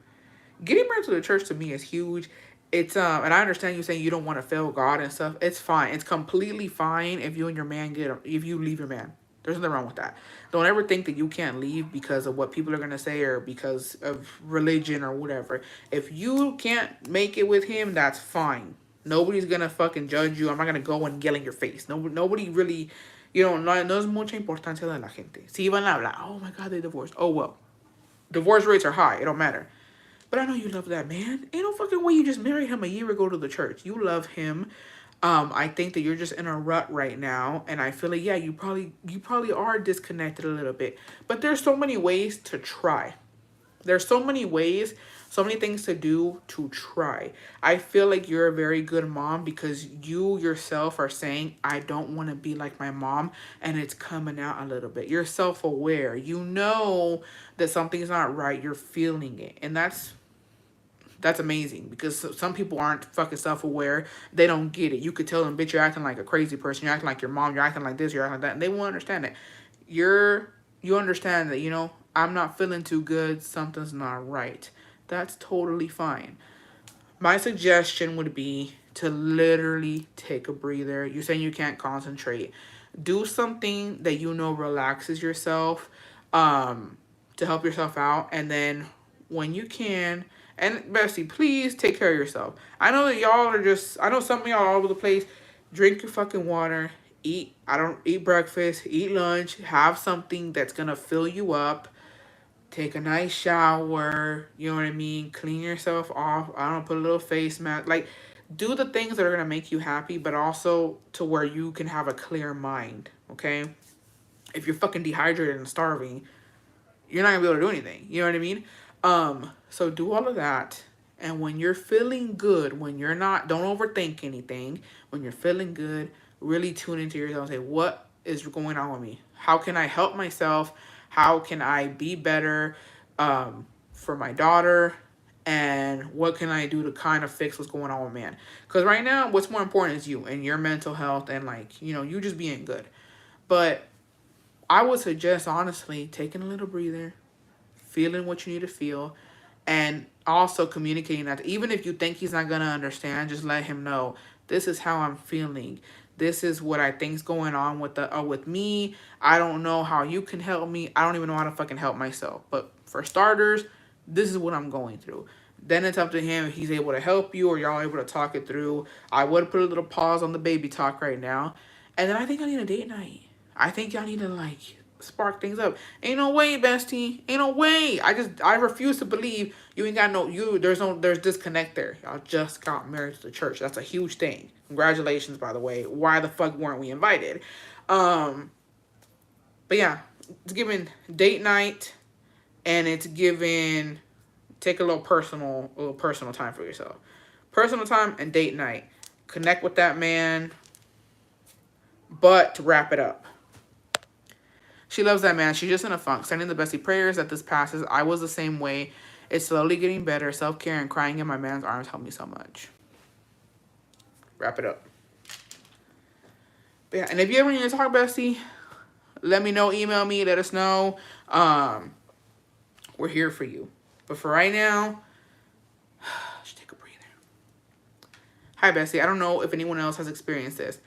Getting married to the church to me is huge. It's and I understand you saying you don't want to fail God and stuff. It's fine. It's completely fine if you and your man if you leave your man. There's nothing wrong with that. Don't ever think that you can't leave because of what people are gonna say or because of religion or whatever. If you can't make it with him, that's fine. Nobody's gonna fucking judge you. I'm not gonna go and yell in your face. Nobody really, no es mucha importancia de la gente. Si van a hablar, oh my God, they divorced. Oh well, divorce rates are high. It don't matter. But I know you love that man. Ain't no fucking way you just married him a year ago to the church. You love him. I think that you're just in a rut right now, and I feel like yeah, you probably are disconnected a little bit. But there's so many ways to try. There's so many ways, so many things to do to try. I feel like you're a very good mom because you yourself are saying, I don't want to be like my mom, and it's coming out a little bit. You're self-aware. You know that something's not right. You're feeling it. And that's amazing because some people aren't fucking self-aware. They don't get it. You could tell them, bitch, you're acting like a crazy person. You're acting like your mom. You're acting like this. You're acting like that. And they won't understand it. You understand that, I'm not feeling too good. Something's not right. That's totally fine. My suggestion would be to literally take a breather. You're saying you can't concentrate. Do something that relaxes yourself to help yourself out. And then when you can, and Bessie, please take care of yourself. I know that I know some of y'all are all over the place. Drink your fucking water. Eat breakfast, eat lunch, have something that's gonna fill you up. Take a nice shower, you know what I mean? Clean yourself off. I don't know, put a little face mask. Like, do the things that are gonna make you happy, but also to where you can have a clear mind, okay? If you're fucking dehydrated and starving, you're not gonna be able to do anything. You know what I mean? So do all of that. And when you're feeling good, when you're not, don't overthink anything. When you're feeling good, really tune into yourself and say, what is going on with me? How can I help myself? How can I be better for my daughter? And what can I do to kind of fix what's going on with man? Because right now, what's more important is you and your mental health and you just being good. But I would suggest, honestly, taking a little breather, feeling what you need to feel, and also communicating that. Even if you think he's not going to understand, just let him know, this is how I'm feeling. This is what I think's going on with me. I don't know how you can help me. I don't even know how to fucking help myself. But for starters, this is what I'm going through. Then it's up to him if he's able to help you or y'all able to talk it through. I would put a little pause on the baby talk right now. And then I think I need a date night. I think y'all need to spark things up. Ain't no way, bestie. Ain't no way. I refuse to believe you ain't got there's disconnect there. Y'all just got married to the church. That's a huge thing. Congratulations, by the way. Why the fuck weren't we invited? But yeah, it's giving date night, and it's giving take a little personal time for yourself. Personal time and date night. Connect with that man. But to wrap it up, she loves that man. She's just in a funk. Sending the bestie prayers that this passes. I was the same way. It's slowly getting better. Self-care and crying in my man's arms helped me so much. Wrap it up. But yeah, and if you ever need to talk, bestie, let me know. Email me. Let us know. We're here for you. But for right now, just take a breather. Hi, bestie. I don't know if anyone else has experienced this.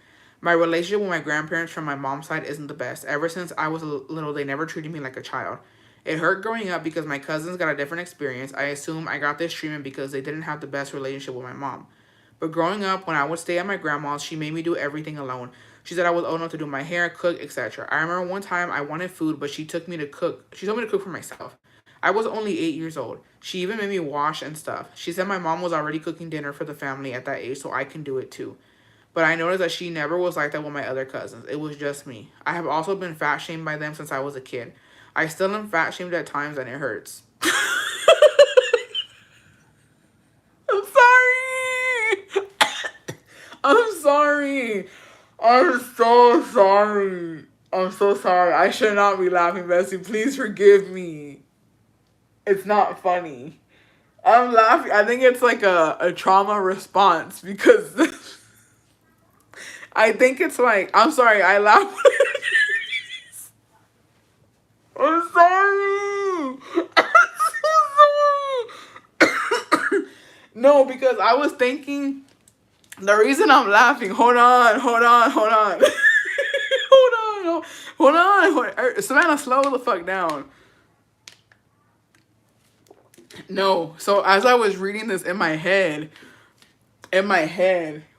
My relationship with my grandparents from my mom's side isn't the best. Ever since I was little, they never treated me like a child. It hurt growing up because my cousins got a different experience. I assume I got this treatment because they didn't have the best relationship with my mom. But growing up, when I would stay at my grandma's, she made me do everything alone. She said I was old enough to do my hair, cook, etc. I remember one time I wanted food, but she told me to cook for myself. I was only 8 years old. She even made me wash and stuff. She said my mom was already cooking dinner for the family at that age, so I can do it too. but I noticed that she never was like that with my other cousins. It was just me. I have also been fat shamed by them since I was a kid. I still am fat shamed at times and it hurts. I'm sorry. I'm sorry. I'm so sorry. I'm so sorry. I should not be laughing, Bessie. Please forgive me. It's not funny. I'm laughing. I think it's like a trauma response because I think it's like, I'm sorry, I laugh. I'm sorry. I'm so sorry. No, because I was thinking, the reason I'm laughing, hold on. hold on, hold on. Savannah, slow the fuck down. No, so as I was reading this in my head,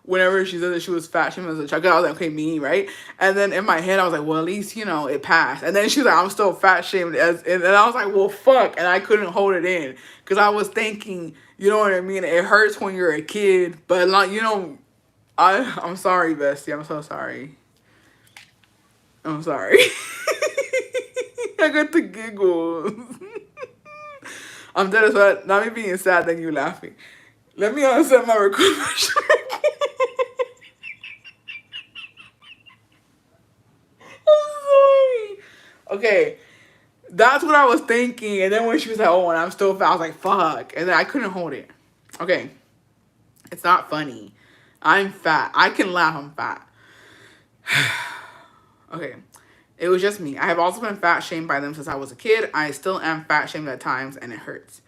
whenever she said that she was fat, she was a child, I was like, okay, me, right? And then in my head, I was like, well, at least, it passed. And then she was like, I'm still fat shamed. And I was like, well, fuck. And I couldn't hold it in because I was thinking, you know what I mean? It hurts when you're a kid, but like, I'm sorry, bestie. I'm so sorry. I'm sorry. I got the giggles. I'm dead as well. Not me being sad, then you laughing. Let me unset my recording. I'm sorry. Okay, that's what I was thinking. And then when she was like, oh, and I'm still fat, I was like, fuck. And then I couldn't hold it. Okay, it's not funny. I'm fat. I can laugh, I'm fat. Okay, it was just me. I have also been fat shamed by them since I was a kid. I still am fat shamed at times, and it hurts.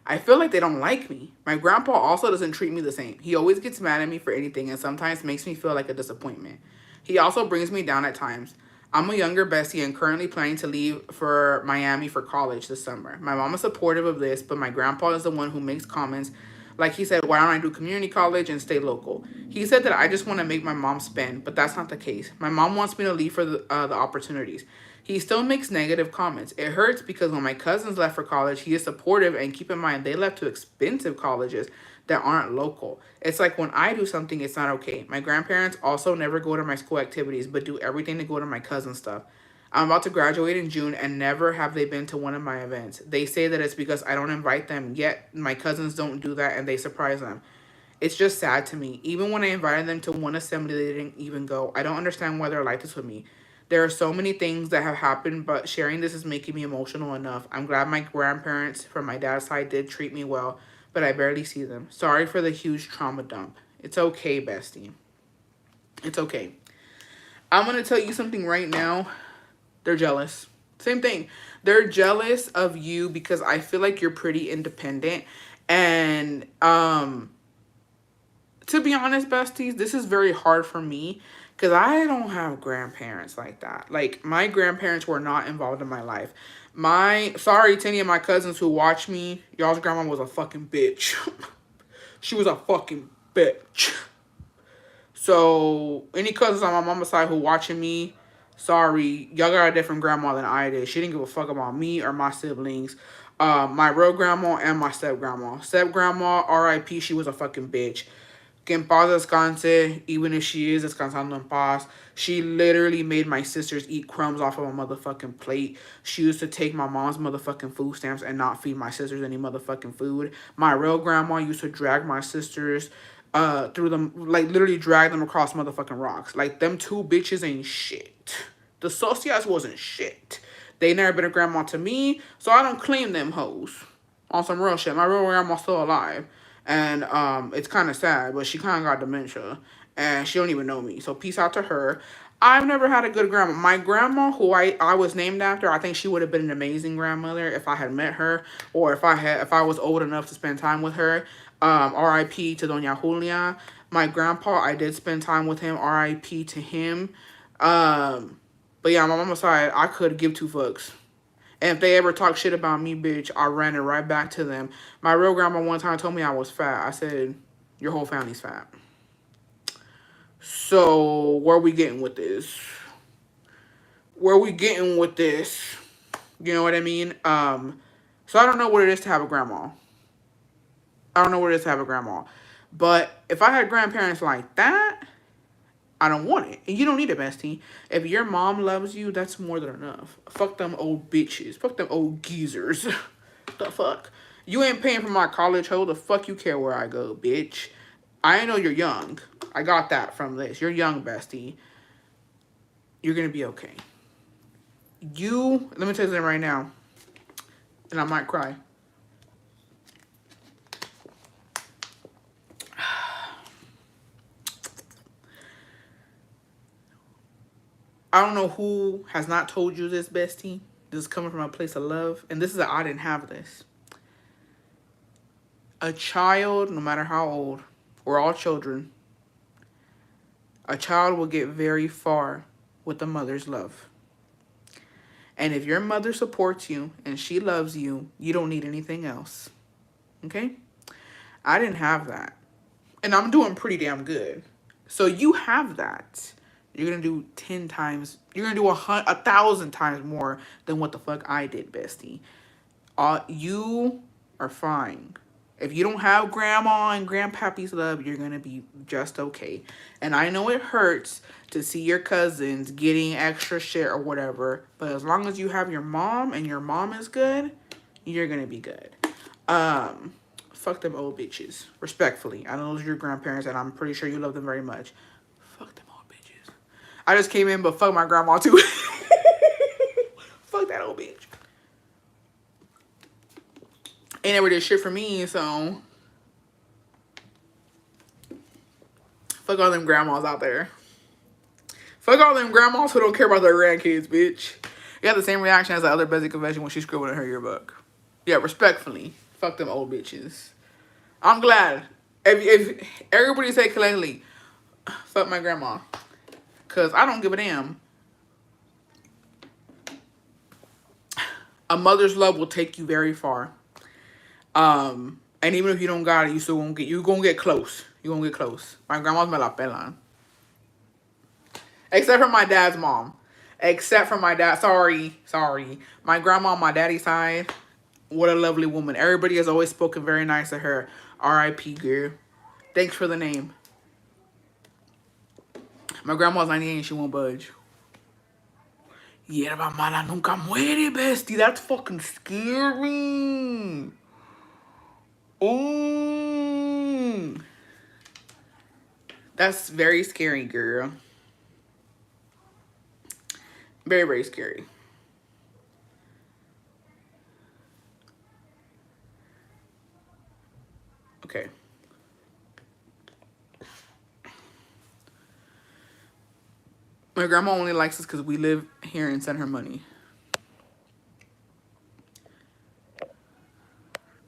I feel like they don't like me. My grandpa also doesn't treat me the same. He always gets mad at me for anything and sometimes makes me feel like a disappointment. He also brings me down at times. I'm a younger bestie and currently planning to leave for Miami for college this summer. My mom is supportive of this, but my grandpa is the one who makes comments like he said, why don't I do community college and stay local? He said that I just want to make my mom spend, but that's not the case. My mom wants me to leave for the opportunities. He still makes negative comments. It hurts because when my cousins left for college, he is supportive, and keep in mind, they left to expensive colleges that aren't local. It's like when I do something, it's not okay. My grandparents also never go to my school activities, but do everything to go to my cousin stuff. I'm about to graduate in June and never have they been to one of my events. They say that it's because I don't invite them, yet my cousins don't do that and they surprise them. It's just sad to me. Even when I invited them to one assembly, they didn't even go. I don't understand why they're like this with me. There are so many things that have happened, but sharing this is making me emotional enough. I'm glad my grandparents from my dad's side did treat me well, but I barely see them. Sorry for the huge trauma dump. It's okay, bestie. It's okay. I'm going to tell you something right now. They're jealous. Same thing. They're jealous of you because I feel like you're pretty independent. And to be honest, besties, this is very hard for me because I don't have grandparents like that. Like, my grandparents were not involved in my life. Sorry to any of my cousins who watch me, y'all's grandma was a fucking bitch. She was a fucking bitch. So, any cousins on my mama's side who watching me, sorry, y'all got a different grandma than I did. She didn't give a fuck about me or my siblings. My real grandma and my step grandma. Step grandma, R.I.P. She was a fucking bitch. Que en paz descanse, even if she is descansando en paz. She literally made my sisters eat crumbs off of a motherfucking plate. She used to take my mom's motherfucking food stamps and not feed my sisters any motherfucking food. My real grandma used to drag my sisters through them, like literally drag them across motherfucking rocks. Like, them two bitches ain't shit. The socias wasn't shit. They never been a grandma to me, so I don't claim them hoes. On some real shit. My real grandma's still alive. And it's kind of sad, but she kind of got dementia. And she don't even know me. So peace out to her. I've never had a good grandma. My grandma, who I was named after, I think she would have been an amazing grandmother if I had met her, or if I was old enough to spend time with her. R.I.P. to Doña Julia. My grandpa, I did spend time with him. R.I.P. to him. But yeah, my mama's side, I could give two fucks. And if they ever talk shit about me, bitch, I ran it right back to them. My real grandma one time told me I was fat. I said, your whole family's fat. So, where are we getting with this? Where are we getting with this? You know what I mean? So I don't know what it is to have a grandma. I don't know what it is to have a grandma. But if I had grandparents like that, I don't want it. And you don't need it, bestie. If your mom loves you, that's more than enough. Fuck them old bitches. Fuck them old geezers. The fuck? You ain't paying for my college, hoe. The fuck you care where I go, bitch? I know you're young. I got that from this. You're young, bestie. You're gonna be okay. Let me tell you something right now. And I might cry. I don't know who has not told you this, bestie. This is coming from a place of love. And this is I didn't have this. A child, no matter how old, we're all children. A child will get very far with the mother's love. And if your mother supports you and she loves you, you don't need anything else. Okay? I didn't have that. And I'm doing pretty damn good. So you have that. You're going to do 10 times. You're going to do 1,000 times more than what the fuck I did, bestie. You are fine. If you don't have grandma and grandpappy's love, you're going to be just okay. And I know it hurts to see your cousins getting extra shit or whatever. But as long as you have your mom and your mom is good, you're going to be good. Fuck them old bitches. Respectfully. I know those are your grandparents and I'm pretty sure you love them very much. Fuck them old bitches. I just came in, but fuck my grandma too. Fuck that old bitch. Ain't never did shit for me, so fuck all them grandmas out there. Fuck all them grandmas who don't care about their grandkids, bitch. You got the same reaction as the other Bessie confession when she scribbled in her yearbook. Yeah, respectfully. Fuck them old bitches. I'm glad. If everybody say collectively, fuck my grandma. Because I don't give a damn. A mother's love will take you very far. And even if you don't got it, you gonna get close. You gonna get close. My grandma's me la pelan. Except for my dad's mom. Except for my dad. Sorry. My grandma on my daddy's side, what a lovely woman. Everybody has always spoken very nice of her. R.I.P. girl. Thanks for the name. My grandma's 98 and she won't budge. Hierba mala nunca muere, bestie. That's fucking scary. Ooh. That's very scary, girl. Very, very scary. Okay. My grandma only likes us because we live here and send her money.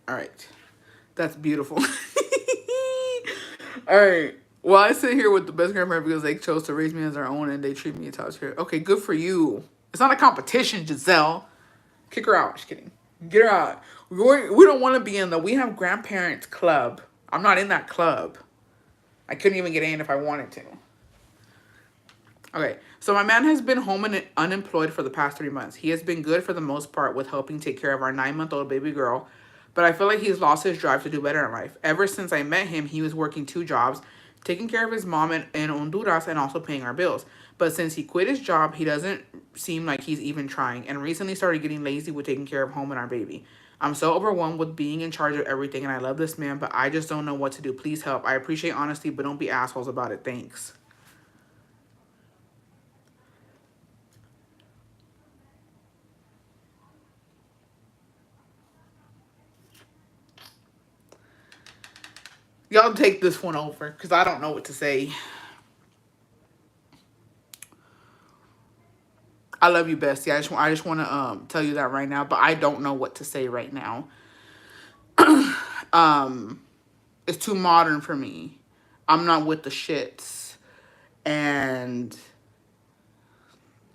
All right. That's beautiful. All right. Well, I sit here with the best grandparent because they chose to raise me as their own and they treat me as top tier. Okay, good for you. It's not a competition, Giselle. Kick her out. Just kidding. Get her out. We don't want to be in the We Have Grandparents club. I'm not in that club. I couldn't even get in if I wanted to. Okay, so my man has been home and unemployed for the past 3 months. He has been good for the most part with helping take care of our 9-month-old baby girl, but I feel like he's lost his drive to do better in life. Ever since I met him, he was working 2 jobs, taking care of his mom in Honduras and also paying our bills. But since he quit his job, he doesn't seem like he's even trying and recently started getting lazy with taking care of home and our baby. I'm so overwhelmed with being in charge of everything and I love this man, but I just don't know what to do. Please help. I appreciate honesty, but don't be assholes about it. Thanks. Y'all take this one over because I don't know what to say. I love you, bestie. I just want to tell you that right now, but I don't know what to say right now. It's too modern for me. I'm not with the shits, and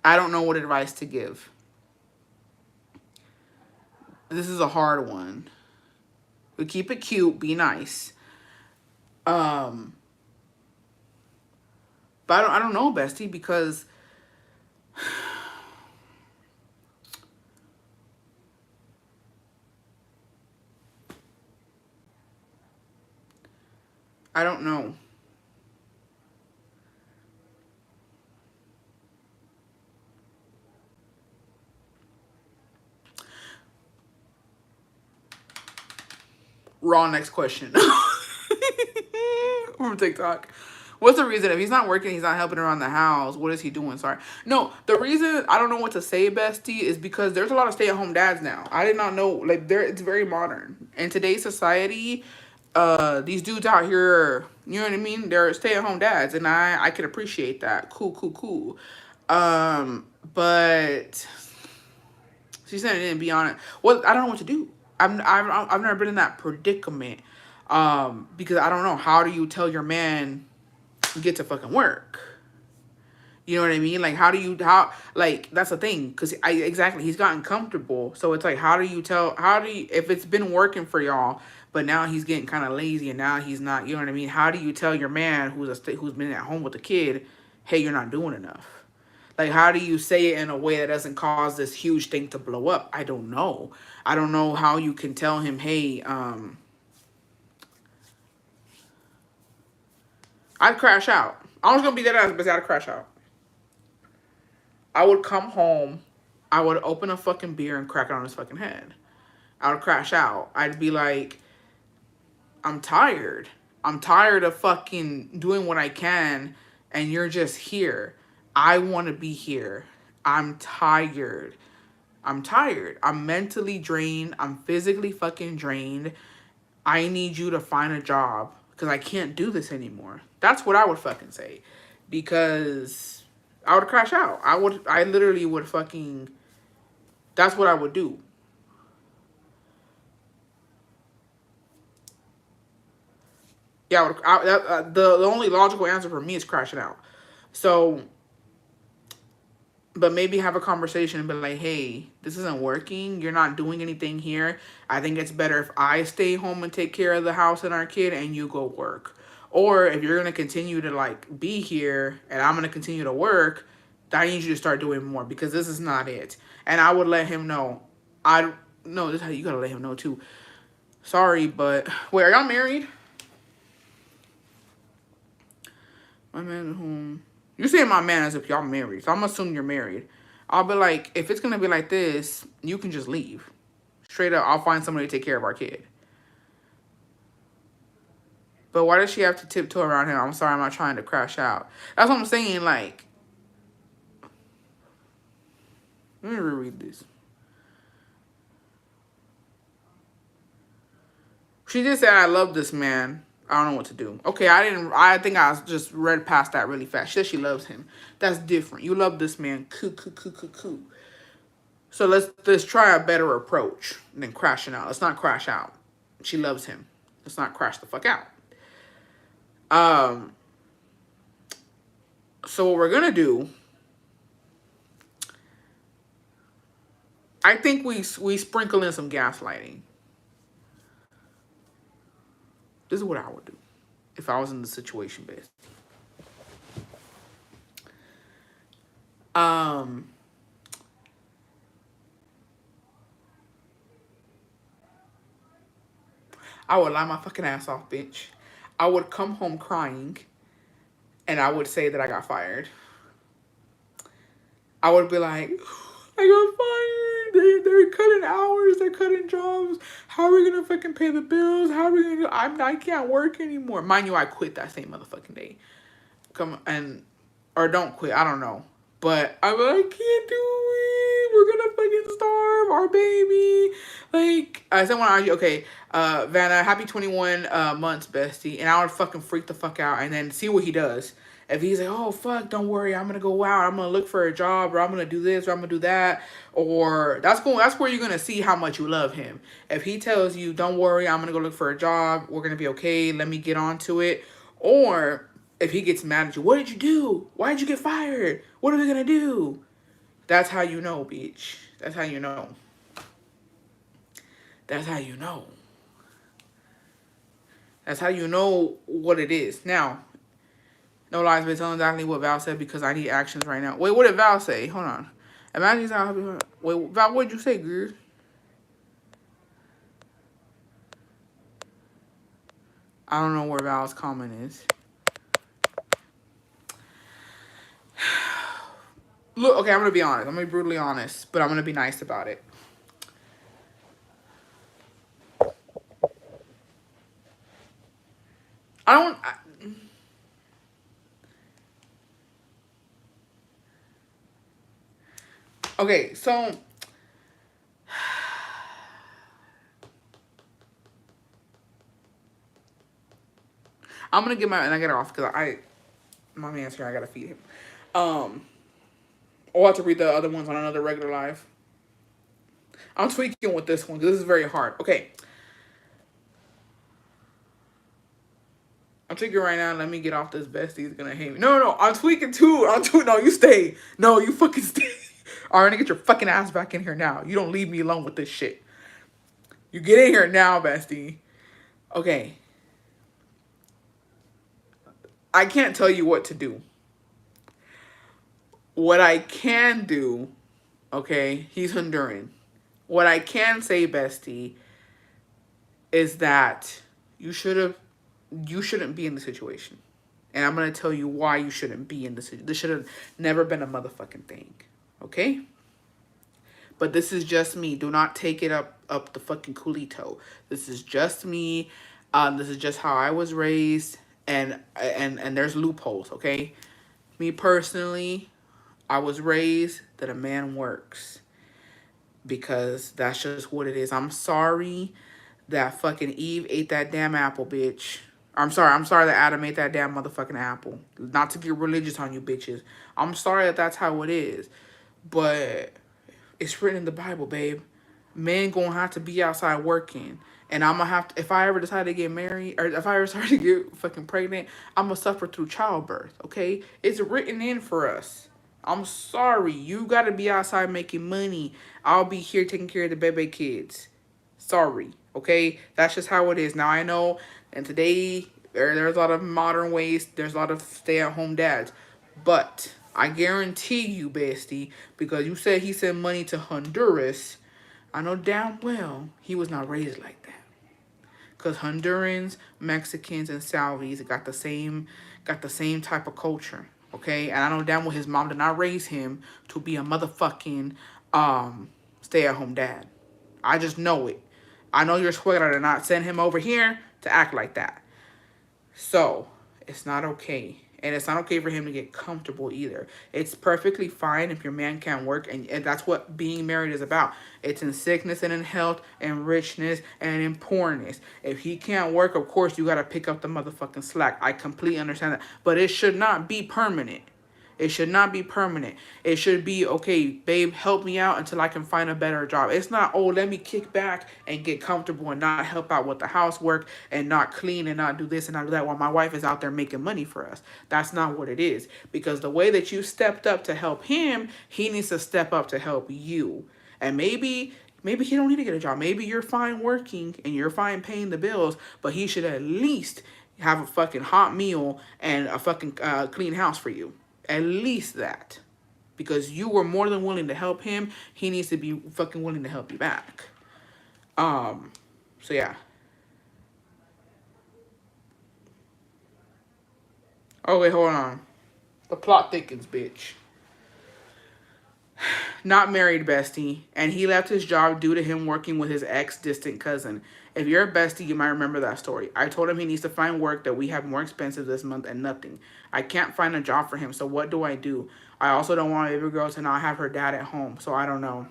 I don't know what advice to give. This is a hard one. We keep it cute, be nice. But I don't know, bestie, because I don't know. Raw next question. From TikTok. What's the reason? If he's not working, he's not helping around the house, what is he doing? Sorry. No, the reason I don't know what to say, bestie, is because there's a lot of stay-at-home dads now. I did not know, like, it's very modern. In today's society, these dudes out here, you know what I mean? They're stay-at-home dads, and I can appreciate that. Cool, cool, cool. But she said it didn't be on it. Well, I don't know what to do. I've never been in that predicament. Because I don't know. How do you tell your man get to fucking work? You know what I mean? Like, like, that's the thing. Because exactly, he's gotten comfortable. So it's like, if it's been working for y'all, but now he's getting kind of lazy and now he's not, you know what I mean? How do you tell your man who's been at home with a kid, hey, you're not doing enough? Like, how do you say it in a way that doesn't cause this huge thing to blow up? I don't know. I don't know how you can tell him, hey, I'd crash out. I was gonna be dead ass, but I'd crash out. I would come home, I would open a fucking beer and crack it on his fucking head. I would crash out. I'd be like, I'm tired. I'm tired of fucking doing what I can, and you're just here. I want to be here. I'm tired. I'm tired. I'm mentally drained. I'm physically fucking drained. I need you to find a job because I can't do this anymore. That's what I would fucking say. Because I would crash out. I literally would fucking, that's what I would do. Yeah, the only logical answer for me is crashing out. So, but maybe have a conversation and be like, hey, this isn't working. You're not doing anything here. I think it's better if I stay home and take care of the house and our kid and you go work. Or if you're going to continue to like be here and I'm going to continue to work, I need you to start doing more because this is not it. And I would let him know. No, this is how you got to let him know too. Sorry, but wait, are y'all married? My man at home. You saying my man as if y'all married, so I'm assuming you're married. I'll be like, if it's gonna be like this, you can just leave. Straight up, I'll find somebody to take care of our kid. But why does she have to tiptoe around him? I'm sorry, I'm not trying to crash out. That's what I'm saying, like. Let me reread this. She just said, I love this man. I don't know what to do. Okay, I think I just read past that really fast. She said she loves him. That's different. You love this man. Coo. So let's try a better approach than crashing out. Let's not crash out. She loves him. Let's not crash the fuck out. So what we're gonna do, I think we sprinkle in some gaslighting. This is what I would do if I was in the situation, based. I would lie my fucking ass off, bitch. I would come home crying, and I would say that I got fired. I would be like, I got fired. They're cutting hours. They're cutting jobs. How are we gonna fucking pay the bills? How are we gonna? I can't work anymore. Mind you, I quit that same motherfucking day. Or don't quit. I don't know. But I'm like, I can't do it. We're gonna fucking starve our baby. Like, someone asked you, okay, Vanna, happy 21 months, bestie. And I would fucking freak the fuck out and then see what he does. If he's like, oh, fuck, don't worry, I'm gonna go out, I'm gonna look for a job, or I'm gonna do this, or I'm gonna do that, or that's where you're gonna see how much you love him. If he tells you, don't worry, I'm gonna go look for a job, we're gonna be okay, let me get on to it, or if he gets mad at you, what did you do? Why did you get fired? What are we gonna do? That's how you know, bitch. That's how you know. That's how you know. That's how you know what it is. Now, no lies, but tell exactly what Val said because I need actions right now. Wait, what did Val say? Hold on. Imagine how. Wait, Val, what did you say, girl? I don't know where Val's comment is. Look, okay, I'm gonna be honest. I'm gonna be brutally honest, but I'm gonna be nice about it. I don't. Okay, so I'm gonna get my and I get off because my man's here. I gotta feed him. I'll have to read the other ones on another regular live. I'm tweaking with this one because this is very hard. Okay, I'm tweaking right now. Let me get off this bestie. He's gonna hate me. No, I'm tweaking too. No, you stay. No, you fucking stay. All right, get your fucking ass back in here now. You don't leave me alone with this shit. You get in here now, bestie. Okay. I can't tell you what to do. What I can do, okay, he's Honduran. What I can say, bestie, is that you shouldn't be in the situation. And I'm gonna tell you why you shouldn't be in this. This should have never been a motherfucking thing. Okay? But this is just me. Do not take it up the fucking culito. This is just me. This is just how I was raised, and there's loopholes, okay? Me personally, I was raised that a man works because that's just what it is. I'm sorry that fucking Eve ate that damn apple, bitch. I'm sorry that Adam ate that damn motherfucking apple. Not to get religious on you bitches. I'm sorry that that's how it is. But it's written in the Bible, babe. Men gonna have to be outside working. And I'm gonna have to, if I ever decide to get married, or if I ever start to get fucking pregnant, I'm gonna suffer through childbirth, okay? It's written in for us. I'm sorry. You gotta be outside making money. I'll be here taking care of the baby kids. Sorry, okay? That's just how it is. Now, I know, and today, there's a lot of modern ways. There's a lot of stay-at-home dads. But I guarantee you, bestie, because you said he sent money to Honduras, I know damn well he was not raised like that. Because Hondurans, Mexicans, and Salvis got the same type of culture, okay? And I know damn well his mom did not raise him to be a motherfucking stay-at-home dad. I just know it. I know your suegra did not send him over here to act like that. So, it's not okay. And it's not okay for him to get comfortable either. It's perfectly fine if your man can't work, and that's what being married is about. It's in sickness and in health and richness and in poorness. If he can't work, of course, you got to pick up the motherfucking slack. I completely understand that. But it should not be permanent. It should not be permanent. It should be, okay, babe, help me out until I can find a better job. It's not, oh, let me kick back and get comfortable and not help out with the housework and not clean and not do this and not do that while my wife is out there making money for us. That's not what it is. Because the way that you stepped up to help him, he needs to step up to help you. And maybe he don't need to get a job. Maybe you're fine working and you're fine paying the bills, but he should at least have a fucking hot meal and a fucking clean house for you. At least that. Because you were more than willing to help him. He needs to be fucking willing to help you back. So yeah. Oh wait, hold on. The plot thickens, bitch. Not married, bestie. And he left his job due to him working with his ex-distant cousin. If you're a bestie, you might remember that story. I told him he needs to find work that we have more expensive this month and nothing. I can't find a job for him, so what do I do? I also don't want every girl to not have her dad at home, so I don't know.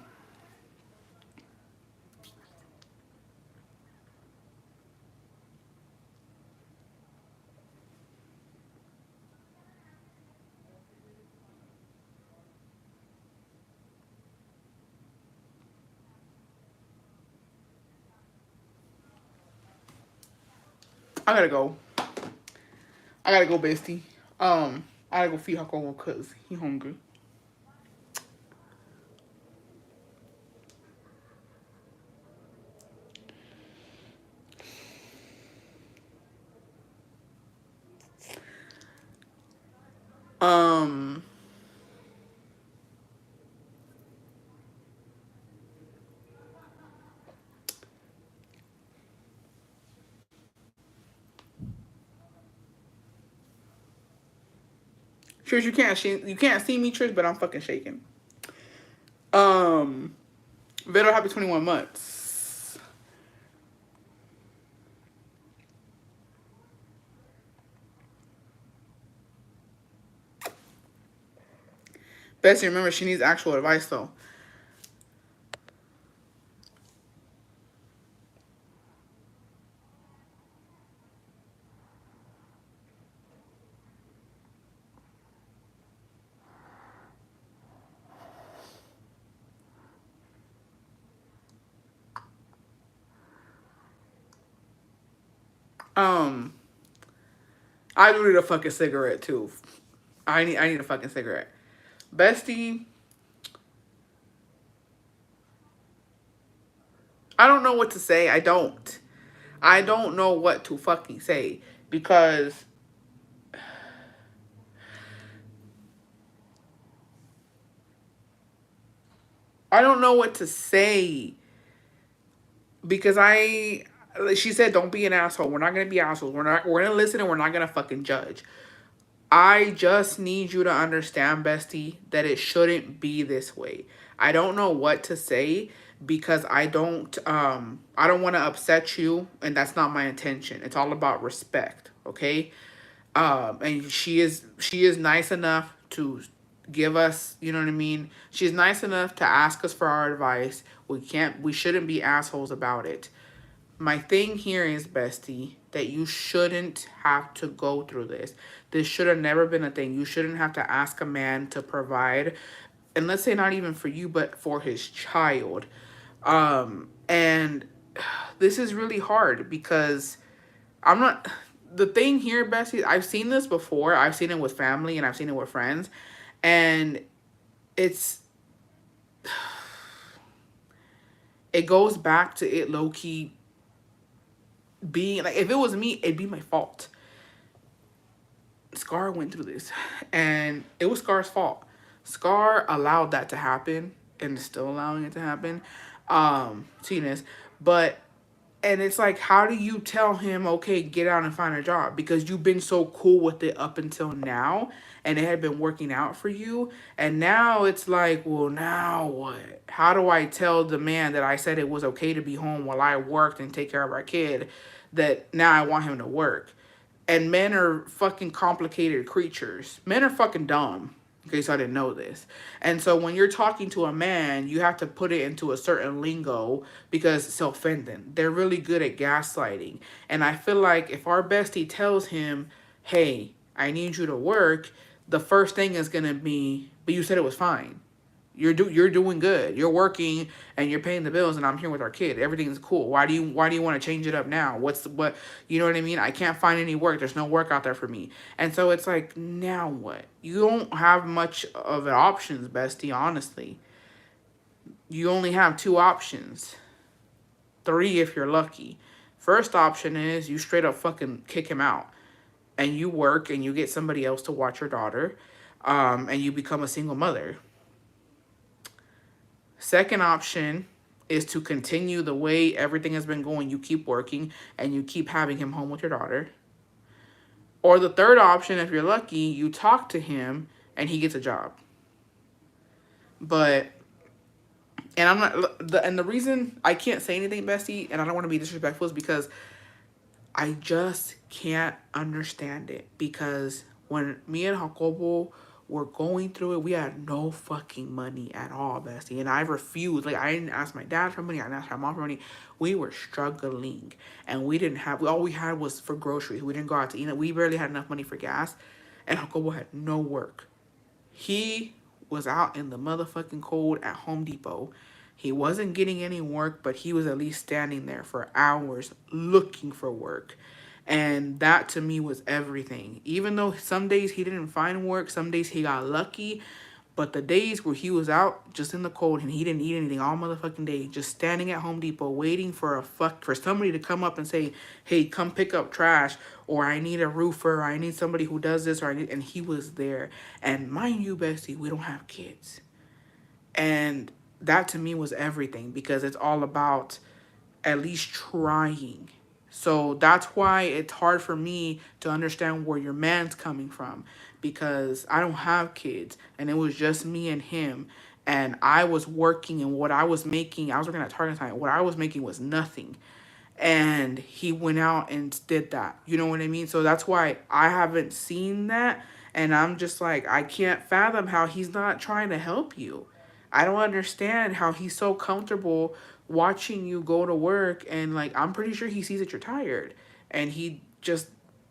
I gotta go. Bestie. I gotta go feed Hako because he hungry. Trish, you can't see me, Trish, but I'm fucking shaking. Vito, happy 21 months. Bestie, remember, she needs actual advice, though. Um, I do need a fucking cigarette, too. I need a fucking cigarette. Bestie, I don't know what to say. I don't know what to fucking say because I don't know what to say because she said don't be an asshole. We're not gonna be assholes. We're gonna listen and we're not gonna fucking judge. I just need you to understand, bestie, that it shouldn't be this way. I don't know what to say because I don't want to upset you and that's not my intention. It's all about respect, okay? And she is nice enough to give us, you know what I mean? She's nice enough to ask us for our advice. We shouldn't be assholes about it. My thing here is, bestie, that you shouldn't have to go through this. This should have never been a thing. You shouldn't have to ask a man to provide, and let's say not even for you, but for his child. And this is really hard because I'm not. The thing here, bestie, I've seen this before. I've seen it with family and I've seen it with friends, and it's it goes back to it low key being like, if it was me, it'd be my fault. Scar went through this, and it was Scar's fault. Scar allowed that to happen, and is still allowing it to happen. Tina's, but and it's like, how do you tell him, okay, get out and find a job? Because you've been so cool with it up until now, and it had been working out for you. And now it's like, well, now what? How do I tell the man that I said it was okay to be home while I worked and take care of our kid that now I want him to work? And men are fucking complicated creatures. Men are fucking dumb. In case I didn't know this. And so when you're talking to a man, you have to put it into a certain lingo because it's offending. They're really good at gaslighting. And I feel like if our bestie tells him, hey, I need you to work, the first thing is going to be, but you said it was fine. You're doing good. You're working and you're paying the bills, and I'm here with our kid. Everything's cool. Why do you want to change it up now? What you know what I mean? I can't find any work. There's no work out there for me. And so it's like, now what? You don't have much of an options, bestie, honestly. You only have two options. Three if you're lucky. First option is you straight up fucking kick him out. And you work and you get somebody else to watch your daughter. And you become a single mother. Second option is to continue the way everything has been going. You keep working and you keep having him home with your daughter. Or the third option, if you're lucky, you talk to him and he gets a job. But, and I'm not, and the reason I can't say anything, bestie, and I don't want to be disrespectful, is because I just can't understand it. Because when me and Jacobo were going through it, we had no fucking money at all, bestie. And I refused. Like, I didn't ask my dad for money. I didn't ask my mom for money. We were struggling. And we didn't have, all we had was for groceries. We didn't go out to eat. We barely had enough money for gas. And Jacobo had no work. He was out in the motherfucking cold at Home Depot. He wasn't getting any work, but he was at least standing there for hours looking for work. And that to me was everything. Even though some days he didn't find work, some days he got lucky. But the days where he was out just in the cold and he didn't eat anything all motherfucking day, just standing at Home Depot waiting for for somebody to come up and say, hey, come pick up trash, or I need a roofer, or I need somebody who does this, and he was there. And mind you, bestie, we don't have kids. And that to me was everything because it's all about at least trying. So that's why it's hard for me to understand where your man's coming from because I don't have kids and it was just me and him and I was working and what I was making, I was working at Target time. What I was making was nothing. And he went out and did that. You know what I mean? So that's why I haven't seen that And I'm just like, I can't fathom how he's not trying to help you. I don't understand how he's so comfortable watching you go to work, and like, I'm pretty sure he sees that you're tired and he just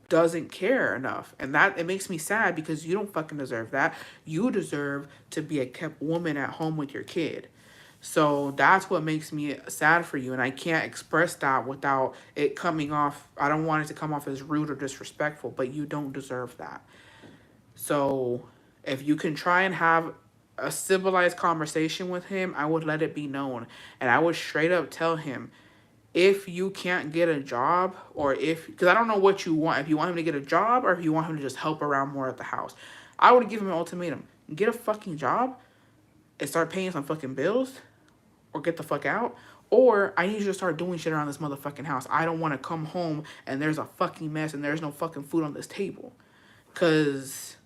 doesn't care enough. And that, it makes me sad because you don't fucking deserve that. You deserve to be a kept woman at home with your kid. So that's what makes me sad for you. And I can't express that without it coming off. I don't want it to come off as rude or disrespectful, but you don't deserve that. So if you can try and have a civilized conversation with him, I would let it be known. And I would straight up tell him, if you can't get a job, or if, because I don't know what you want, if you want him to get a job or if you want him to just help around more at the house, I would give him an ultimatum. Get a fucking job and start paying some fucking bills, or get the fuck out. Or I need you to start doing shit around this motherfucking house. I don't want to come home and there's a fucking mess and there's no fucking food on this table. Because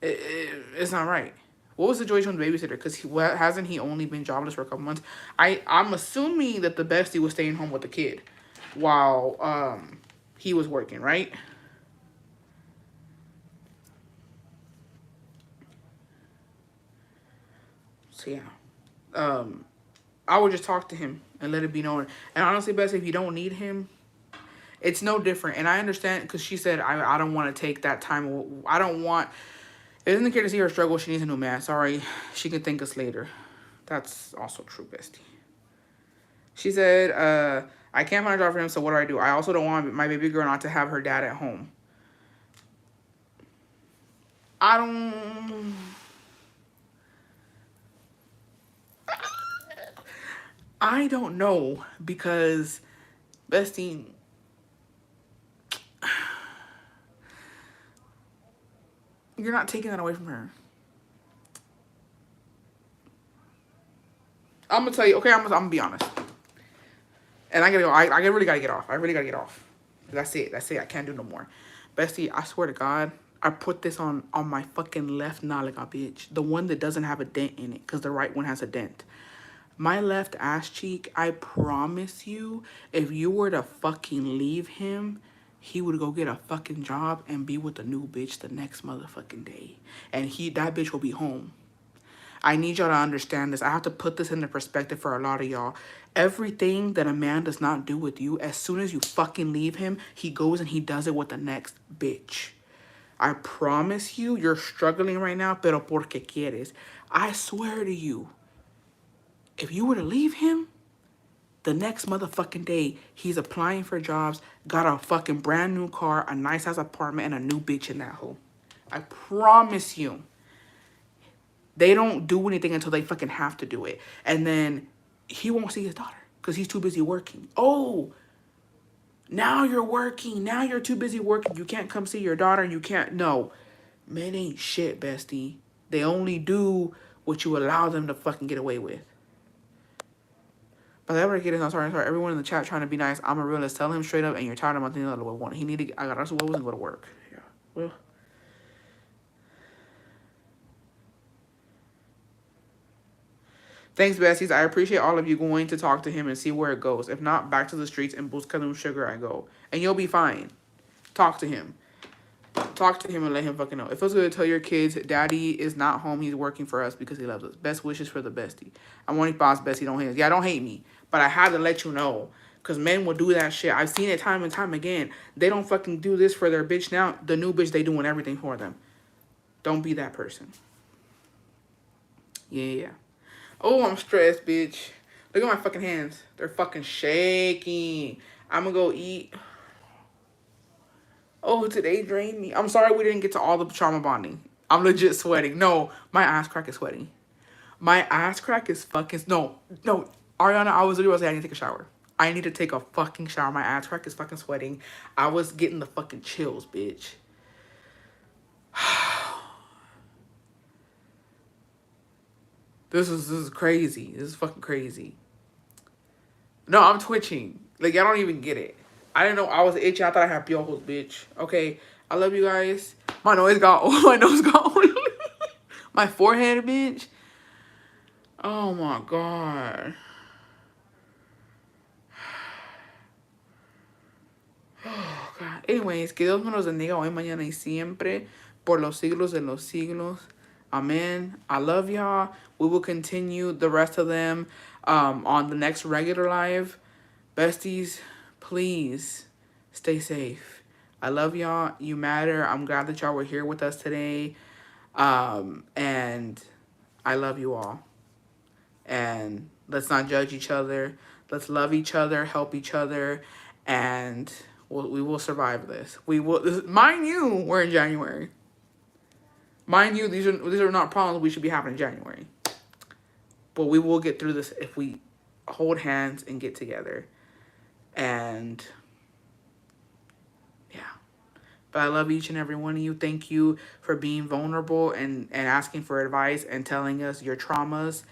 it's not right. What was the situation with the babysitter? Because hasn't he only been jobless for a couple months? I'm assuming that the bestie was staying home with the kid while he was working, right? So yeah, I would just talk to him and let it be known. And honestly, Bessie, if you don't need him, it's no different. And I understand, because she said, I don't want to take that time. I don't want, it doesn't care to see her struggle. She needs a new man. Sorry, she can thank us later. That's also true, bestie. She said, I can't find a job for him, so what do? I also don't want my baby girl not to have her dad at home. I don't... I don't know, because, bestie, you're not taking that away from her. I'm gonna tell you, okay, I'm gonna be honest. And I gotta go. I really gotta get off. I really gotta get off. That's it. That's it. I can't do no more. Bestie, I swear to God, I put this on my fucking left nalga, bitch. The one that doesn't have a dent in it, because the right one has a dent. My left ass cheek, I promise you, if you were to fucking leave him, he would go get a fucking job and be with a new bitch the next motherfucking day. And that bitch will be home. I need y'all to understand this. I have to put this into perspective for a lot of y'all. Everything that a man does not do with you, as soon as you fucking leave him, he goes and he does it with the next bitch. I promise you, you're struggling right now, pero porque quieres. I swear to you, if you were to leave him, the next motherfucking day, he's applying for jobs, got a fucking brand new car, a nice ass apartment, and a new bitch in that hole. I promise you. They don't do anything until they fucking have to do it. And then he won't see his daughter because he's too busy working. Oh, now you're working. Now you're too busy working. You can't come see your daughter. You can't. No. Men ain't shit, bestie. They only do what you allow them to fucking get away with. But that ever I'm sorry. Everyone in the chat trying to be nice. I'm a realist. Tell him straight up, and you're tired of my thing. He needed. I got us. What wasn't going to work. Yeah. Well. Thanks, besties. I appreciate all of you going to talk to him and see where it goes. If not, back to the streets and busca un sugar I go. And you'll be fine. Talk to him. Talk to him and let him fucking know. It feels good to tell your kids, Daddy is not home. He's working for us because he loves us. Best wishes for the bestie. I'm only boss, bestie. Don't hate us. Yeah, don't hate me. But I had to let you know. Because men will do that shit. I've seen it time and time again. They don't fucking do this for their bitch now. The new bitch, they doing everything for them. Don't be that person. Yeah. Oh, I'm stressed, bitch. Look at my fucking hands. They're fucking shaking. I'm gonna go eat. Oh, today drained me. I'm sorry we didn't get to all the trauma bonding. I'm legit sweating. No, my ass crack is sweating. My ass crack is fucking... No. Ariana, I was literally about to say I need to take a shower. I need to take a fucking shower. My ass crack is fucking sweating. I was getting the fucking chills, bitch. This is crazy. This is fucking crazy. No, I'm twitching. Like, y'all don't even get it. I didn't know I was itchy. I thought I had piojos, bitch. Okay, I love you guys. My nose got my forehead, bitch. Oh my god. Oh god. Anyways, que Dios me los bendiga hoy, mañana y siempre. por los siglos de los siglos. Amen. I love y'all. We will continue the rest of them on the next regular live. Besties, please stay safe. I love y'all. You matter. I'm glad that y'all were here with us today. And I love you all. And let's not judge each other. Let's love each other, help each other, and we will survive this. We will. Mind you, we're in January. Mind you, these are not problems we should be having in January. But we will get through this if we hold hands and get together. And yeah. But I love each and every one of you. Thank you for being vulnerable and asking for advice and telling us your traumas.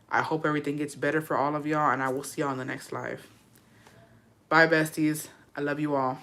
I hope everything gets better for all of y'all, and I will see y'all on the next live. Bye, besties. I love you all.